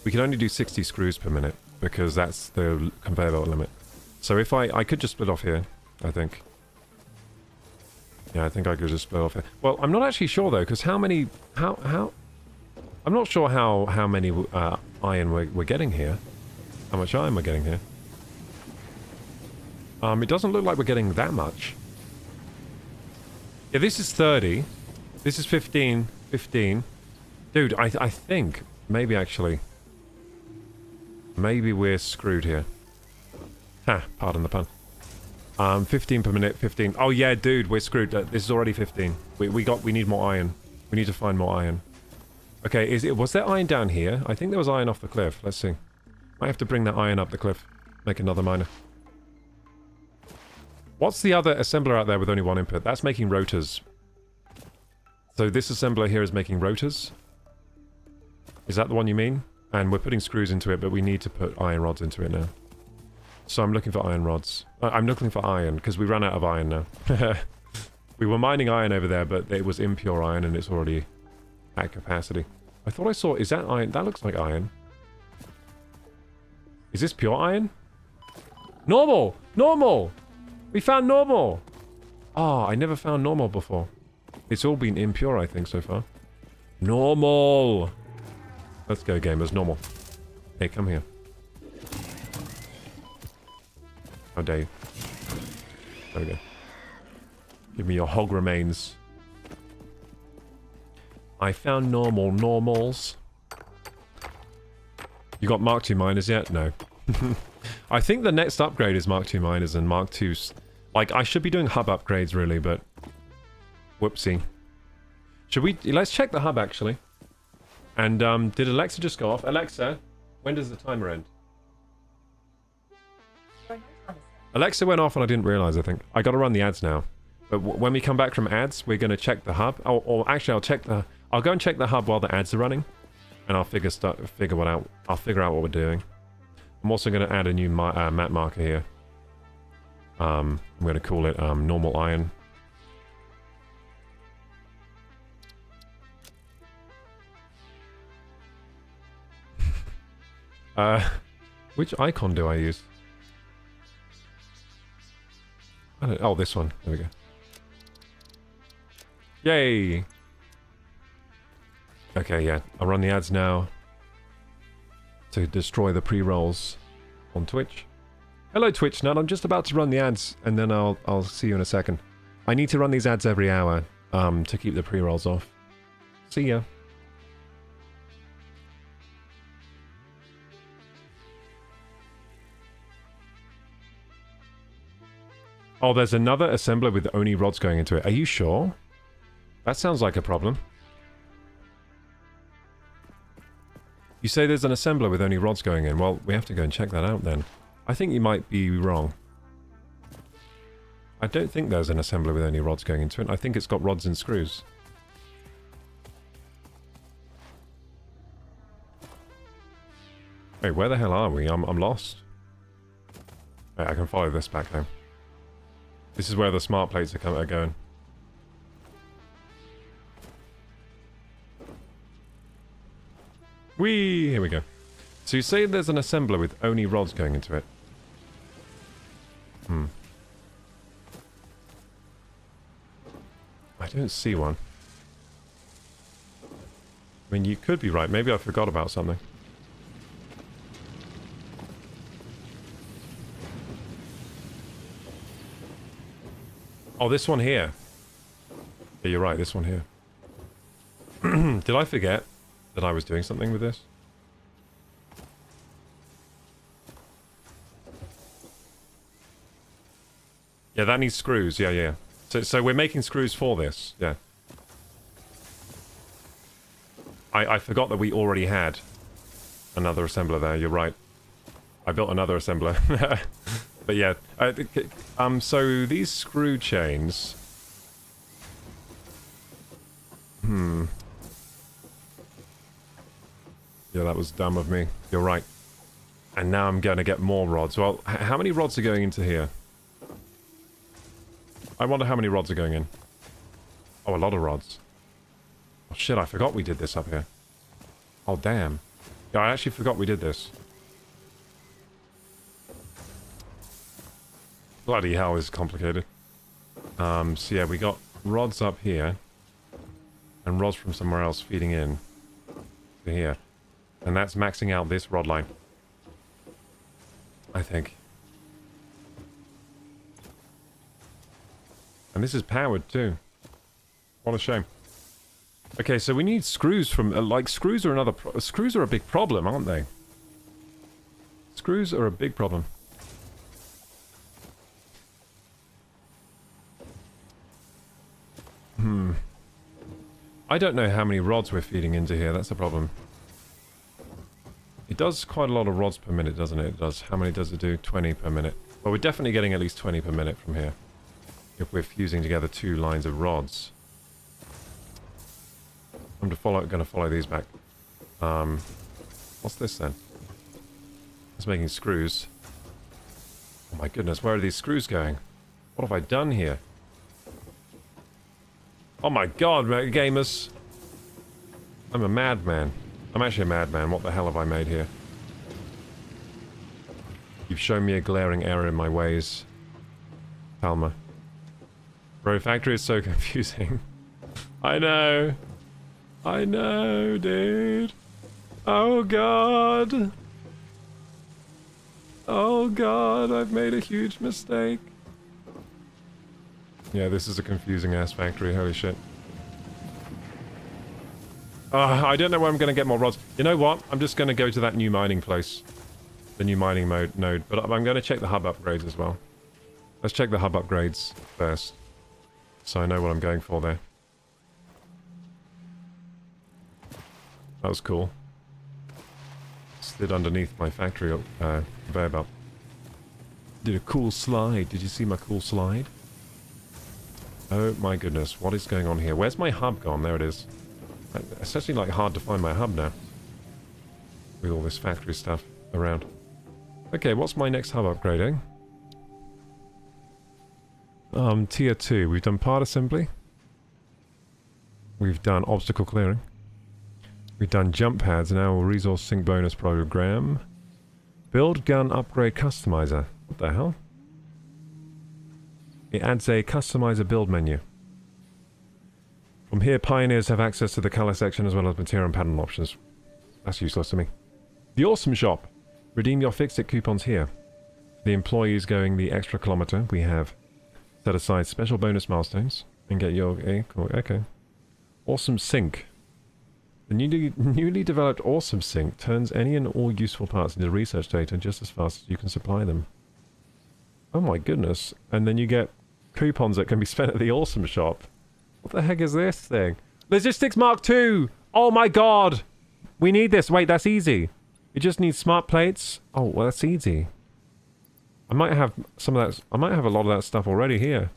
Speaker 1: We can only do 60 screws per minute, because that's the conveyor belt limit. So if I could just split off here, I think. Yeah, I think I could just split off here. Well, I'm not actually sure though, because how many... How... I'm not sure how many iron we're getting here. How much iron we're getting here. It doesn't look like we're getting that much. Yeah, this is 30. This is 15. 15. Dude, I think... Maybe actually... Maybe we're screwed here. Ha, pardon the pun. 15 per minute, 15. Oh yeah, dude, we're screwed. This is already 15. We need more iron. We need to find more iron. Okay, was there iron down here? I think there was iron off the cliff. Let's see. Might have to bring that iron up the cliff. Make another miner. What's the other assembler out there with only one input? That's making rotors. So this assembler here is making rotors. Is that the one you mean? And we're putting screws into it, but we need to put iron rods into it now. So I'm looking for iron rods. I'm looking for iron, because we ran out of iron now. We were mining iron over there, but it was impure iron, and it's already at capacity. I thought I saw... Is that iron? That looks like iron. Is this pure iron? Normal! Normal! We found normal! Ah, I never found normal before. It's all been impure, I think, so far. Normal! Let's go, gamers. Normal. Hey, come here. How dare you? There we go. Give me your hog remains. I found normals. You got Mark II miners yet? No. I think the next upgrade is Mark II miners and Mark II's... Like, I should be doing hub upgrades, really, but... Whoopsie. Should we... Let's check the hub, actually. And, did Alexa just go off? Alexa, when does the timer end? Alexa went off and I didn't realize, I think. I gotta run the ads now. But when we come back from ads, we're gonna check the hub. Or actually, I'll go and check the hub while the ads are running. And I'll figure out what we're doing. I'm also gonna add a new map marker here. I'm gonna call it, normal iron. Which icon do I use? Oh, this one. There we go. Yay! Okay, yeah. I'll run the ads now to destroy the pre-rolls on Twitch. Hello, Twitch Nut. I'm just about to run the ads, and then I'll see you in a second. I need to run these ads every hour to keep the pre-rolls off. See ya. Oh, there's another assembler with only rods going into it. Are you sure? That sounds like a problem. You say there's an assembler with only rods going in. Well, we have to go and check that out then. I think you might be wrong. I don't think there's an assembler with only rods going into it. I think it's got rods and screws. Wait, where the hell are we? I'm lost. Wait, I can follow this back home. This is where the smart plates are going. Whee! Here we go. So you say there's an assembler with only rods going into it. I don't see one. I mean, you could be right. Maybe I forgot about something. Oh, this one here. Yeah, you're right, this one here. Did I forget that I was doing something with this? Yeah, that needs screws. Yeah. So we're making screws for this. Yeah. I forgot that we already had another assembler there. You're right. I built another assembler. But yeah. So these screw chains... Yeah, that was dumb of me. You're right. And now I'm going to get more rods. Well, how many rods are going into here? I wonder how many rods are going in. Oh, a lot of rods. Oh shit, I forgot we did this up here. Oh damn. Yeah, I actually forgot we did this. Bloody hell, is complicated. So yeah, we got rods up here. And rods from somewhere else feeding in to here. And that's maxing out this rod line. I think. And this is powered too. What a shame. Okay, so we need screws from... like, screws are another... screws are a big problem, aren't they? Screws are a big problem. I don't know how many rods we're feeding into here. That's a problem. It does quite a lot of rods per minute, doesn't it? It does. How many does it do? 20 per minute. Well, we're definitely getting at least 20 per minute from here. If we're fusing together 2 lines of rods. I'm going to follow these back. What's this then? It's making screws. Oh my goodness, where are these screws going? What have I done here? Oh my god, gamers. I'm a madman. I'm actually a madman. What the hell have I made here? You've shown me a glaring error in my ways, Palmer. Bro, factory is so confusing. I know. I know, dude. Oh god. Oh god, I've made a huge mistake. Yeah, this is a confusing ass factory, holy shit. I don't know where I'm going to get more rods. You know what? I'm just going to go to that new mining place. The new mining node. But I'm going to check the hub upgrades as well. Let's check the hub upgrades first. So I know what I'm going for there. That was cool. Slid underneath my factory conveyor belt. Did a cool slide. Did you see my cool slide? Oh my goodness, what is going on here? Where's my hub gone? There it is. It's actually like hard to find my hub now. With all this factory stuff around. Okay, what's my next hub upgrading? Tier 2. We've done part assembly. We've done obstacle clearing. We've done jump pads, now resource sync bonus program. Build gun upgrade customizer. What the hell? It adds a customizer build menu. From here, pioneers have access to the color section as well as material and pattern options. That's useless to me. The Awesome Shop. Redeem your fixed-it coupons here. For the employees going the extra kilometer, we have set aside special bonus milestones and get your... Okay. Awesome Sync. The newly developed Awesome Sync turns any and all useful parts into research data just as fast as you can supply them. Oh my goodness. And then you get coupons that can be spent at the Awesome Shop. What the heck is this thing? Logistics Mark II! Oh my god! We need this. Wait, that's easy. It just needs smart plates. Oh, well, that's easy. I might have some of that... I might have a lot of that stuff already here.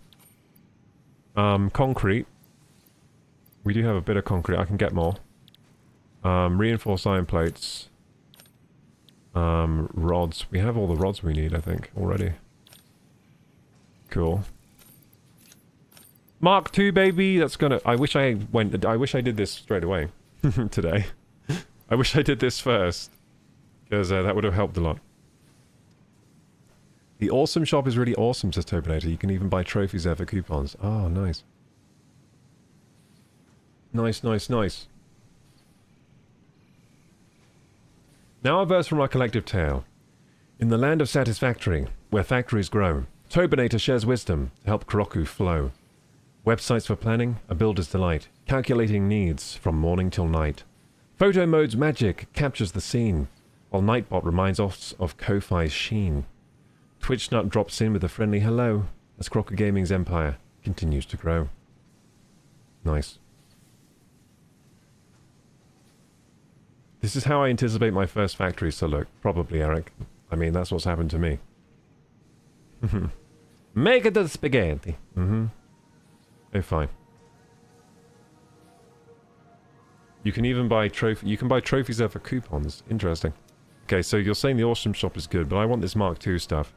Speaker 1: Concrete. We do have a bit of concrete. I can get more. Reinforced iron plates. Rods. We have all the rods we need, I think, already. Cool. Mark II, baby! That's gonna... I wish I did this straight away. Today. I wish I did this first. Because that would have helped a lot. The Awesome Shop is really awesome, says Topinator. You can even buy trophies there for coupons. Oh, nice. Nice, nice, nice. Now a verse from our collective tale. In the land of Satisfactory, where factories grow, Tobinator shares wisdom to help Kuroku flow. Websites for planning, a builder's delight, calculating needs from morning till night. Photo mode's magic captures the scene, while Nightbot reminds us of Ko-Fi's sheen. TwitchNut drops in with a friendly hello, as Crocker Gaming's empire continues to grow. Nice. This is how I anticipate my first factories to look. Probably, Eric. I mean, that's what's happened to me.
Speaker 2: Make it the spaghetti.
Speaker 1: Okay, fine. You can even buy you can buy trophies there for coupons. Interesting. Okay, so you're saying the awesome shop is good, but I want this Mark II stuff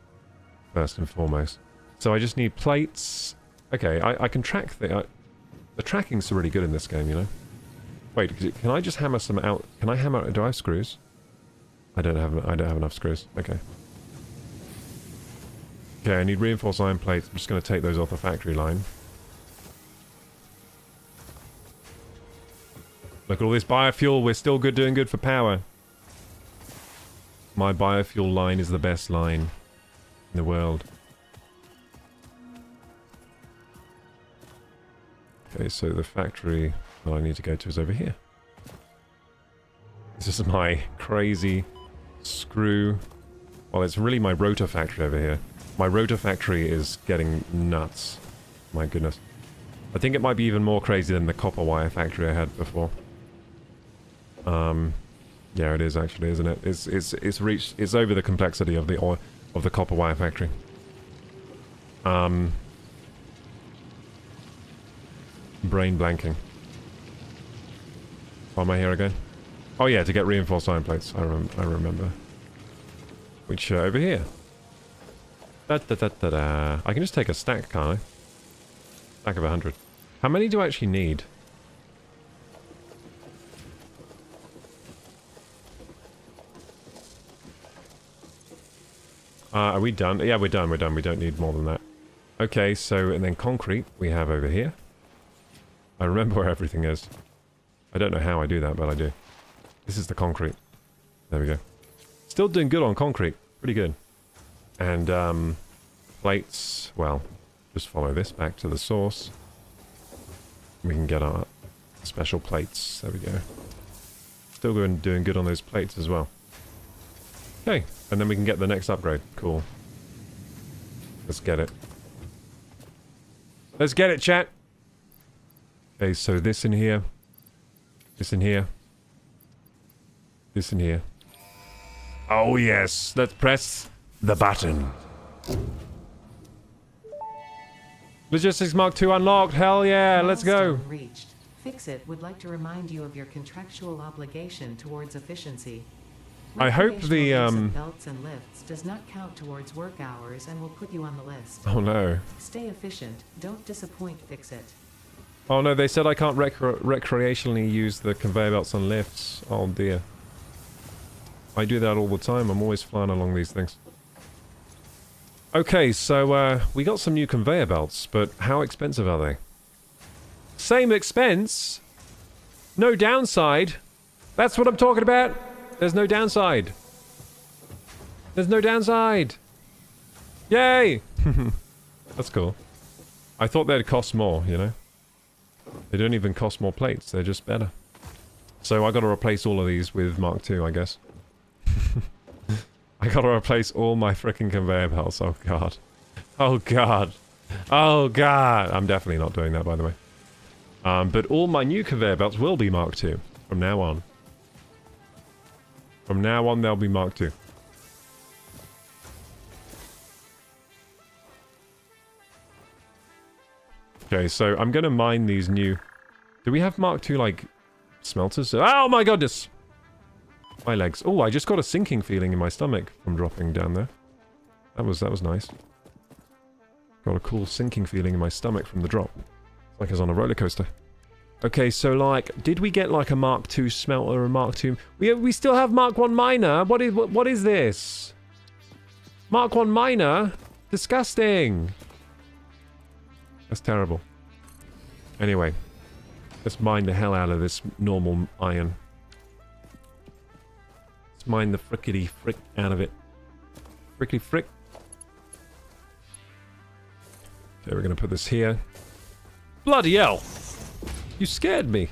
Speaker 1: first and foremost. So I just need plates. Okay, I can track the tracking's really good in this game, you know. Wait, can I just hammer some out? Can I hammer? Do I have screws? I don't have enough screws. Okay. Okay, I need reinforced iron plates. I'm just going to take those off the factory line. Look at all this biofuel. We're still doing good for power. My biofuel line is the best line in the world. Okay, so the factory that I need to go to is over here. This is my crazy screw. Well, it's really my rotor factory over here. My rotor factory is getting nuts. My goodness. I think it might be even more crazy than the copper wire factory I had before. Yeah, it is actually, isn't it? It's over the complexity of the copper wire factory. Brain blanking. Why am I here again? Oh yeah, to get reinforced iron plates. I remember. Which over here. Da da da da da. I can just take a stack, can't I? Stack of 100. How many do I actually need? Are we done? Yeah, we're done. We don't need more than that. Okay, so, and then concrete we have over here. I remember where everything is. I don't know how I do that, but I do. This is the concrete. There we go. Still doing good on concrete. Pretty good. And, plates, well, just follow this back to the source. We can get our special plates. There we go. Still doing good on those plates as well. Okay, and then we can get the next upgrade. Cool. Let's get it. Let's get it, chat! Okay, so this in here. This in here. This in here. Oh yes, let's press the button. Logistics Mark II unlocked, hell yeah, let's go!
Speaker 3: Milestone reached. Fix-It would like to remind you of your contractual obligation towards efficiency.
Speaker 1: I hope the,
Speaker 3: Recreational use of belts and lifts does not count towards work hours and will put you on the list.
Speaker 1: Oh no.
Speaker 3: Stay efficient. Don't disappoint Fix-It.
Speaker 1: Oh no, they said I can't recreationally use the conveyor belts and lifts. Oh dear. I do that all the time, I'm always flying along these things. Okay, so we got some new conveyor belts, but how expensive are they? Same expense? No downside? That's what I'm talking about! There's no downside. There's no downside! Yay! That's cool. I thought they'd cost more, you know? They don't even cost more plates, they're just better. So I gotta replace all of these with Mark II, I guess. I gotta replace all my frickin' conveyor belts, oh god. Oh god. Oh god! I'm definitely not doing that, by the way. But all my new conveyor belts will be Mark II, from now on. From now on, they'll be Mark II. Okay, so I'm gonna mine these new... Do we have Mark II, like, smelters? Oh my goodness! My legs. Oh, I just got a sinking feeling in my stomach from dropping down there. That was nice. Got a cool sinking feeling in my stomach from the drop. Like I was on a roller coaster. Okay, so like, did we get like a Mark II smelter or Mark II? We still have Mark I miner. What is this? Mark I miner? Disgusting. That's terrible. Anyway, let's mine the hell out of this normal iron. Let's mine the frickety frick out of it. Frickety frick. Okay, we're gonna put this here. Bloody hell! You scared me.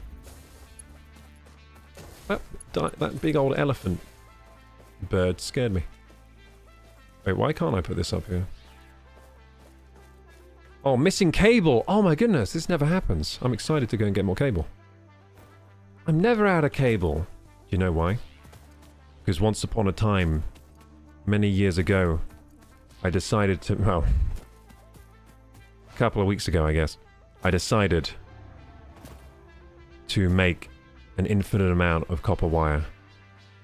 Speaker 1: That big old elephant bird scared me. Wait, why can't I put this up here? Oh, missing cable! Oh my goodness, this never happens. I'm excited to go and get more cable. I'm never out of cable. you know why? Because once upon a time, many years ago, I decided to, well, a couple of weeks ago, I guess, I decided to make an infinite amount of copper wire.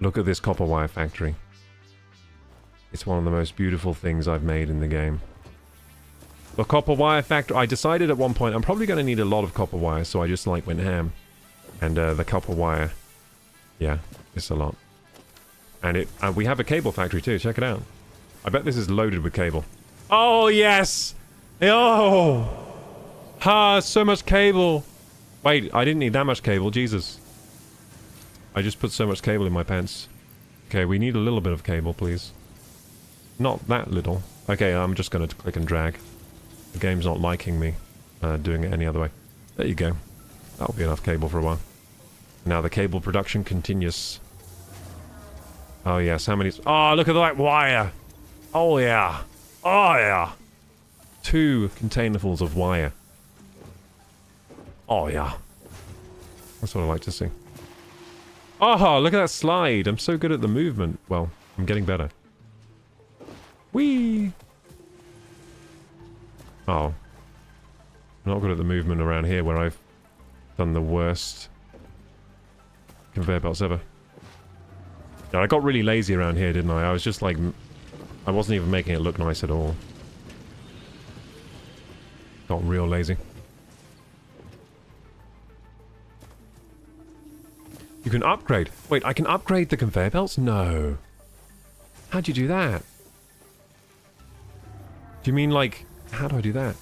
Speaker 1: Look at this copper wire factory. It's one of the most beautiful things I've made in the game. The copper wire factory, I decided at one point I'm probably going to need a lot of copper wire, so I just like went ham. And the copper wire, yeah, it's a lot. And we have a cable factory too, check it out. I bet this is loaded with cable. Oh, yes! Oh! Ha, so much cable! Wait, I didn't need that much cable, Jesus. I just put so much cable in my pants. Okay, we need a little bit of cable, please. Not that little. Okay, I'm just gonna click and drag. The game's not liking me doing it any other way. There you go. That'll be enough cable for a while. Now the cable production continues. Oh yes, how many... Oh, look at that wire! Oh yeah! Oh yeah! 2 containerfuls of wire. Oh yeah. That's what I like to see. Oh, look at that slide! I'm so good at the movement. Well, I'm getting better. Whee! Oh. I'm not good at the movement around here where I've done the worst conveyor belts ever. Yeah, I got really lazy around here, didn't I? I was just like... I wasn't even making it look nice at all. Got real lazy. You can upgrade. Wait, I can upgrade the conveyor belts? No. How'd you do that? Do you mean like... How do I do that?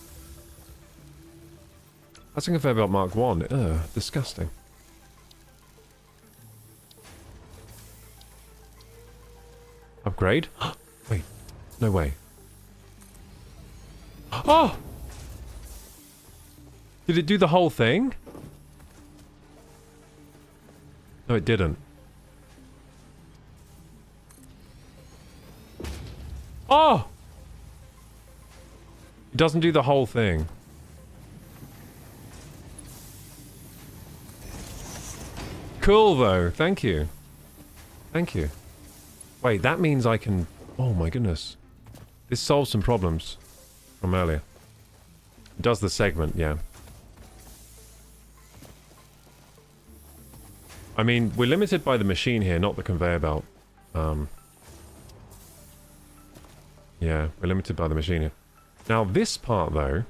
Speaker 1: That's a conveyor belt Mark 1. Ugh, disgusting. Upgrade? Wait, no way. Oh! Did it do the whole thing? No, it didn't. Oh! It doesn't do the whole thing. Cool, though. Thank you. Thank you. Wait, that means I can... Oh, my goodness. This solves some problems from earlier. It does the segment, yeah. I mean, we're limited by the machine here, not the conveyor belt. Yeah, we're limited by the machine here. Now, this part, though...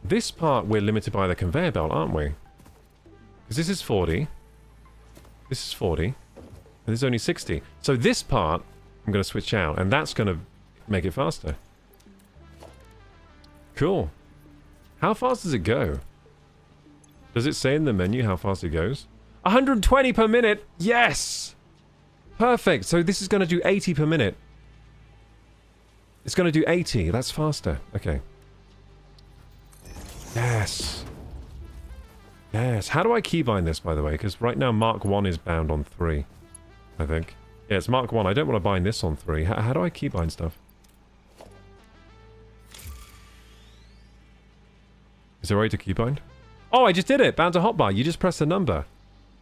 Speaker 1: This part, we're limited by the conveyor belt, aren't we? Because this is 40. This is 40. And this is only 60. So this part, I'm going to switch out. And that's going to make it faster. Cool. How fast does it go? Does it say in the menu how fast it goes? 120 per minute! Yes! Perfect. So this is going to do 80 per minute. It's going to do 80. That's faster. Okay. Yes. Yes. How do I keybind this, by the way? Because right now Mark 1 is bound on 3. I think. Yeah, it's Mark 1. I don't want to bind this on 3. How do I keybind stuff? Is there a way to keybind? Oh, I just did it! Bound to hotbar. You just press the number.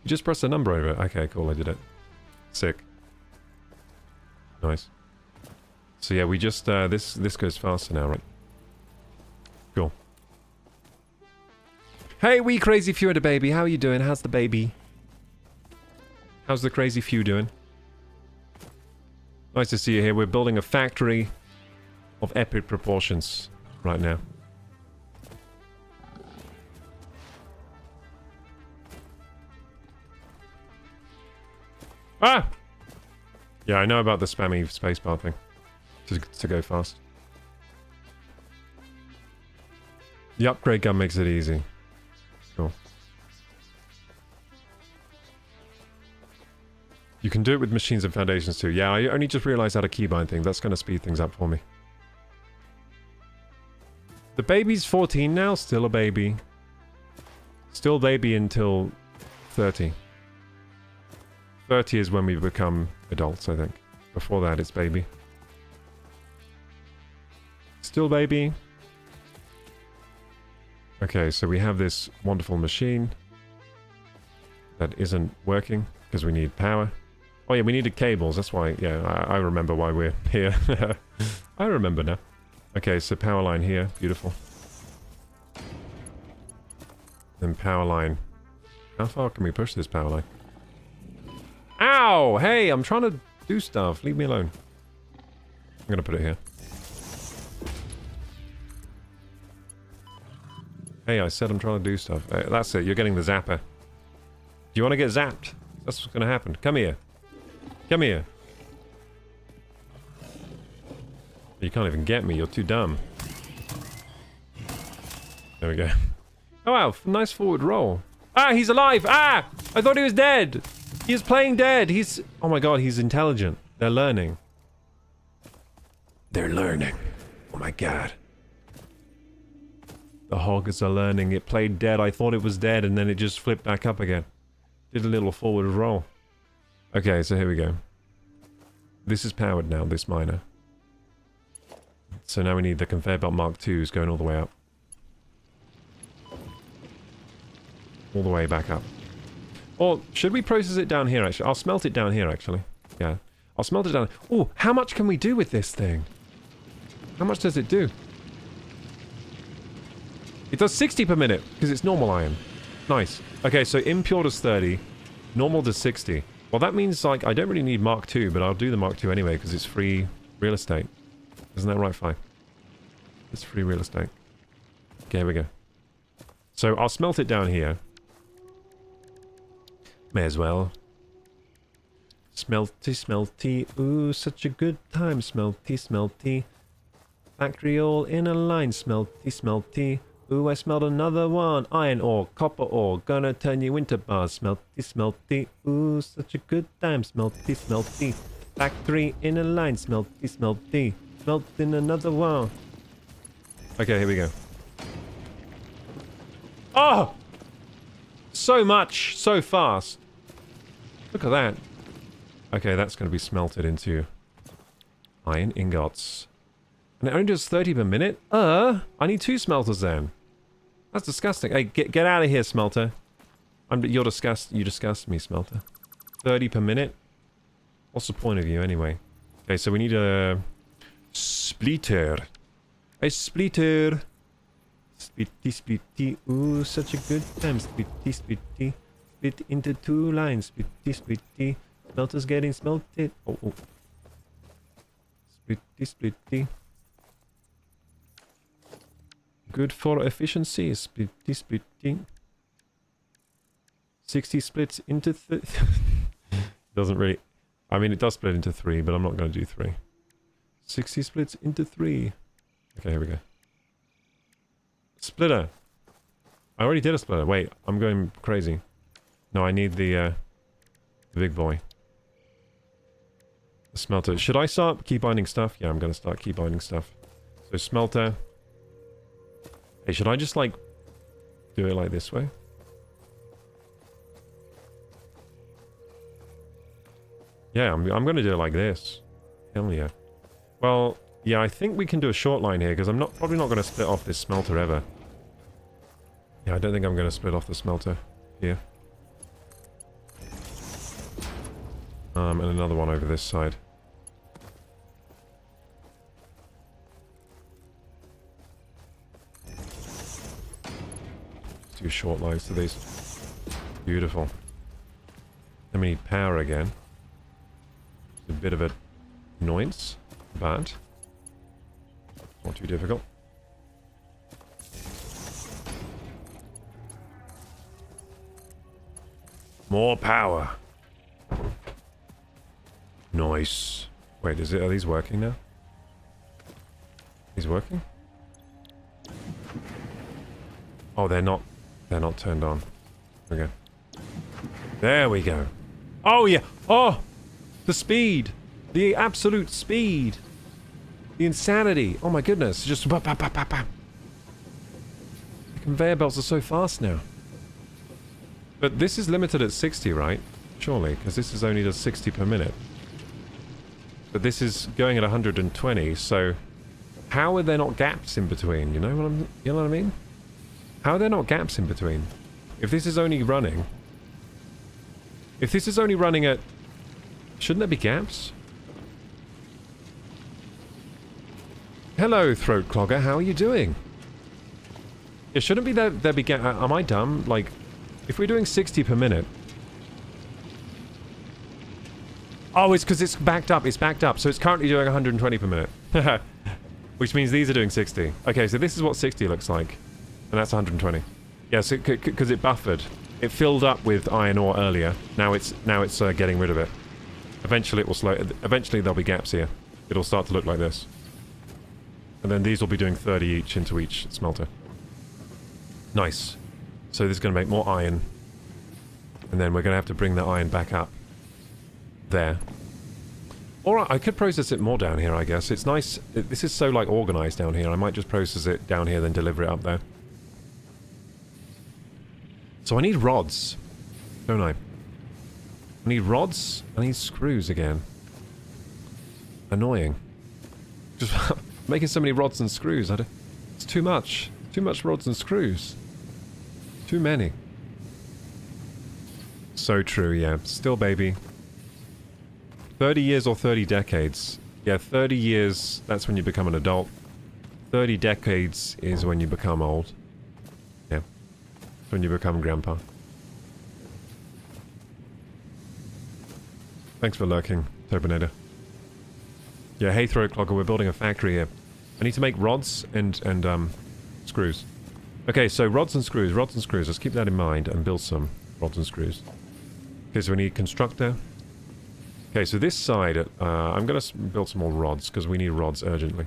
Speaker 1: You just press the number over it. Okay, cool. I did it. Sick. Nice. So yeah, we just... this goes faster now, right? Cool. Hey, wee crazy few and a baby. How are you doing? How's the baby? How's the crazy few doing? Nice to see you here. We're building a factory of epic proportions right now. Ah! Yeah, I know about the spammy spacebar thing. To go fast. The upgrade gun makes it easy. Cool. You can do it with machines and foundations too. Yeah, I only just realized how to keybind thing. That's going to speed things up for me. The baby's 14 now. Still a baby. Still baby until 30. 30 is when we become adults, I think. Before that, it's baby. Still baby. Okay, so we have this wonderful machine that isn't working. Because we need power. Oh yeah, we needed cables. That's why, yeah, I remember why we're here. I remember now. Okay, so power line here. Beautiful. Then power line. How far can we push this power line? Ow! Hey, I'm trying to do stuff. Leave me alone. I'm gonna put it here. Hey, I said I'm trying to do stuff. That's it. You're getting the zapper. Do you want to get zapped? That's what's gonna happen. Come here. Come here. You can't even get me. You're too dumb. There we go. Oh wow, nice forward roll. Ah, he's alive! Ah! I thought he was dead! He is playing dead! He's... Oh my god, he's intelligent. They're learning. They're learning. Oh my god. The hoggers are learning. It played dead. I thought it was dead and then it just flipped back up again. Did a little forward roll. Okay, so here we go. This is powered now, this miner. So now we need the conveyor belt Mark IIs going all the way up. All the way back up. Or should we process it down here, actually? I'll smelt it down here, actually. Yeah. I'll smelt it down. Oh, how much can we do with this thing? How much does it do? It does 60 per minute, because it's normal iron. Nice. Okay, so impure does 30. Normal does 60. Well, that means, like, I don't really need Mark II, but I'll do the Mark II anyway, because it's free real estate. Isn't that right, Fi? It's free real estate. Okay, here we go. So, I'll smelt it down here. May as well. Smelty, smelty. Ooh, such a good time. Smelty, smelty. Factory all in a line. Smelty, smelty. Ooh, I smelled another one. Iron ore, copper ore. Gonna turn you into bars. Smelty, smelty. Ooh, such a good time. Smelty, smelty. Factory in a line. Smelty, smelty. Smelting another one. Okay, here we go. Oh! So much, so fast. Look at that. Okay, that's going to be smelted into iron ingots. And it only does 30 per minute? I need 2 smelters then. That's disgusting. Hey, get out of here, smelter. You disgust me, smelter. 30 per minute? What's the point of you anyway? Okay, so we need a splitter. A splitter. Splitty, splitty. Ooh, such a good time. Splitty, splitty. Split into 2 lines. Splitty, splitty. Smelter's getting smelted. Oh, oh. Splitty, splitty. Good for efficiency. Splitty, splitty. 60 splits into doesn't really... I mean, it does split into 3, but I'm not going to do 3. 60 splits into 3. Okay, here we go. Splitter. I already did a splitter. Wait, I'm going crazy. No, I need the big boy. The smelter. Should I start key binding stuff? Yeah, I'm going to start key binding stuff. So smelter. Hey, should I just like do it like this way? Yeah, I'm going to do it like this. Hell yeah. Well, yeah, I think we can do a short line here because I'm probably not going to split off this smelter ever. Yeah, I don't think I'm going to split off the smelter here. And another one over this side. Let's do short lines to these. Beautiful. Then we need power again. It's a bit of a annoyance, but not too difficult. More power. Nice. Wait, are these working now? These working? Oh, they're not turned on. Okay. There we go. Oh yeah. Oh, the speed. The absolute speed. The insanity. Oh my goodness. Just bap, bap, bap, bap, bap. The conveyor belts are so fast now. But this is limited at 60, right? Surely, because this is only does 60 per minute. But this is going at 120, so how are there not gaps in between? You know what I mean? How are there not gaps in between? If this is only running If this is only running at... Shouldn't there be gaps? Hello, Throat Clogger. How are you doing? It shouldn't be there be gaps. Am I dumb? Like, if we're doing 60 per minute... Oh, it's because it's backed up. It's backed up. So it's currently doing 120 per minute. Which means these are doing 60. Okay, so this is what 60 looks like. And that's 120. Yeah, so because it buffered. It filled up with iron ore earlier. Now it's getting rid of it. Eventually it will slow. Eventually there'll be gaps here. It'll start to look like this. And then these will be doing 30 each into each smelter. Nice. So this is going to make more iron. And then we're going to have to bring the iron back up. There. Alright, I could process it more down here, I guess. It's nice. This is so, like, organized down here. I might just process it down here, then deliver it up there. So I need rods. Don't I? I need rods. I need screws again. Annoying. Just making so many rods and screws. It's too much. Too much rods and screws. Too many. So true, yeah. Still, baby. 30 years or 30 decades. Yeah, 30 years, that's when you become an adult. 30 decades is when you become old. Yeah. That's when you become grandpa. Thanks for lurking, Turbinator. Yeah, hey Throat Clogger, we're building a factory here. I need to make rods and screws. Okay, so rods and screws, Let's keep that in mind and build some rods and screws. Okay, so we need constructor. Okay, so this side, I'm going to build some more rods, because we need rods urgently.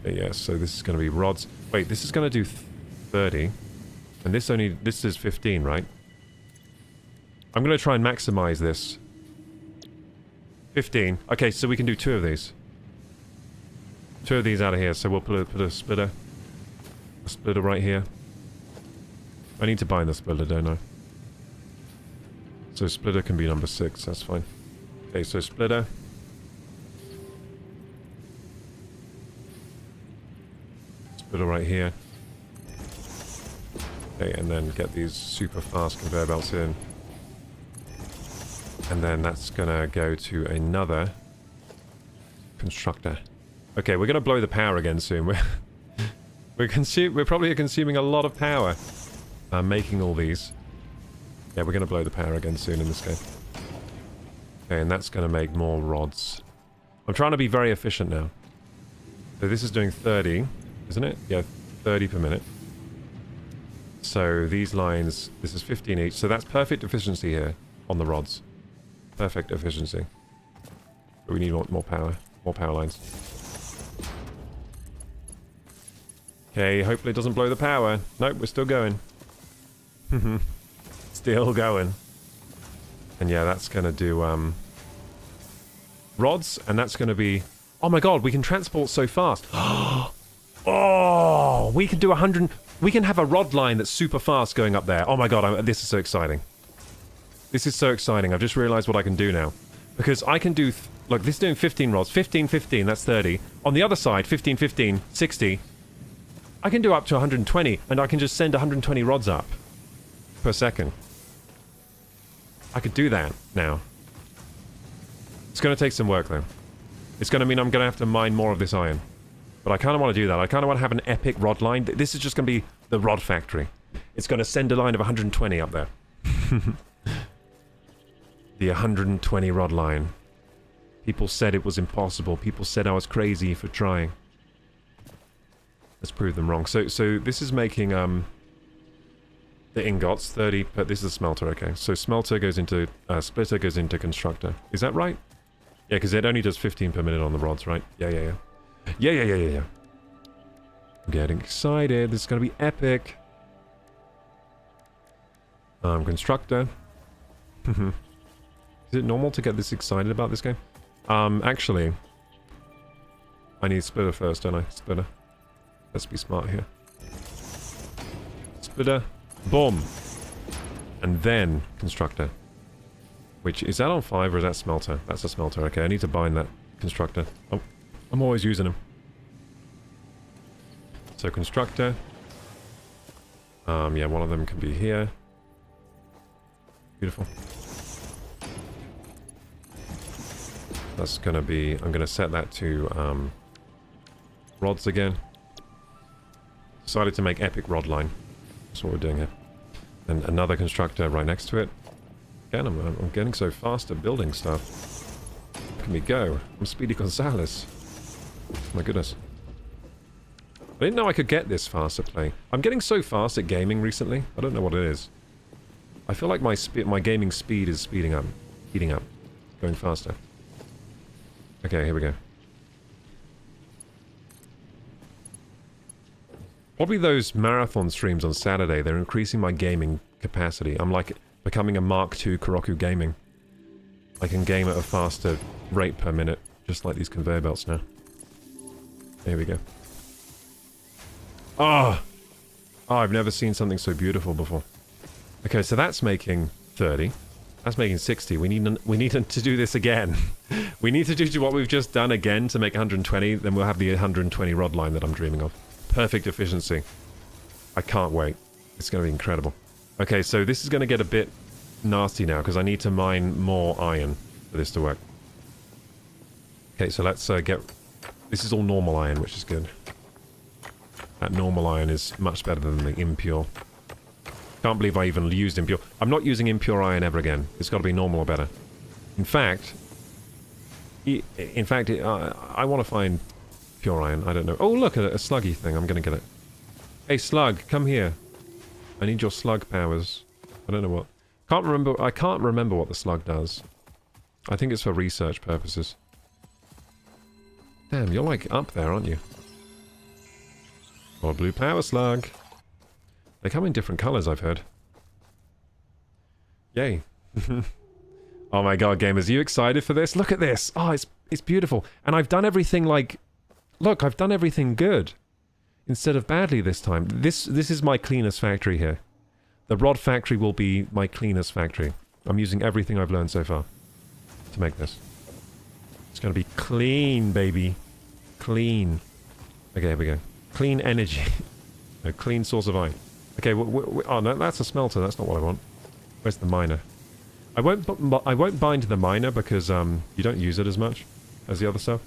Speaker 1: Okay, yeah, so this is going to be rods. Wait, this is going to do 30. And this is 15, right? I'm going to try and maximize this. 15. Okay, so we can do 2 of these. 2 of these out of here, so we'll put a splitter. A splitter right here. I need to bind the splitter, don't I? So splitter can be number 6, that's fine. Okay, so splitter. Splitter right here. Okay, and then get these super fast conveyor belts in. And then that's gonna go to another constructor. Okay, we're gonna blow the power again soon. We're probably consuming a lot of power making all these. Yeah, we're going to blow the power again soon in this game. Okay, and that's going to make more rods. I'm trying to be very efficient now. So this is doing 30, isn't it? Yeah, 30 per minute. So these lines, this is 15 each. So that's perfect efficiency here on the rods. Perfect efficiency. But we need more power. More power lines. Okay, hopefully it doesn't blow the power. Nope, we're still going. Still going. And yeah, that's gonna do rods, and that's gonna be... Oh my god, we can transport so fast. Oh, we can do 100... We can have a rod line that's super fast going up there. Oh my god, this is so exciting. This is so exciting. I've just realized what I can do now. Because I can do... Look, this is doing 15 rods. 15, 15, that's 30. On the other side, 15, 15, 60. I can do up to 120, and I can just send 120 rods up per second. I could do that now. It's going to take some work, though. It's going to mean I'm going to have to mine more of this iron. But I kind of want to do that. I kind of want to have an epic rod line. This is just going to be the rod factory. It's going to send a line of 120 up there. The 120 rod line. People said it was impossible. People said I was crazy for trying. Let's prove them wrong. So this is making the ingots 30, but this is a smelter. Okay, so smelter goes into splitter goes into constructor. Is that right? Yeah, because it only does 15 per minute on the rods, right? Yeah. I'm getting excited. This is gonna be epic. Constructor. Is it normal to get this excited about this game? Actually, I need splitter first, don't I? Splitter. Let's be smart here. Splitter. Boom. And then constructor. Which, is that on 5 or is that smelter? That's a smelter. Okay, I need to bind that constructor. Oh, I'm always using them. So constructor. Yeah, one of them can be here. Beautiful. That's gonna be... I'm gonna set that to rods again. Decided to make epic rod line. That's what we're doing here. And another constructor right next to it. Again, I'm getting so fast at building stuff. Look at me go. I'm Speedy Gonzales. My goodness. I didn't know I could get this fast at playing. I'm getting so fast at gaming recently. I don't know what it is. I feel like my gaming speed is speeding up. Heating up. Going faster. Okay, here we go. Probably those marathon streams on Saturday, they're increasing my gaming capacity. I'm like becoming a Mark II Kuroku gaming. I can game at a faster rate per minute, just like these conveyor belts now. Here we go. Ah! Oh, I've never seen something so beautiful before. Okay, so that's making 30. That's making 60. We need to do this again. We need to do what we've just done again to make 120, then we'll have the 120 rod line that I'm dreaming of. Perfect efficiency. I can't wait. It's going to be incredible. Okay, so this is going to get a bit nasty now, because I need to mine more iron for this to work. Okay, so let's get... This is all normal iron, which is good. That normal iron is much better than the impure. Can't believe I even used impure. I'm not using impure iron ever again. It's got to be normal or better. In fact... I want to find pure iron. I don't know. Oh, look, a sluggy thing. I'm going to get it. Hey, slug, come here. I need your slug powers. I don't know what... I can't remember what the slug does. I think it's for research purposes. Damn, you're like up there, aren't you? Or blue power slug. They come in different colors, I've heard. Yay. Oh my god, gamers, are you excited for this? Look at this! Oh, it's beautiful. And I've done everything like... Look, I've done everything good. Instead of badly this time. This is my cleanest factory here. The rod factory will be my cleanest factory. I'm using everything I've learned so far to make this. It's going to be clean, baby. Clean. Okay, here we go. Clean energy. A clean source of iron. Okay, oh no, that's a smelter. That's not what I want. Where's the miner? I won't bind the miner because you don't use it as much as the other stuff.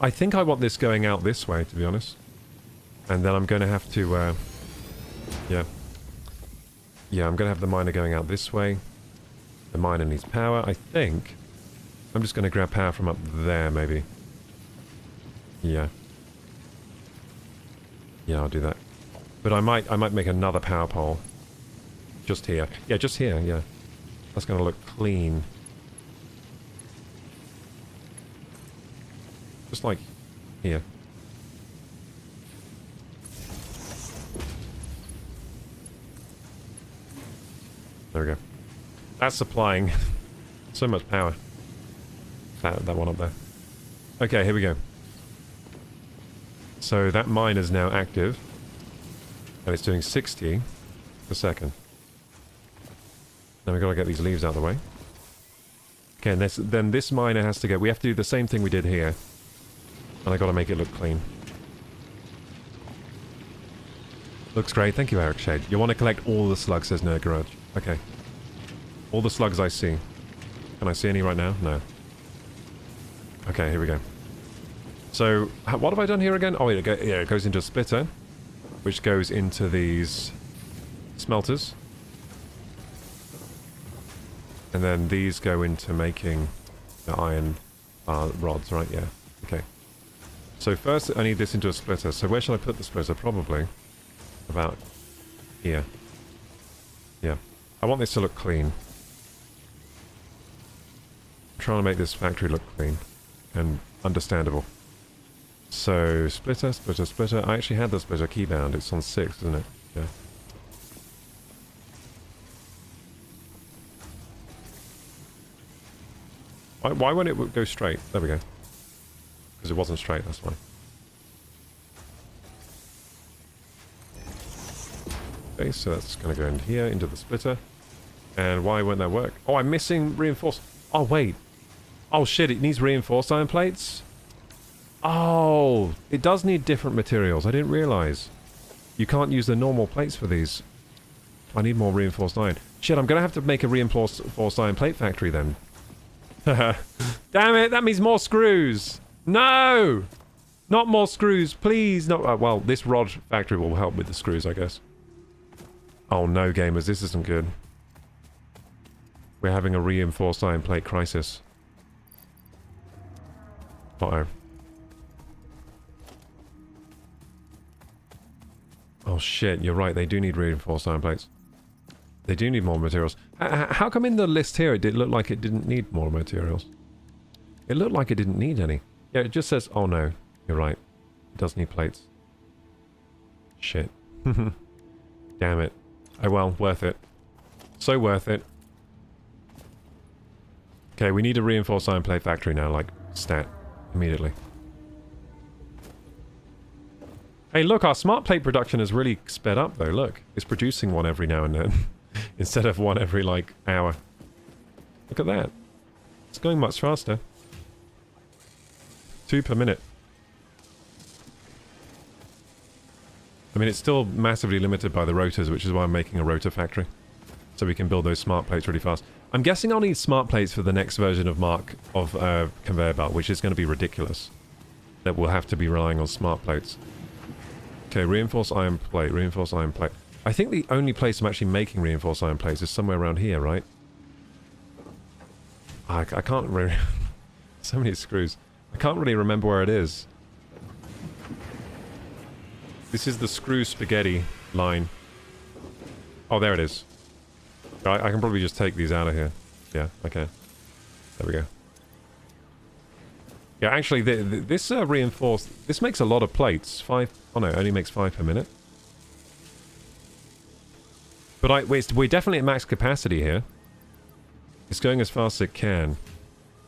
Speaker 1: I think I want this going out this way, to be honest. And then I'm going to have to, yeah. Yeah, I'm going to have the miner going out this way. The miner needs power, I think. I'm just going to grab power from up there, maybe. Yeah. Yeah, I'll do that. But I might make another power pole. Just here. Yeah, just here, yeah. That's going to look clean. Just like here. There we go. That's supplying so much power. That one up there. Okay, here we go. So that mine is now active. And it's doing 60 per second. Now we've got to get these leaves out of the way. Okay, and then this miner has to go. We have to do the same thing we did here. And I got to make it look clean. Looks great. Thank you, Eric Shade. You want to collect all the slugs, says Nerd Garage. Okay. All the slugs I see. Can I see any right now? No. Okay, here we go. So, what have I done here again? Oh, it goes into a splitter, which goes into these smelters. And then these go into making the iron rods, right? Yeah. Okay. So first I need this into a splitter. So where shall I put the splitter? Probably about here. Yeah. I want this to look clean. I'm trying to make this factory look clean and understandable. So splitter, splitter, splitter. I actually had the splitter keybound. It's on 6, isn't it? Yeah. Why won't it go straight? There we go. Because it wasn't straight, that's why. Okay, so that's going to go in here, into the splitter. And why won't that work? Oh, I'm missing reinforced... Oh, wait. Oh, shit, it needs reinforced iron plates? Oh, it does need different materials. I didn't realize. You can't use the normal plates for these. I need more reinforced iron. Shit, I'm gonna have to make a reinforced iron plate factory then. Damn it, that means more screws! No! Not more screws, please! No, well, this rod factory will help with the screws, I guess. Oh no, gamers, this isn't good. We're having a reinforced iron plate crisis. Uh-oh. Oh shit, you're right, they do need reinforced iron plates. They do need more materials. How come in the list here it did look like it didn't need more materials? It looked like it didn't need any. Yeah, it just says, oh no, you're right. It does need plates. Shit. Damn it. Oh well, worth it. So worth it. Okay, we need a reinforced iron plate factory now, like, stat. Immediately. Hey look, our smart plate production has really sped up though, look. It's producing one every now and then. Instead of one every, like, hour. Look at that. It's going much faster. 2 per minute. I mean, it's still massively limited by the rotors, which is why I'm making a rotor factory. So we can build those smart plates really fast. I'm guessing I'll need smart plates for the next version of conveyor belt, which is going to be ridiculous. That we'll have to be relying on smart plates. Okay, reinforced iron plate, reinforced iron plate. I think the only place I'm actually making reinforced iron plates is somewhere around here, right? I can't really... So many screws. I can't really remember where it is. This is the screw spaghetti line. Oh, there it is. I can probably just take these out of here. Yeah, okay. There we go. Yeah, actually, this reinforced... This makes a lot of plates. 5... Oh no, it only makes 5 per minute. But we're definitely at max capacity here. It's going as fast as it can.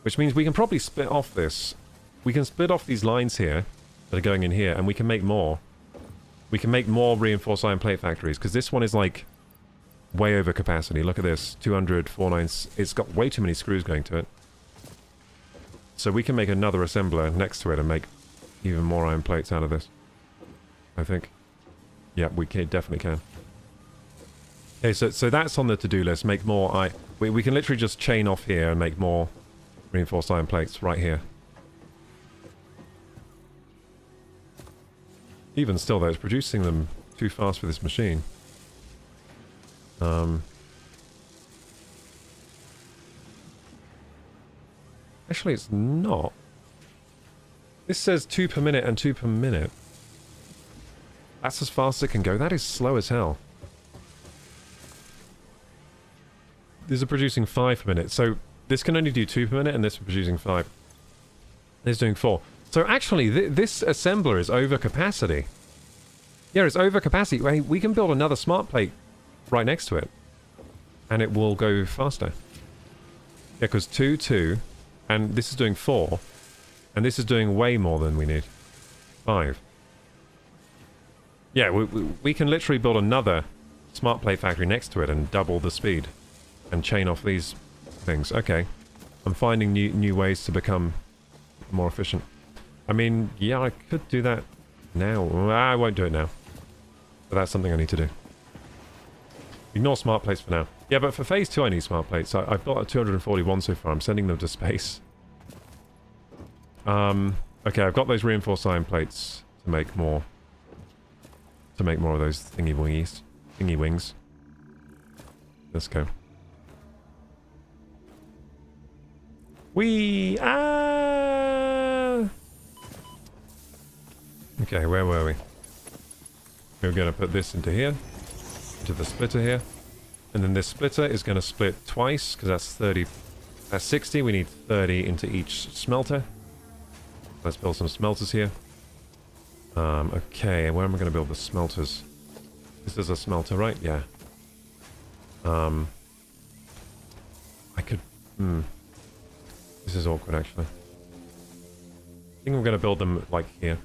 Speaker 1: Which means we can probably split off this. We can split off these lines here that are going in here, and we can make more. We can make more reinforced iron plate factories, because this one is like way over capacity. Look at this. 200, 49... It's got way too many screws going to it. So we can make another assembler next to it and make even more iron plates out of this. I think. Yeah, we definitely can. Okay, so that's on the to-do list. Make more we can literally just chain off here and make more reinforced iron plates right here. Even still, though, it's producing them too fast for this machine. Actually, it's not. This says 2 per minute and 2 per minute. That's as fast as it can go. That is slow as hell. These are producing 5 per minute. So this can only do 2 per minute, and this is producing 5. This is doing 4. So actually, this assembler is over capacity. Yeah, it's over capacity. We can build another smart plate right next to it. And it will go faster. Yeah, because 2, 2, and this is doing 4. And this is doing way more than we need. 5. Yeah, we can literally build another smart plate factory next to it and double the speed. And chain off these things. Okay. I'm finding new ways to become more efficient. I mean, yeah, I could do that now. I won't do it now. But that's something I need to do. Ignore smart plates for now. Yeah, but for phase 2 I need smart plates. I've got 241 so far. I'm sending them to space. Okay, I've got those reinforced iron plates to make more. To make more of those thingy wings. Let's go. Okay, where were we? We're going to put this into here. Into the splitter here. And then this splitter is going to split twice, because that's 30. That's 60. We need 30 into each smelter. Let's build some smelters here. Okay, where am I going to build the smelters? This is a smelter, right? Yeah. I could... This is awkward, actually. I think I'm going to build them, like, here.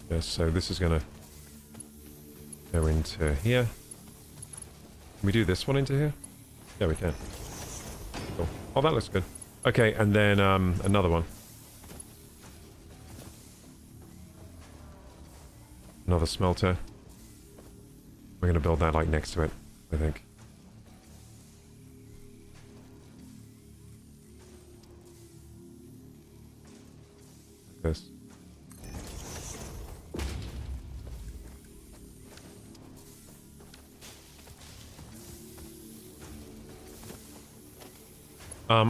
Speaker 1: Yes, so this is going to go into here. Can we do this one into here? Yeah, we can. Cool. Oh, that looks good. Okay, and then another one. Another smelter. We're going to build that like next to it, I think. Like this.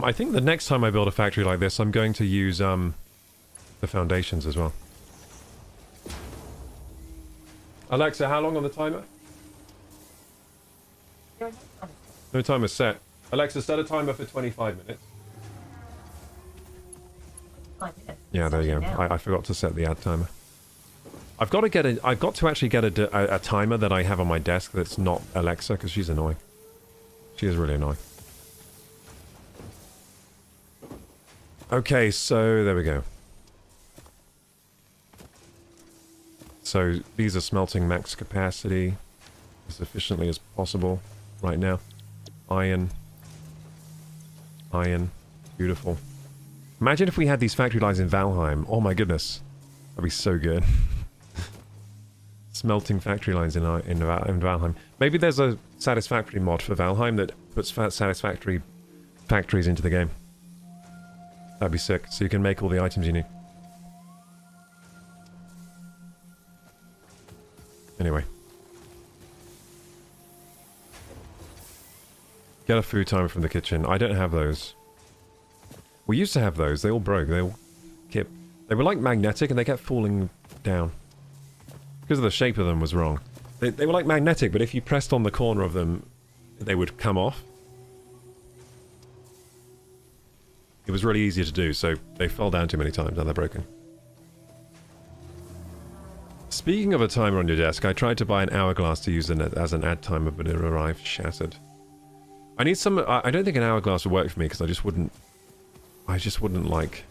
Speaker 1: I think the next time I build a factory like this, I'm going to use the foundations as well. Alexa, how long on the timer? No timer set. Alexa, set a timer for 25 minutes. Yeah, there you go. I forgot to set the ad timer. I've got to actually get a timer that I have on my desk that's not Alexa, because she's annoying. She is really annoying. Okay, so there we go. So these are smelting max capacity as efficiently as possible right now. Iron. Iron. Beautiful. Imagine if we had these factory lines in Valheim. Oh my goodness. That'd be so good. Smelting factory lines in Valheim. Maybe there's a Satisfactory mod for Valheim that puts Satisfactory factories into the game. That'd be sick. So you can make all the items you need. Anyway. Get a food timer from the kitchen. I don't have those. We used to have those. They all broke. They were like magnetic and they kept falling down. Because of the shape of them was wrong. They were like magnetic, but if you pressed on the corner of them, they would come off. It was really easy to do, so they fell down too many times and they're broken. Speaking of a timer on your desk, I tried to buy an hourglass to use as an ad timer, but it arrived shattered. I need some... I don't think an hourglass would work for me, because I just wouldn't, like,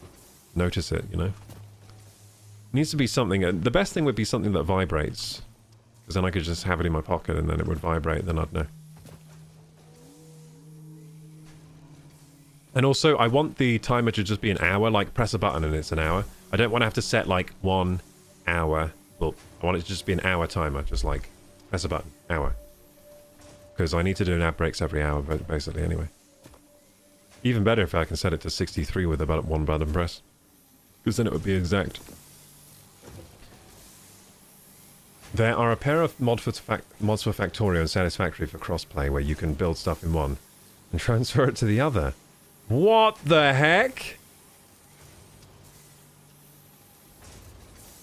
Speaker 1: notice it, you know? It needs to be something... the best thing would be something that vibrates. Because then I could just have it in my pocket and then it would vibrate, then I'd know. And also, I want the timer to just be an hour, like press a button and it's an hour. I don't want to have to set like 1 hour. Well, I want it to just be an hour timer, just like press a button, hour. Because I need to do an ad breaks every hour, basically, anyway. Even better if I can set it to 63 with about 1 button press. Because then it would be exact. There are a pair of mods for Factorio and Satisfactory for crossplay where you can build stuff in one and transfer it to the other. What the heck?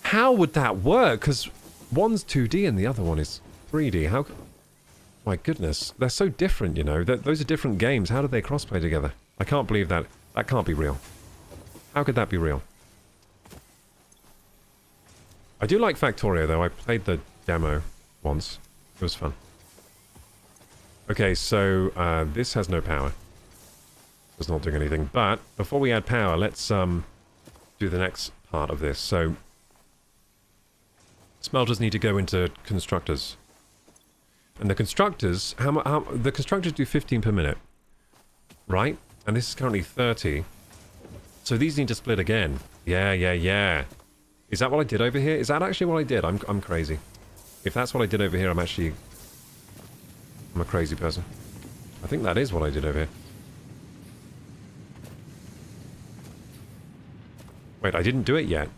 Speaker 1: How would that work? Because one's 2D and the other one is 3D. How... My goodness. They're so different, you know. Those are different games. How do they crossplay together? I can't believe that. That can't be real. How could that be real? I do like Factorio, though. I played the demo once. It was fun. Okay, so this has no power. It's not doing anything. But before we add power, let's do the next part of this. So smelters need to go into constructors. And the constructors, the constructors do 15 per minute, right? And this is currently 30. So these need to split again. Yeah. Is that what I did over here? Is that actually what I did? I'm crazy. If that's what I did over here, I'm a crazy person. I think that is what I did over here. Wait, I didn't do it yet.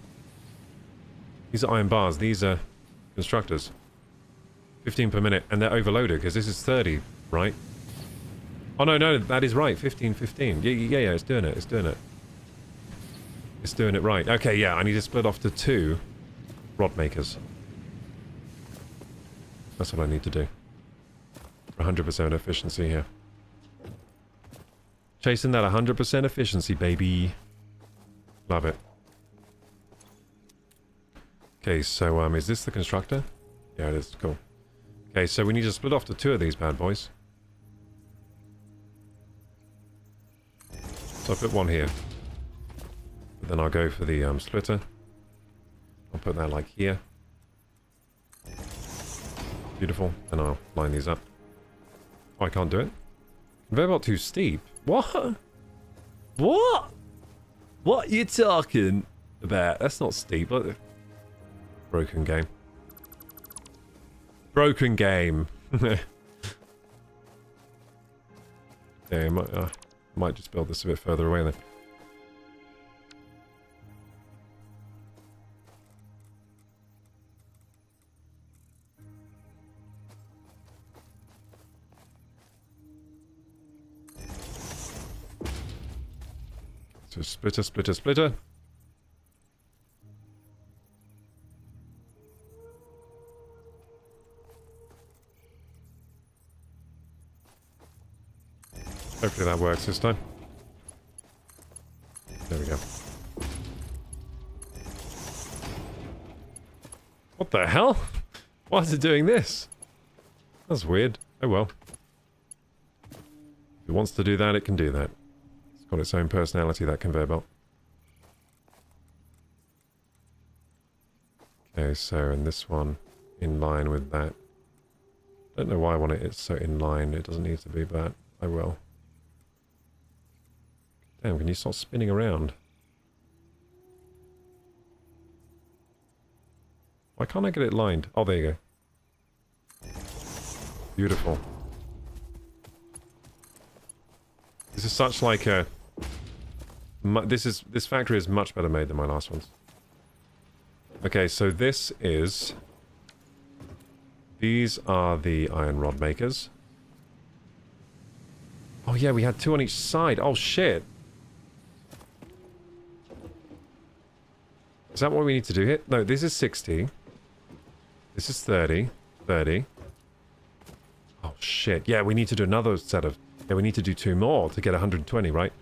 Speaker 1: These are iron bars. These are constructors. 15 per minute, and they're overloaded because this is 30, right? Oh no, that is right. 15. Yeah, it's doing it. It's doing it right. Okay, yeah, I need to split off to 2 rod makers. That's what I need to do. 100% efficiency here. Chasing that 100% efficiency, baby. Love it. Okay, so is this the constructor? Yeah, it is. Cool. Okay, so we need to split off to 2 of these bad boys. So I'll put 1 here. Then I'll go for the splitter. I'll put that like here. Beautiful. Then I'll line these up. Oh, I can't do it? Conveyor belt too steep. What? What? What you talking about? That's not steep. Broken game. Broken game. Yeah, might just build this a bit further away then. So splitter, splitter, splitter. Hopefully that works this time. There we go. What the hell? Why is it doing this? That's weird. Oh well. If it wants to do that, it can do that. It's got its own personality, that conveyor belt. Okay, so and this one in line with that. I don't know why I want it so in line. It doesn't need to be, but I will. Damn, can you stop spinning around? Why can't I get it lined? Oh, there you go. Beautiful. This is such like a... This factory is much better made than my last ones. Okay, so this is... These are the iron rod makers. Oh yeah, we had 2 on each side. Oh shit. Is that what we need to do here? No, this is 60. This is 30. 30. Oh shit. Yeah, we need to do another set of... Yeah, we need to do 2 more to get 120, right?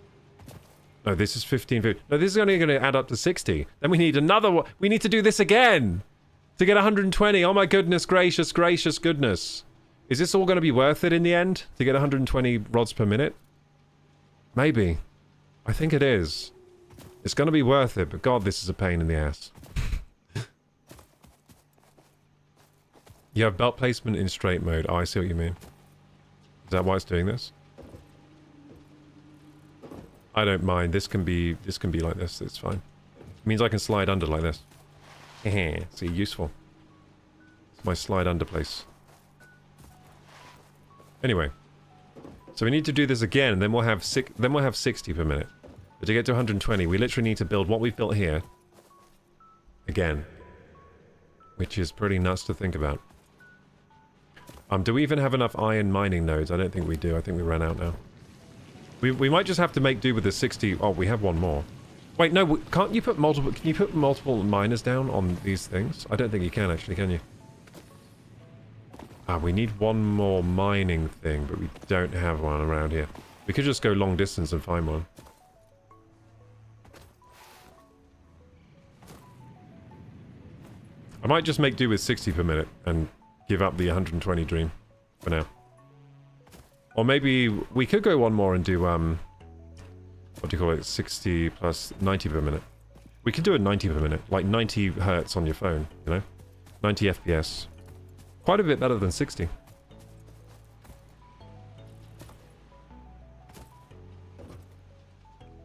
Speaker 1: No, this is 15. No, this is only going to add up to 60. Then we need another one. We need to do this again to get 120. Oh my goodness gracious, gracious goodness. Is this all going to be worth it in the end to get 120 rods per minute? Maybe. I think it is. It's going to be worth it, but god, this is a pain in the ass. You have belt placement in straight mode. Oh, I see what you mean. Is that why it's doing this? I don't mind. This can be like this. It's fine. It means I can slide under like this. See, useful. It's my slide under place. Anyway, so we need to do this again, and then we'll have 60 per minute. But to get to 120, we literally need to build what we've built here again, which is pretty nuts to think about. Do we even have enough iron mining nodes? I don't think we do. I think we ran out now. We might just have to make do with the 60. Oh, we have one more. Wait, no, can't you put multiple... Can you put multiple miners down on these things? I don't think you can, actually, can you? Ah, we need one more mining thing, but we don't have one around here. We could just go long distance and find one. I might just make do with 60 per minute and give up the 120 dream for now. Or maybe we could go one more and do, what do you call it? 60 plus 90 per minute. We could do it 90 per minute, like 90 hertz on your phone, you know? 90 FPS. Quite a bit better than 60.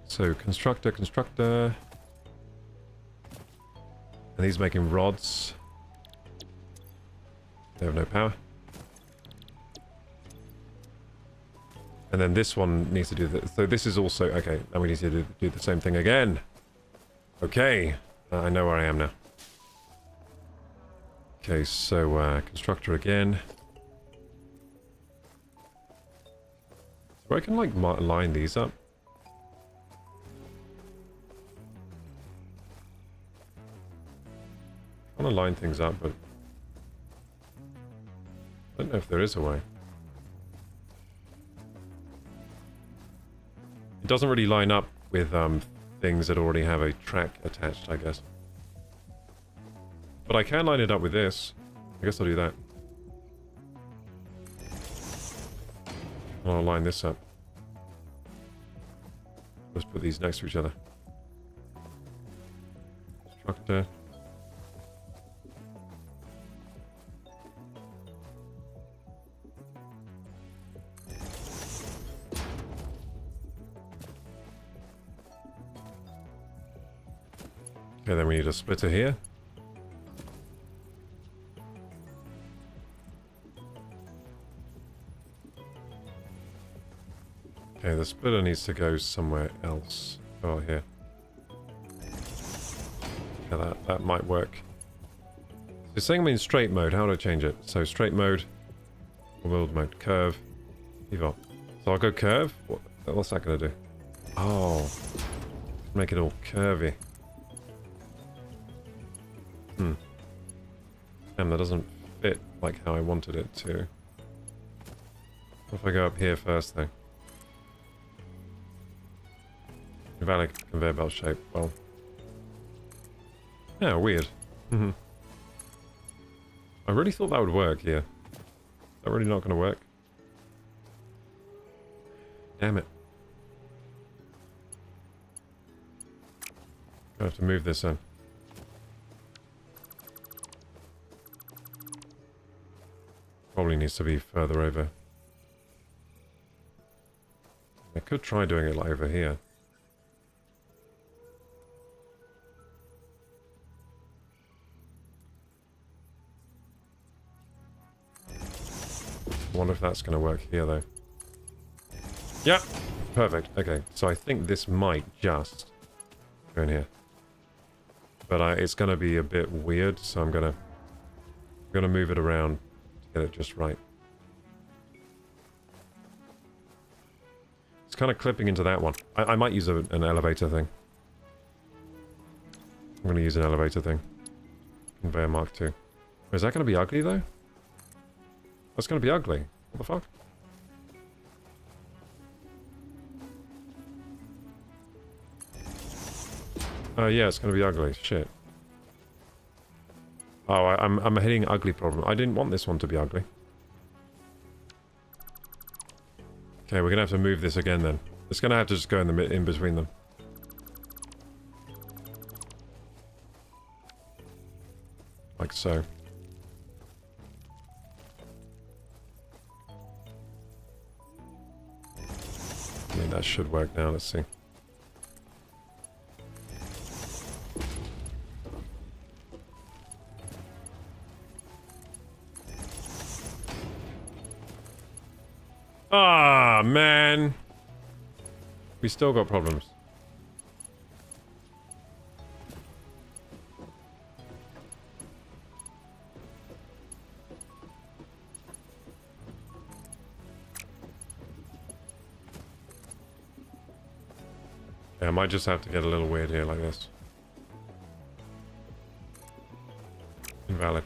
Speaker 1: So, constructor. And he's making rods. They have no power. And then this one needs to do this. So this is also... Okay, and we need to do the same thing again. Okay. I know where I am now. Okay, so constructor again. So I can like line these up. I want to line things up, but I don't know if there is a way. It doesn't really line up with things that already have a track attached, I guess. But I can line it up with this. I guess I'll do that. I'll line this up. Let's put these next to each other. Constructor. Okay, then we need a splitter here. Okay, the splitter needs to go somewhere else. Oh, here. Yeah, that might work. So it's saying I'm in straight mode. How do I change it? So straight mode, world mode, curve, evolve. So I'll go curve. What's that going to do? Oh, make it all curvy. Damn, that doesn't fit like how I wanted it to. What if I go up here first, though? Invalid conveyor belt shape. Well, yeah, weird. I really thought that would work here. Is that really not going to work? Damn it. I have to move this in. Probably needs to be further over. I could try doing it like over here. I wonder if that's going to work here, though. Yeah, perfect. Okay, so I think this might just go in here. But it's going to be a bit weird, so I'm going to move it around to get it just right. It's kind of clipping into that one. I might use an elevator thing. I'm going to use an elevator thing. Conveyor Mark II. Is that going to be ugly, though? That's going to be ugly. What the fuck? Yeah, it's going to be ugly. Shit. Oh, I'm hitting ugly problem. I didn't want this one to be ugly. Okay, we're going to have to move this again then. It's going to have to just go in between them. Like so. I mean, that should work now. Let's see. Ah, man. We still got problems. Yeah, I might just have to get a little weird here like this. Invalid.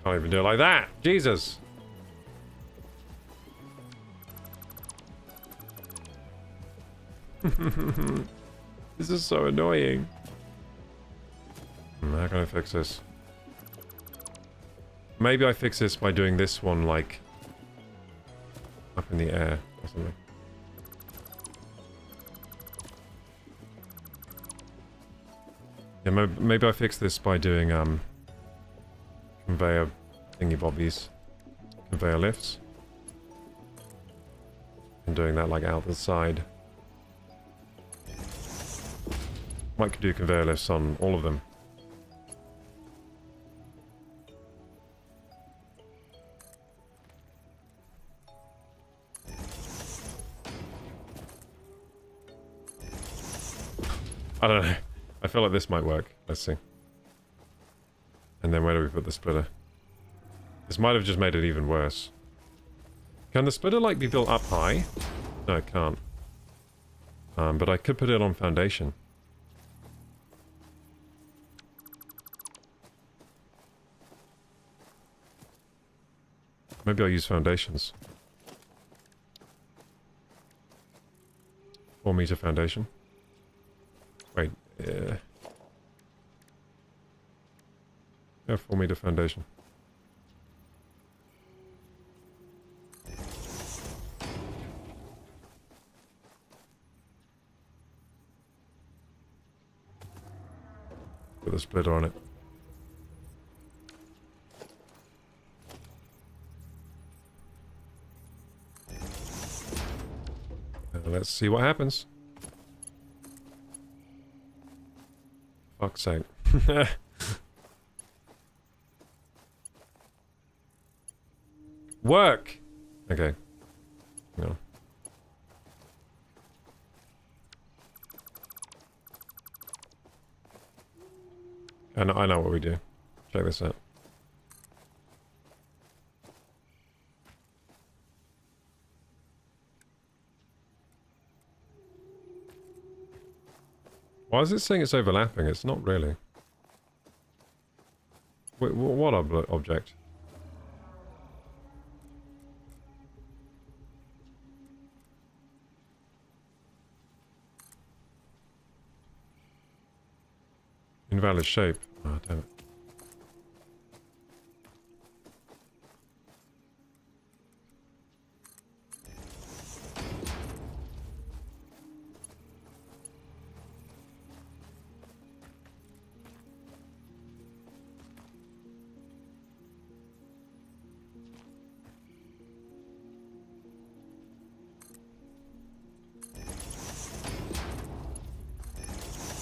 Speaker 1: Can't even do it like that. Jesus. This is so annoying. How can I fix this? Maybe I fix this by doing this one, like, up in the air or something. Yeah, maybe I fix this by doing, conveyor thingy-bobbies. Conveyor lifts. And doing that, like, out the side. Might do conveyor lifts on all of them. I don't know. I feel like this might work. Let's see. And then where do we put the splitter? This might have just made it even worse. Can the splitter, like, be built up high? No, it can't. But I could put it on foundation. Maybe I'll use foundations. 4-meter foundation. Wait, Yeah, 4-meter foundation. Put the splitter on it. Let's see what happens. Fuck's sake. Work! Okay. No. I know what we do. Check this out. Why is it saying it's overlapping? It's not really. Wait, what object? Invalid shape. Oh, damn it.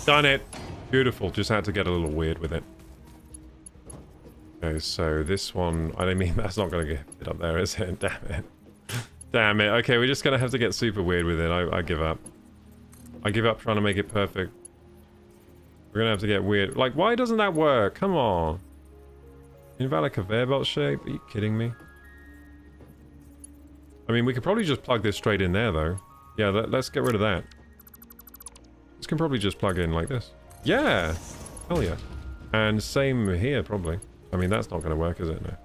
Speaker 1: Done it! Beautiful, just had to get a little weird with it. Okay, so this one... I mean, that's not going to get it up there, is it? Damn it. Damn it. Okay, we're just going to have to get super weird with it. I give up. I give up trying to make it perfect. We're going to have to get weird. Like, why doesn't that work? Come on. Invalid conveyor belt shape? Are you kidding me? I mean, we could probably just plug this straight in there, though. Yeah, let's get rid of that. This can probably just plug in like this. Yeah! Hell yeah. And same here, probably. I mean, that's not going to work, is it? No.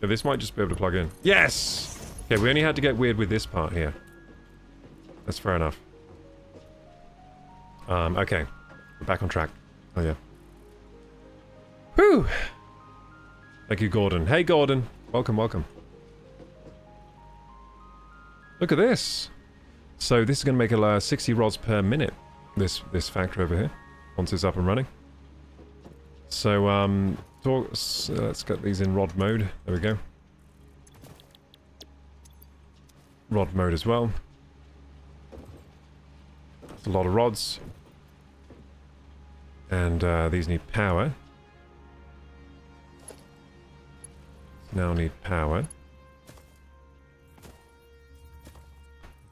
Speaker 1: Yeah, this might just be able to plug in. Yes! Okay, we only had to get weird with this part here. That's fair enough. Okay. We're back on track. Oh, yeah. Whew! Thank you, Gordon. Hey, Gordon! Welcome, welcome. Look at this! So this is going to make a 60 rods per minute, this factory over here, once it's up and running. So, let's get these in rod mode. There we go. Rod mode as well. That's a lot of rods. And these need power. Now need power.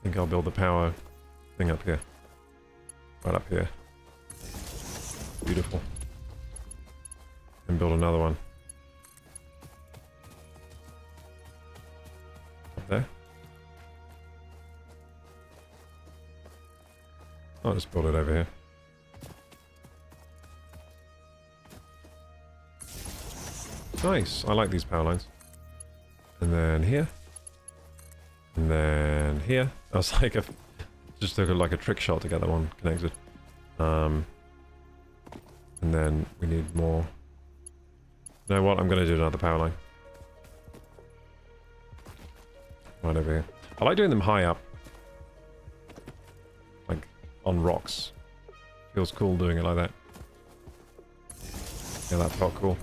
Speaker 1: I think I'll build the power thing up here. Right up here. Beautiful. And build another one. Up there. I'll just build it over here. Nice. I like these power lines. And then here. And then here. I was like just took like a trick shot to get that one connected. And then we need more. You know what? I'm going to do another power line. Right over here. I like doing them high up. Like on rocks. Feels cool doing it like that. Yeah, that felt cool.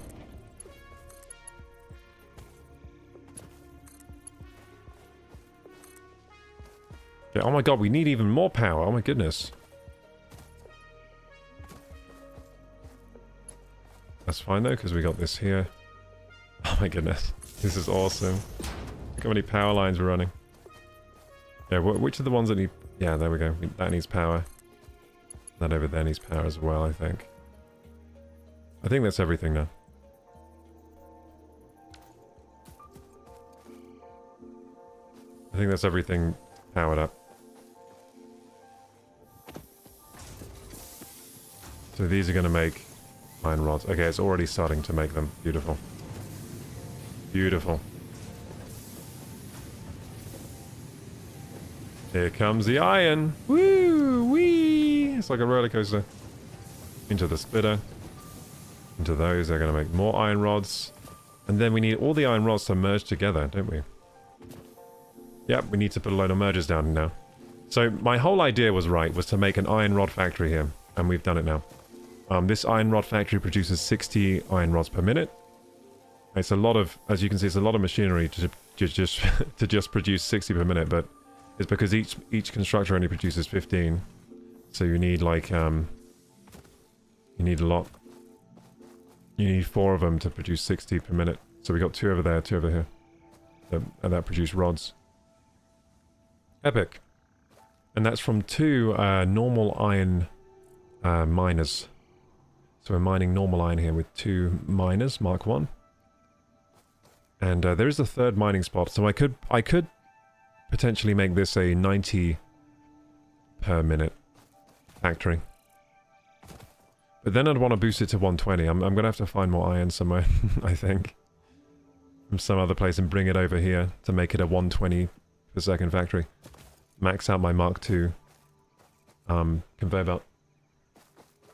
Speaker 1: Yeah, oh my god, we need even more power. Oh my goodness. That's fine though, because we got this here. Oh my goodness. This is awesome. Look how many power lines we're running. Yeah, which are the ones that need... Yeah, there we go. That needs power. That over there needs power as well, I think. I think that's everything now. I think that's everything powered up. So these are going to make iron rods. Okay, it's already starting to make them. Beautiful. Beautiful. Here comes the iron. Woo wee! It's like a roller coaster. Into the splitter. into those. They're going to make more iron rods. And then we need all the iron rods to merge together, don't we? Yep, we need to put a load of mergers down now. So my whole idea was to make an iron rod factory here. And we've done it now. This iron rod factory produces 60 iron rods per minute. It's a lot of, as you can see, it's a lot of machinery to just produce 60 per minute, but it's because each constructor only produces 15. So you need like, you need a lot. You need 4 of them to produce 60 per minute. So we got 2 over there, 2 over here. And that produce rods. Epic. And that's from 2 normal iron miners. So we're mining normal iron here with 2 miners, Mark 1. And there is a 3rd mining spot, so I could potentially make this a 90 per minute factory. But then I'd want to boost it to 120. I'm going to have to find more iron somewhere, I think. From some other place and bring it over here to make it a 120 per second factory. Max out my Mark II conveyor belt.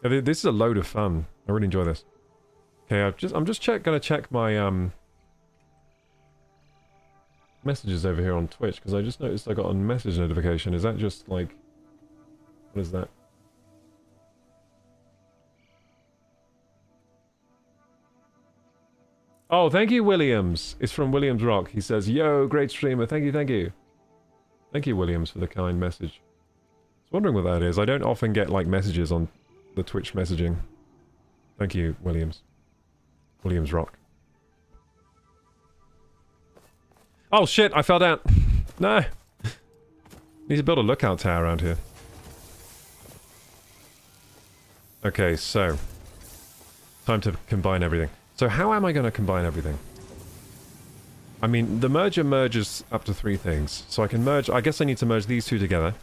Speaker 1: Yeah, this is a load of fun. I really enjoy this. Okay, I'm just gonna check my messages over here on Twitch because I just noticed I got a message notification. Is that just like, what is that? Oh, thank you, Williams. It's from Williams Rock. He says, "Yo, great streamer. Thank you, thank you." Thank you, Williams, for the kind message. I was wondering what that is. I don't often get like messages on the Twitch messaging. Thank you, Williams. Williams Rock. Oh shit, I fell down. No. Need to build a lookout tower around here. Okay, so. Time to combine everything. So how am I going to combine everything? I mean, the merger merges up to 3 things. So I can merge, I guess I need to merge these 2 together.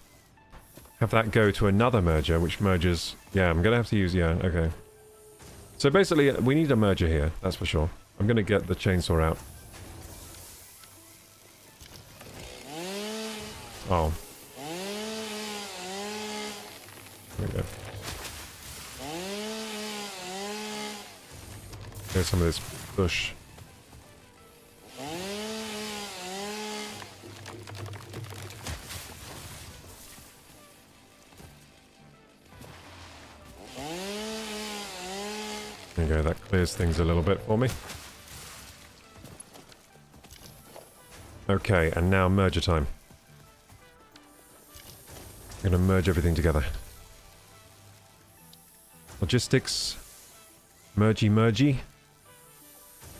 Speaker 1: Have that go to another merger, which merges... Yeah, I'm going to have to use... Yeah, okay. So basically, we need a merger here, that's for sure. I'm going to get the chainsaw out. Oh. There we go. There's some of this bush. There you go, that clears things a little bit for me. Okay, and now merger time. I'm gonna merge everything together. Logistics. Mergy.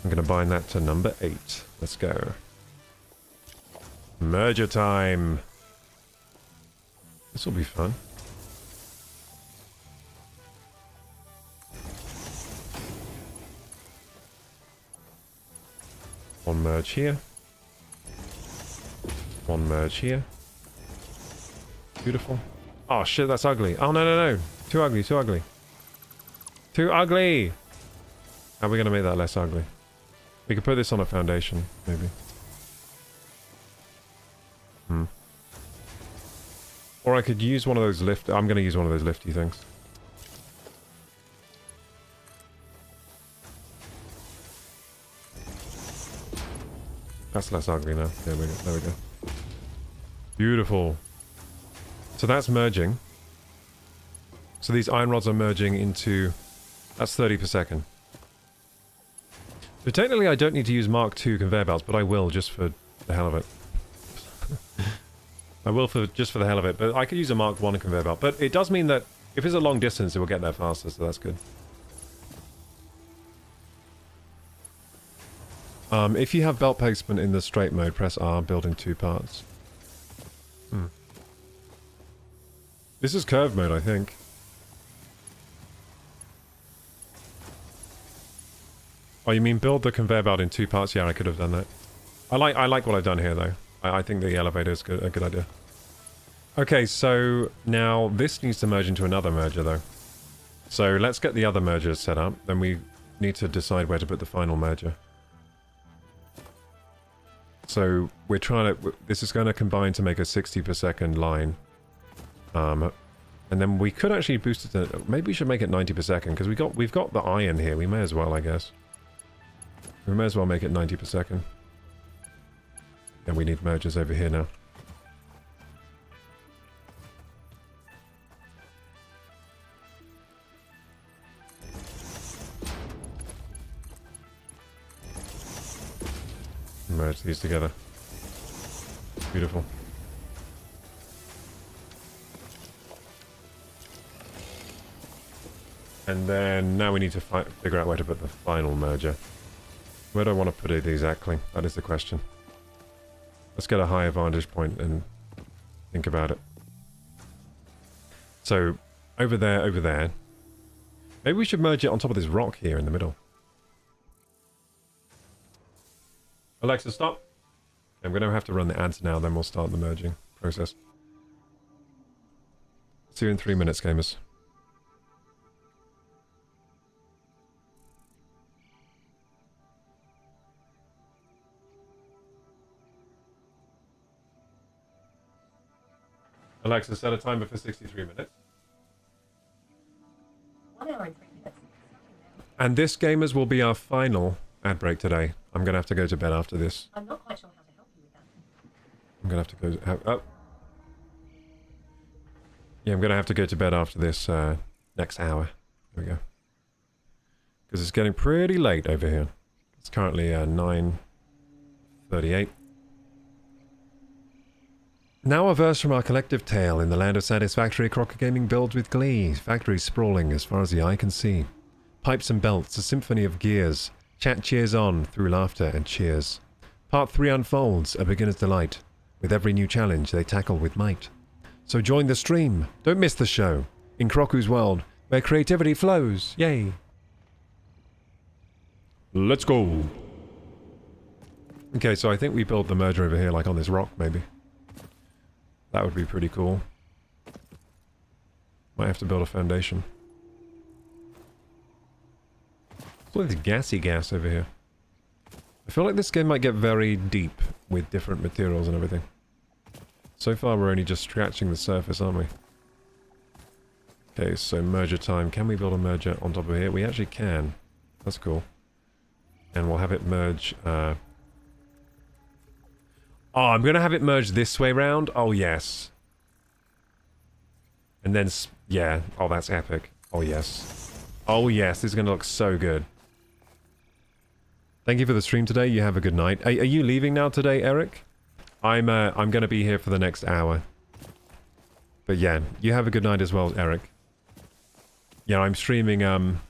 Speaker 1: I'm gonna bind that to number 8. Let's go. Merger time! This will be fun. One merge here. One merge here. Beautiful. Oh shit, that's ugly. Oh no. Too ugly, too ugly. Too ugly! How are we gonna make that less ugly? We could put this on a foundation, maybe. Or I could use one of those lift... I'm gonna use one of those lifty things. That's less ugly now. There we go. Beautiful. So that's merging. So these iron rods are merging into... That's 30 per second. So technically I don't need to use Mark II conveyor belts, but I will just for the hell of it. I will just for the hell of it, but I could use a Mark I conveyor belt. But it does mean that if it's a long distance, it will get there faster, so that's good. If you have belt placement in the straight mode, press R, build in 2 parts. This is curve mode, I think. Oh, you mean build the conveyor belt in 2 parts? Yeah, I could have done that. I like what I've done here, though. I think the elevator is a good idea. Okay, so now this needs to merge into another merger, though. So let's get the other mergers set up. Then we need to decide where to put the final merger. So we're trying to... This is going to combine to make a 60 per second line. And then we could actually boost it to... Maybe we should make it 90 per second, because we've got the iron here. We may as well, I guess. We may as well make it 90 per second. And we need mergers over here now. Merge these together. Beautiful. And then now we need to figure out where to put the final merger. Where do I want to put it exactly? That is the question. Let's get a higher vantage point and think about it. So, over there, over there. Maybe we should merge it on top of this rock here in the middle. Alexa, stop. I'm going to have to run the ads now, then we'll start the merging process. See you in 3 minutes, gamers. Alexa, set a timer for 63 minutes.
Speaker 4: 1 hour and 3 minutes.
Speaker 1: And this, gamers, will be our final ad break today. I'm going to have to go to bed after this.
Speaker 4: I'm not quite sure how to help you with that.
Speaker 1: I'm going to have to go... Oh. Yeah, I'm going to have to go to bed after this next hour. There we go. Because it's getting pretty late over here. It's currently 9:38. Now a verse from our collective tale. In the land of Satisfactory, Crocker Gaming builds with glee. Factories sprawling as far as the eye can see. Pipes and belts, a symphony of gears. Chat cheers on through laughter and cheers. Part 3 unfolds, a beginner's delight. With every new challenge they tackle with might. So join the stream. Don't miss the show. In Crocu's world, where creativity flows. Yay. Let's go. Okay, so I think we build the merger over here, like on this rock, maybe. That would be pretty cool. Might have to build a foundation. It's all this gassy gas over here. I feel like this game might get very deep with different materials and everything. So far we're only just scratching the surface, aren't we? Okay, so merger time. Can we build a merger on top of here? We actually can. That's cool. And we'll have it merge... Oh, I'm going to have it merge this way round? Oh, yes. And then... Yeah. Oh, that's epic. Oh, yes. Oh, yes. This is going to look so good. Thank you for the stream today. You have a good night. Are you leaving now today, Eric? I'm going to be here for the next hour. But yeah, you have a good night as well, Eric. Yeah, I'm streaming for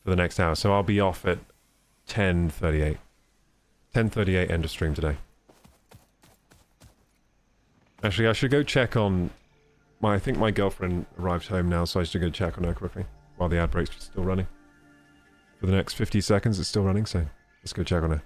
Speaker 1: the next hour, so I'll be off at 10:38. 10:38 end of stream today. Actually, I should go check on... I think my girlfriend arrived home now, so I should go check on her quickly. While the ad break's still running. For the next 50 seconds, it's still running, so let's go check on her.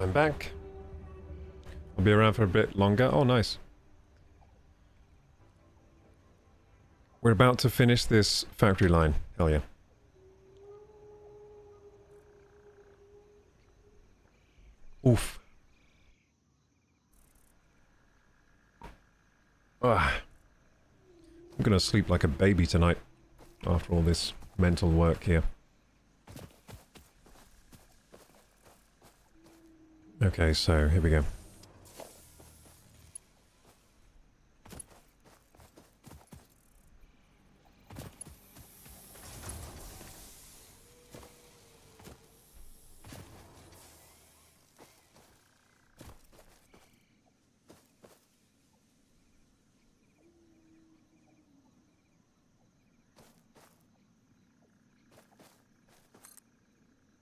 Speaker 1: I'm back. I'll be around for a bit longer. Oh, nice. We're about to finish this factory line. Hell yeah. Oof. Ah. I'm gonna sleep like a baby tonight after all this mental work here. Okay, so here we go.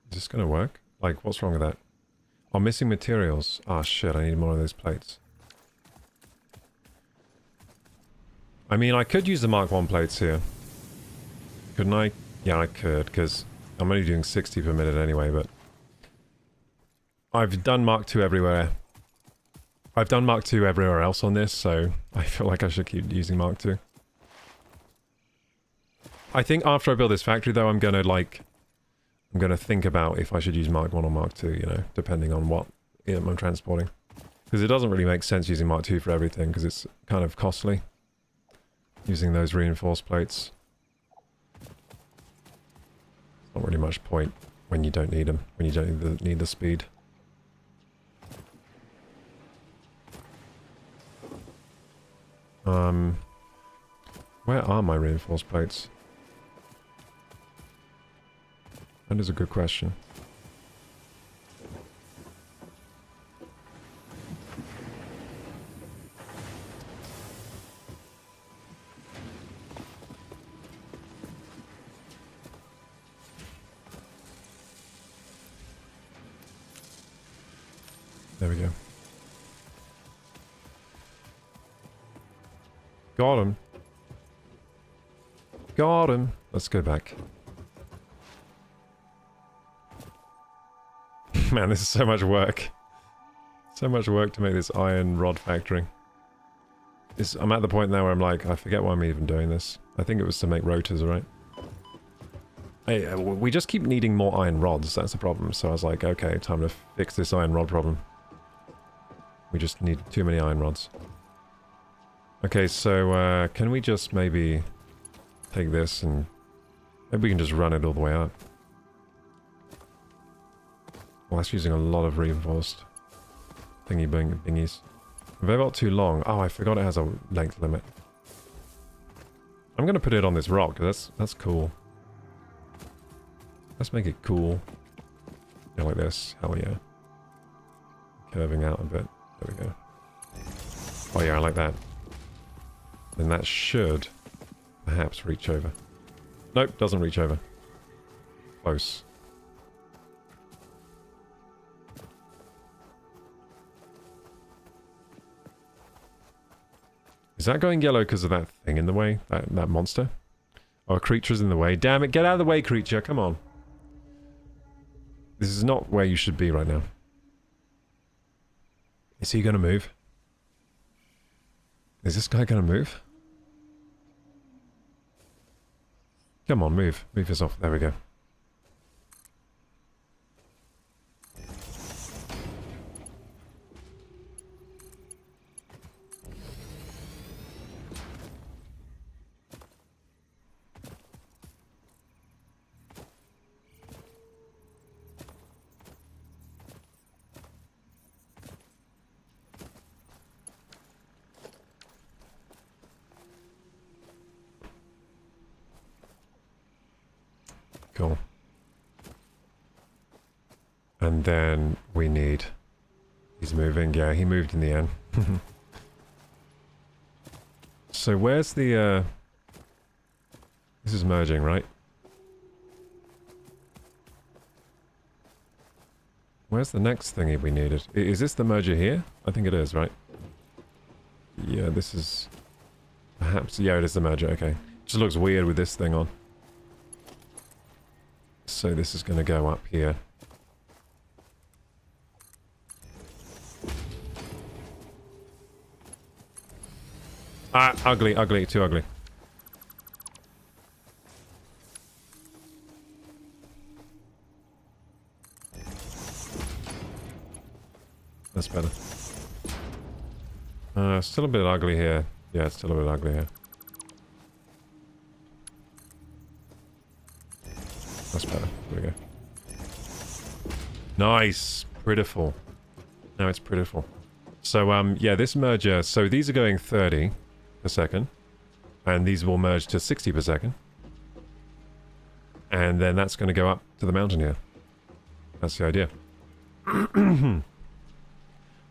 Speaker 1: Is this gonna work? Like, what's wrong with that? Oh, missing materials. Ah, shit, I need more of those plates. I mean, I could use the Mark 1 plates here. Couldn't I? Yeah, I could, because I'm only doing 60 per minute anyway, but... I've done Mark 2 everywhere. I've done Mark 2 everywhere else on this, so I feel like I should keep using Mark 2. I think after I build this factory, though, I'm gonna, like... I'm going to think about if I should use Mark 1 or Mark 2, you know, depending on what I'm transporting. Because it doesn't really make sense using Mark 2 for everything, because it's kind of costly. Using those reinforced plates. Not really much point when you don't need them, when you don't need the speed. Where are my reinforced plates? That is a good question. There we go. Got him. Got him. Let's go back. Man, this is so much work. So much work to make this iron rod factory. I'm at the point now where I'm like, I forget why I'm even doing this. I think it was to make rotors, right? Hey, we just keep needing more iron rods, that's the problem. So I was like, okay, time to fix this iron rod problem. We just need too many iron rods. Okay, so can we just maybe take this and... Maybe we can just run it all the way up. Well, that's using a lot of reinforced thingies. They're not too long. Oh, I forgot it has a length limit. I'm gonna put it on this rock, because that's cool. Let's make it cool. Yeah, like this. Hell yeah. Curving out a bit. There we go. Oh yeah, I like that. Then that should perhaps reach over. Nope, doesn't reach over. Close. Is that going yellow because of that thing in the way? That monster? Oh, a creature's in the way. Damn it, get out of the way, creature. Come on. This is not where you should be right now. Is he gonna move? Is this guy gonna move? Come on, move. Move yourself. There we go. Cool. And then we need... He's moving. Yeah, he moved in the end. So where's the... This is merging, right? Where's the next thingy we needed? Is this the merger here? I think it is, right? Yeah, this is... Perhaps... Yeah, it is the merger, okay. Just looks weird with this thing on. So this is going to go up here. Ah, ugly, ugly, too ugly. That's better. Still a bit ugly here. Yeah, it's still a bit ugly here. That's better. There we go. Nice. Prettiful. Now it's prettiful. So, yeah, this merger... So these are going 30 per second. And these will merge to 60 per second. And then that's going to go up to the mountain here. That's the idea.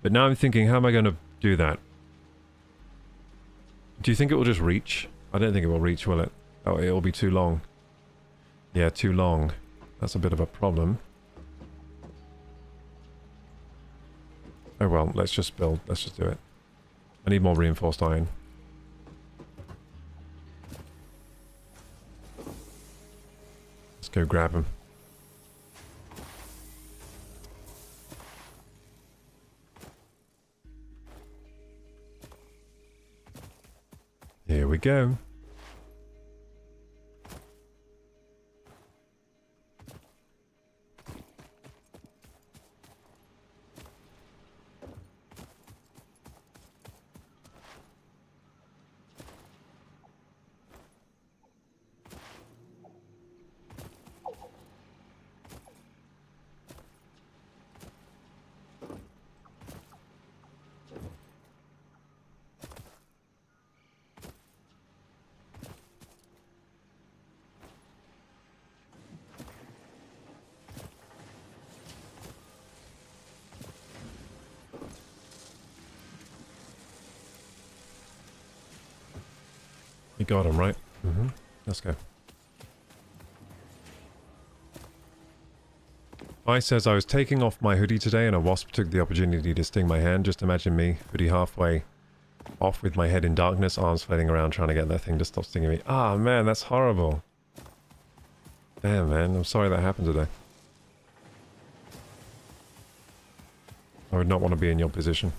Speaker 1: But now I'm thinking, how am I going to do that? Do you think it will just reach? I don't think it will reach, will it? Oh, it'll be too long. Yeah, too long. That's a bit of a problem. Oh well, let's just build. Let's just do it. I need more reinforced iron. Let's go grab them. Here we go. You got him, right? Mm-hmm. Let's go. I says, I was taking off my hoodie today and a wasp took the opportunity to sting my hand. Just imagine me, hoodie halfway off with my head in darkness, arms flailing around trying to get that thing to stop stinging me. Ah, man, that's horrible. Damn, man. I'm sorry that happened today. I would not want to be in your position.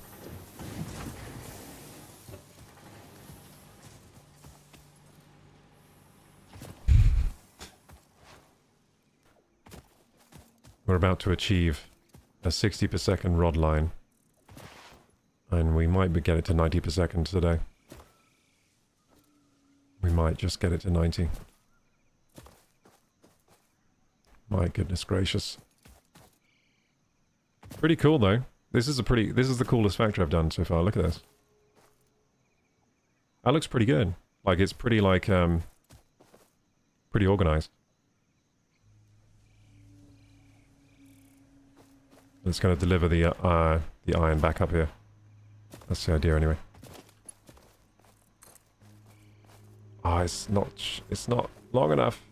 Speaker 1: We're about to achieve a 60 per second rod line. And we might get it to 90 per second today. We might just get it to 90. My goodness gracious. Pretty cool though. This is the coolest factory I've done so far. Look at this. That looks pretty good. Like it's pretty pretty organized. It's going to deliver the iron back up here. That's the idea anyway. Ah, it's not long enough.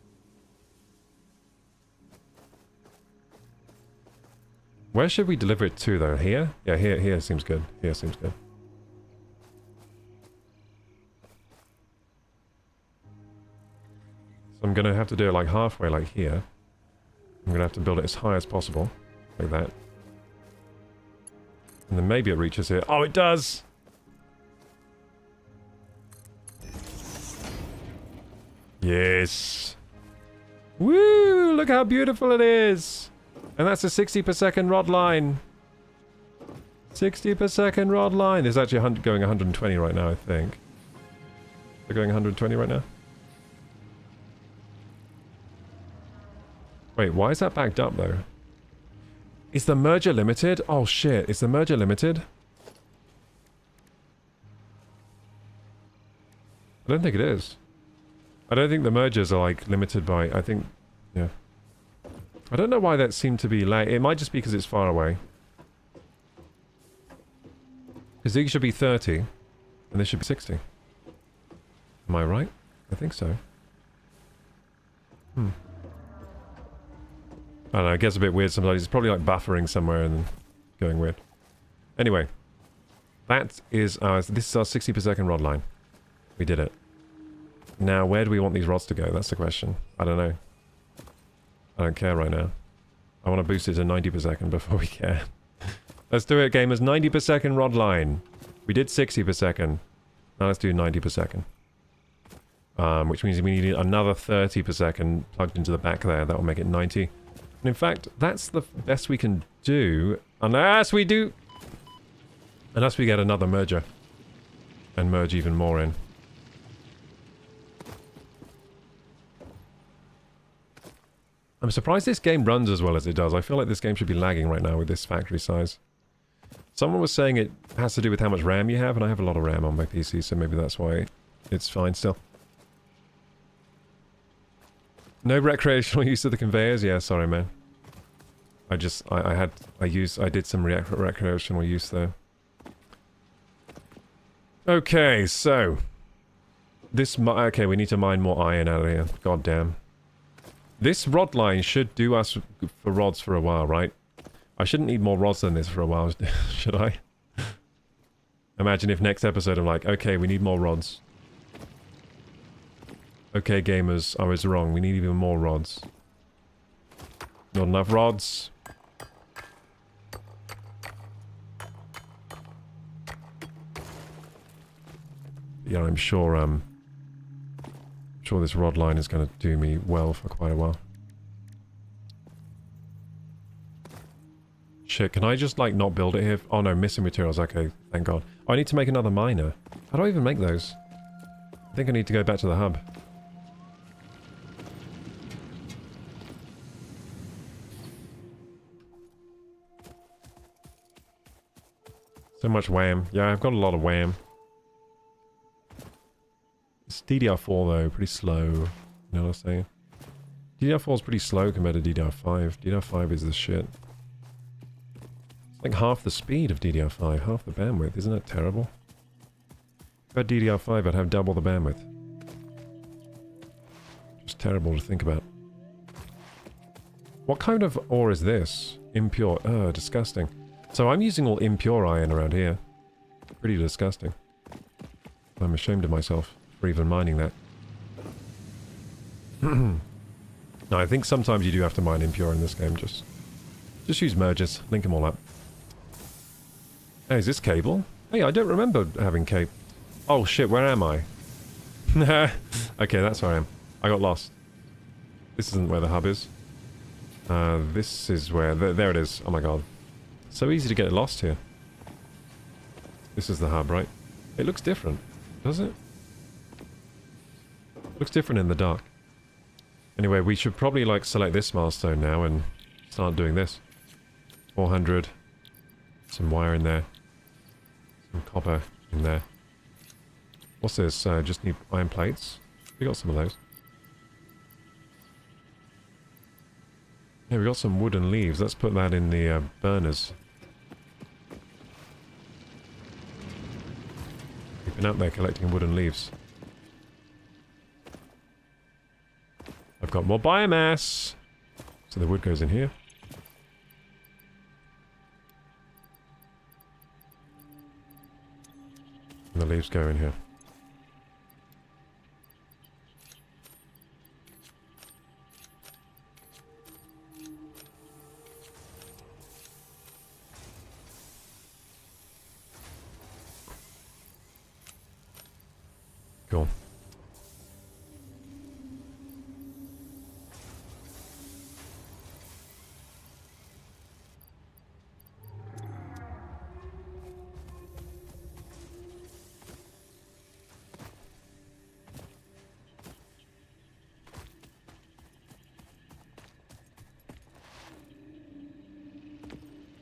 Speaker 1: Where should we deliver it to though? Here? Yeah, here seems good. Here seems good. So I'm going to have to do it like halfway, like here. I'm going to have to build it as high as possible. Like that. And then maybe it reaches here. Oh, it does! Yes! Woo! Look how beautiful it is! And that's a 60 per second rod line. 60 per second rod line. There's actually going 120 right now, I think. They're going 120 right now? Wait, why is that backed up, though? Is the merger limited? Oh shit, is the merger limited? I don't think it is. I don't think the mergers are like limited by, I think, yeah. I don't know why that seemed to be late. It might just be because it's far away. Because these should be 30, and this should be 60. Am I right? I think so. I don't know, it gets a bit weird sometimes. It's probably like buffering somewhere and then going weird. Anyway. That is our... This is our 60 per second rod line. We did it. Now, where do we want these rods to go? That's the question. I don't know. I don't care right now. I want to boost it to 90 per second before we care. Let's do it, gamers. 90 per second rod line. We did 60 per second. Now let's do 90 per second. Which means we need another 30 per second plugged into the back there. That will make it 90. And in fact, that's the best we can do, unless we get another merger. And merge even more in. I'm surprised this game runs as well as it does. I feel like this game should be lagging right now with this factory size. Someone was saying it has to do with how much RAM you have, and I have a lot of RAM on my PC, so maybe that's why it's fine still. No recreational use of the conveyors? Yeah, sorry, man. I did some recreational use, though. Okay, so... Okay, we need to mine more iron out of here. God damn. This rod line should do us for rods for a while, right? I shouldn't need more rods than this for a while, should I? Imagine if next episode I'm like, okay, we need more rods. Okay, gamers, I was wrong. We need even more rods. Not enough rods. Yeah, I'm sure this rod line is going to do me well for quite a while. Shit, can I just, like, not build it here? Oh no, missing materials. Okay, thank God. Oh, I need to make another miner. How do I even make those? I think I need to go back to the hub. So much wham. Yeah, I've got a lot of wham. It's DDR4 though, pretty slow. You know what I'm saying? DDR4 is pretty slow compared to DDR5. DDR5 is the shit. It's like half the speed of DDR5, half the bandwidth. Isn't that terrible? If I had DDR5, I'd have double the bandwidth. Just terrible to think about. What kind of ore is this? Impure. Ugh, disgusting. So I'm using all impure iron around here. Pretty disgusting. I'm ashamed of myself for even mining that. No, I think sometimes you do have to mine impure in this game. Just use mergers. Link them all up. Hey, is this cable? Hey, I don't remember having cable. Oh shit, where am I? Okay, that's where I am. I got lost. This isn't where the hub is. This is where... There it is. Oh my god. So easy to get lost here. This is the hub, right? It looks different. Does it? Looks different in the dark. Anyway, we should probably, like, select this milestone now and start doing this. 400. Some wire in there. Some copper in there. What's this? Just need iron plates. We got some of those. Yeah, we got some wood and leaves. Let's put that in the burners. We've been out there collecting wood and leaves. I've got more biomass! So the wood goes in here. And the leaves go in here. Cool.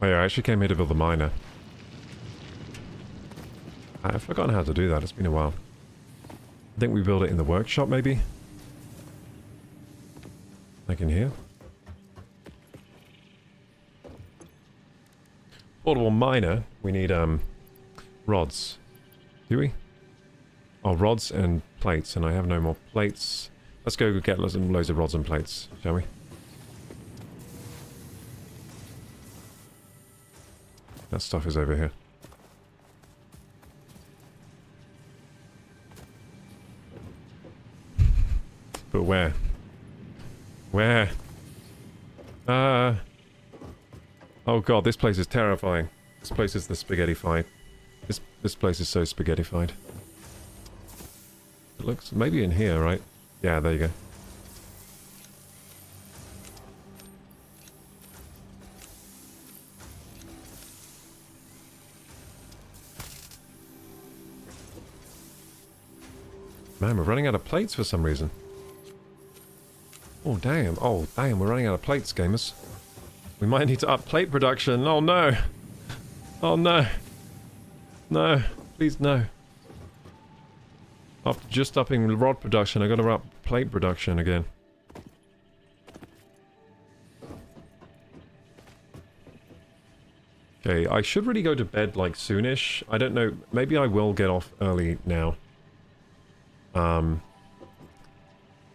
Speaker 1: Oh yeah, I actually came here to build the miner. I've forgotten how to do that, it's been a while. I think we build it in the workshop, maybe? Like in here? Portable miner, we need, rods. Do we? Oh, rods and plates, and I have no more plates. Let's go get loads of rods and plates, shall we? That stuff is over here. But where? Where? Oh god, this place is terrifying. This place is the spaghetti-fied. This place is so spaghetti-fied. it looks. Maybe in here, right? Yeah, there you go. Man, we're running out of plates for some reason. Oh, damn. Oh, damn, we're running out of plates, gamers. We might need to up plate production. Oh, no. Oh, no. No. Please, no. After just upping rod production, I gotta up plate production again. Okay, I should really go to bed, like, soonish. I don't know. Maybe I will get off early now.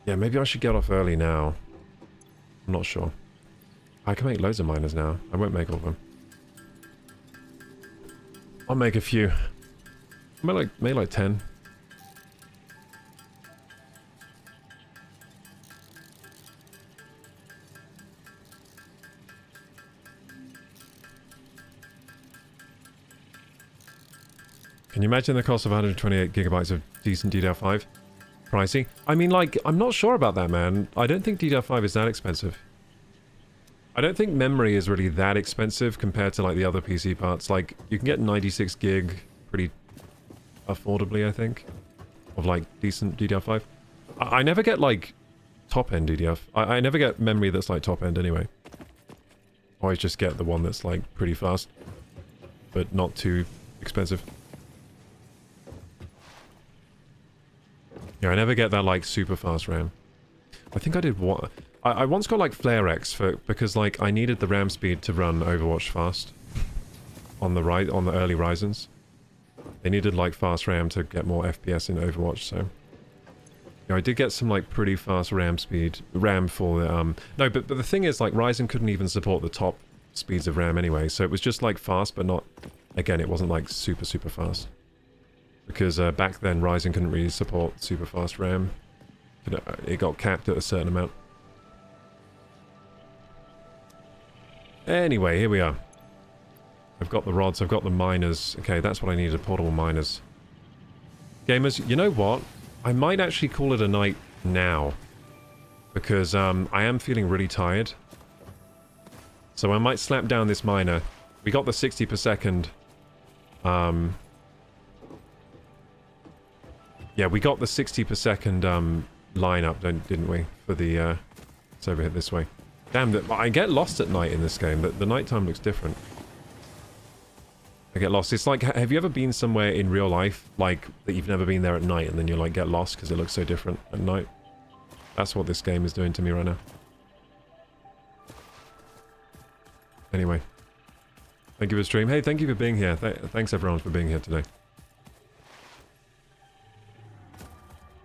Speaker 1: Yeah, maybe I should get off early now. I'm not sure. I can make loads of miners now. I won't make all of them. I'll make a few. Maybe like 10. Can you imagine the cost of 128 gigabytes of decent DDR5? Pricey? I mean, like, I'm not sure about that, man. I don't think DDR5 is that expensive. I don't think memory is really that expensive compared to, like, the other PC parts. Like, you can get 96 gig pretty affordably, I think, of, like, decent DDR5. I never get, like, top-end DDR5. I never get memory that's, like, top-end anyway. I always just get the one that's, like, pretty fast, but not too expensive. Yeah, I never get that, like, super fast RAM. I think I did what... I once got, like, FlareX because, like, I needed the RAM speed to run Overwatch fast. On the early Ryzens. They needed, like, fast RAM to get more FPS in Overwatch, so... Yeah, I did get some, like, pretty fast RAM for the, No, but the thing is, like, Ryzen couldn't even support the top speeds of RAM anyway, so it was just, like, fast, but not... Again, it wasn't, like, super, super fast. Because back then, Ryzen couldn't really support super fast RAM. It got capped at a certain amount. Anyway, here we are. I've got the rods, I've got the miners. Okay, that's what I needed, portable miners. Gamers, you know what? I might actually call it a night now. Because I am feeling really tired. So I might slap down this miner. We got the 60 per second. Yeah, we got the 60 per second lineup, didn't we? For the, it's over here this way. Damn, I get lost at night in this game, but the nighttime looks different. I get lost. It's like, have you ever been somewhere in real life, like, that you've never been there at night, and then you, like, get lost because it looks so different at night? That's what this game is doing to me right now. Anyway. Thank you for the stream. Hey, thank you for being here. Thanks, everyone, for being here today.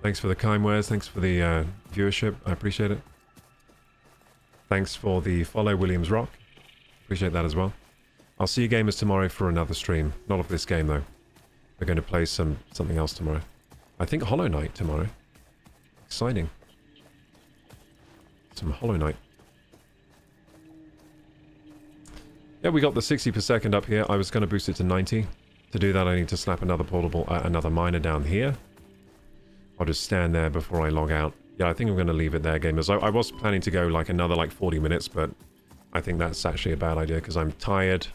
Speaker 1: Thanks for the kind words. Thanks for the viewership. I appreciate it. Thanks for the follow, Williams Rock. Appreciate that as well. I'll see you gamers tomorrow for another stream. Not of this game, though. We're going to play something else tomorrow. I think Hollow Knight tomorrow. Exciting. Some Hollow Knight. Yeah, we got the 60 per second up here. I was going to boost it to 90. To do that, I need to slap another portable, another miner down here. I'll just stand there before I log out. Yeah, I think I'm going to leave it there, gamers. I was planning to go like another like 40 minutes, but I think that's actually a bad idea because I'm tired.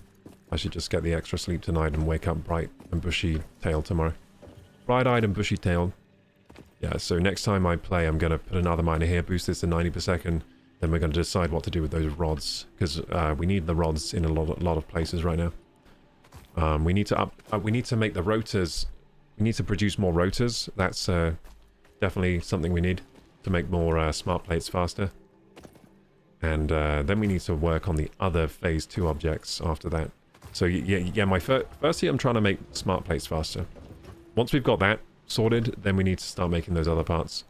Speaker 1: I should just get the extra sleep tonight and wake up bright and bushy-tailed tomorrow. Bright-eyed and bushy-tailed. Yeah, so next time I play, I'm going to put another miner here, boost this to 90 per second. Then we're going to decide what to do with those rods because we need the rods in a lot of places right now. We need to make the rotors. We need to produce more rotors. That's definitely something we need to make more smart plates faster. And then we need to work on the other phase 2 objects after that. So yeah, firstly I'm trying to make smart plates faster. Once we've got that sorted, then we need to start making those other parts,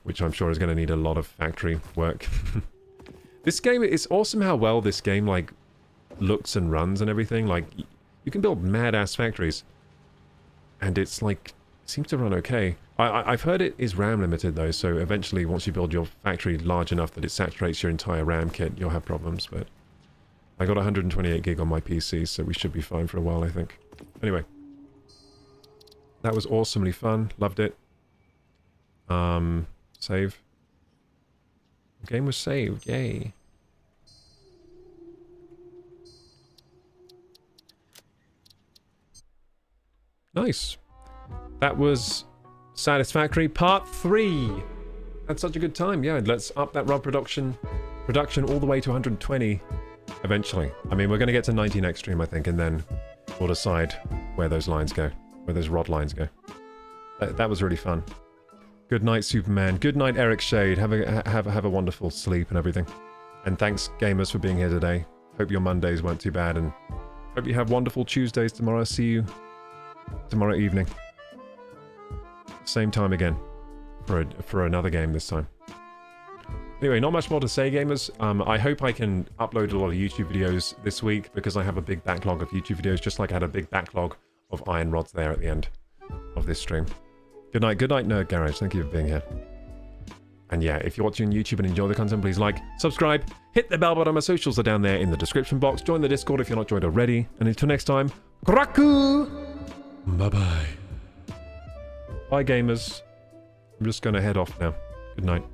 Speaker 1: which I'm sure is going to need a lot of factory work. This game, it's awesome how well this game like looks and runs and everything. Like you can build mad-ass factories. And it's like, seems to run okay. I've heard it is RAM limited though, so eventually once you build your factory large enough that it saturates your entire RAM kit, you'll have problems, but... I got 128 gig on my PC, so we should be fine for a while, I think. Anyway. That was awesomely fun. Loved it. Save. Game was saved. Yay. Nice. That was Satisfactory Part 3. Had such a good time. Yeah, let's up that run production all the way to 120 eventually. I mean, we're going to get to 90 next stream, I think, and then we'll decide where those lines go, where those rod lines go. That was really fun. Good night, Superman. Good night, Eric Shade. Have a wonderful sleep and everything. And thanks, gamers, for being here today. Hope your Mondays weren't too bad, and hope you have wonderful Tuesdays tomorrow. See you tomorrow evening. Same time again for another game this time. Anyway, not much more to say, gamers. I hope I can upload a lot of YouTube videos this week because I have a big backlog of YouTube videos, just like I had a big backlog of iron rods there at the end of this stream. Good night, Nerd Garage. Thank you for being here. And yeah, if you're watching YouTube and enjoy the content, please like, subscribe, hit the bell button. My socials are down there in the description box. Join the Discord if you're not joined already. And until next time, Kraku! Bye-bye. Bye, gamers. I'm just going to head off now. Good night.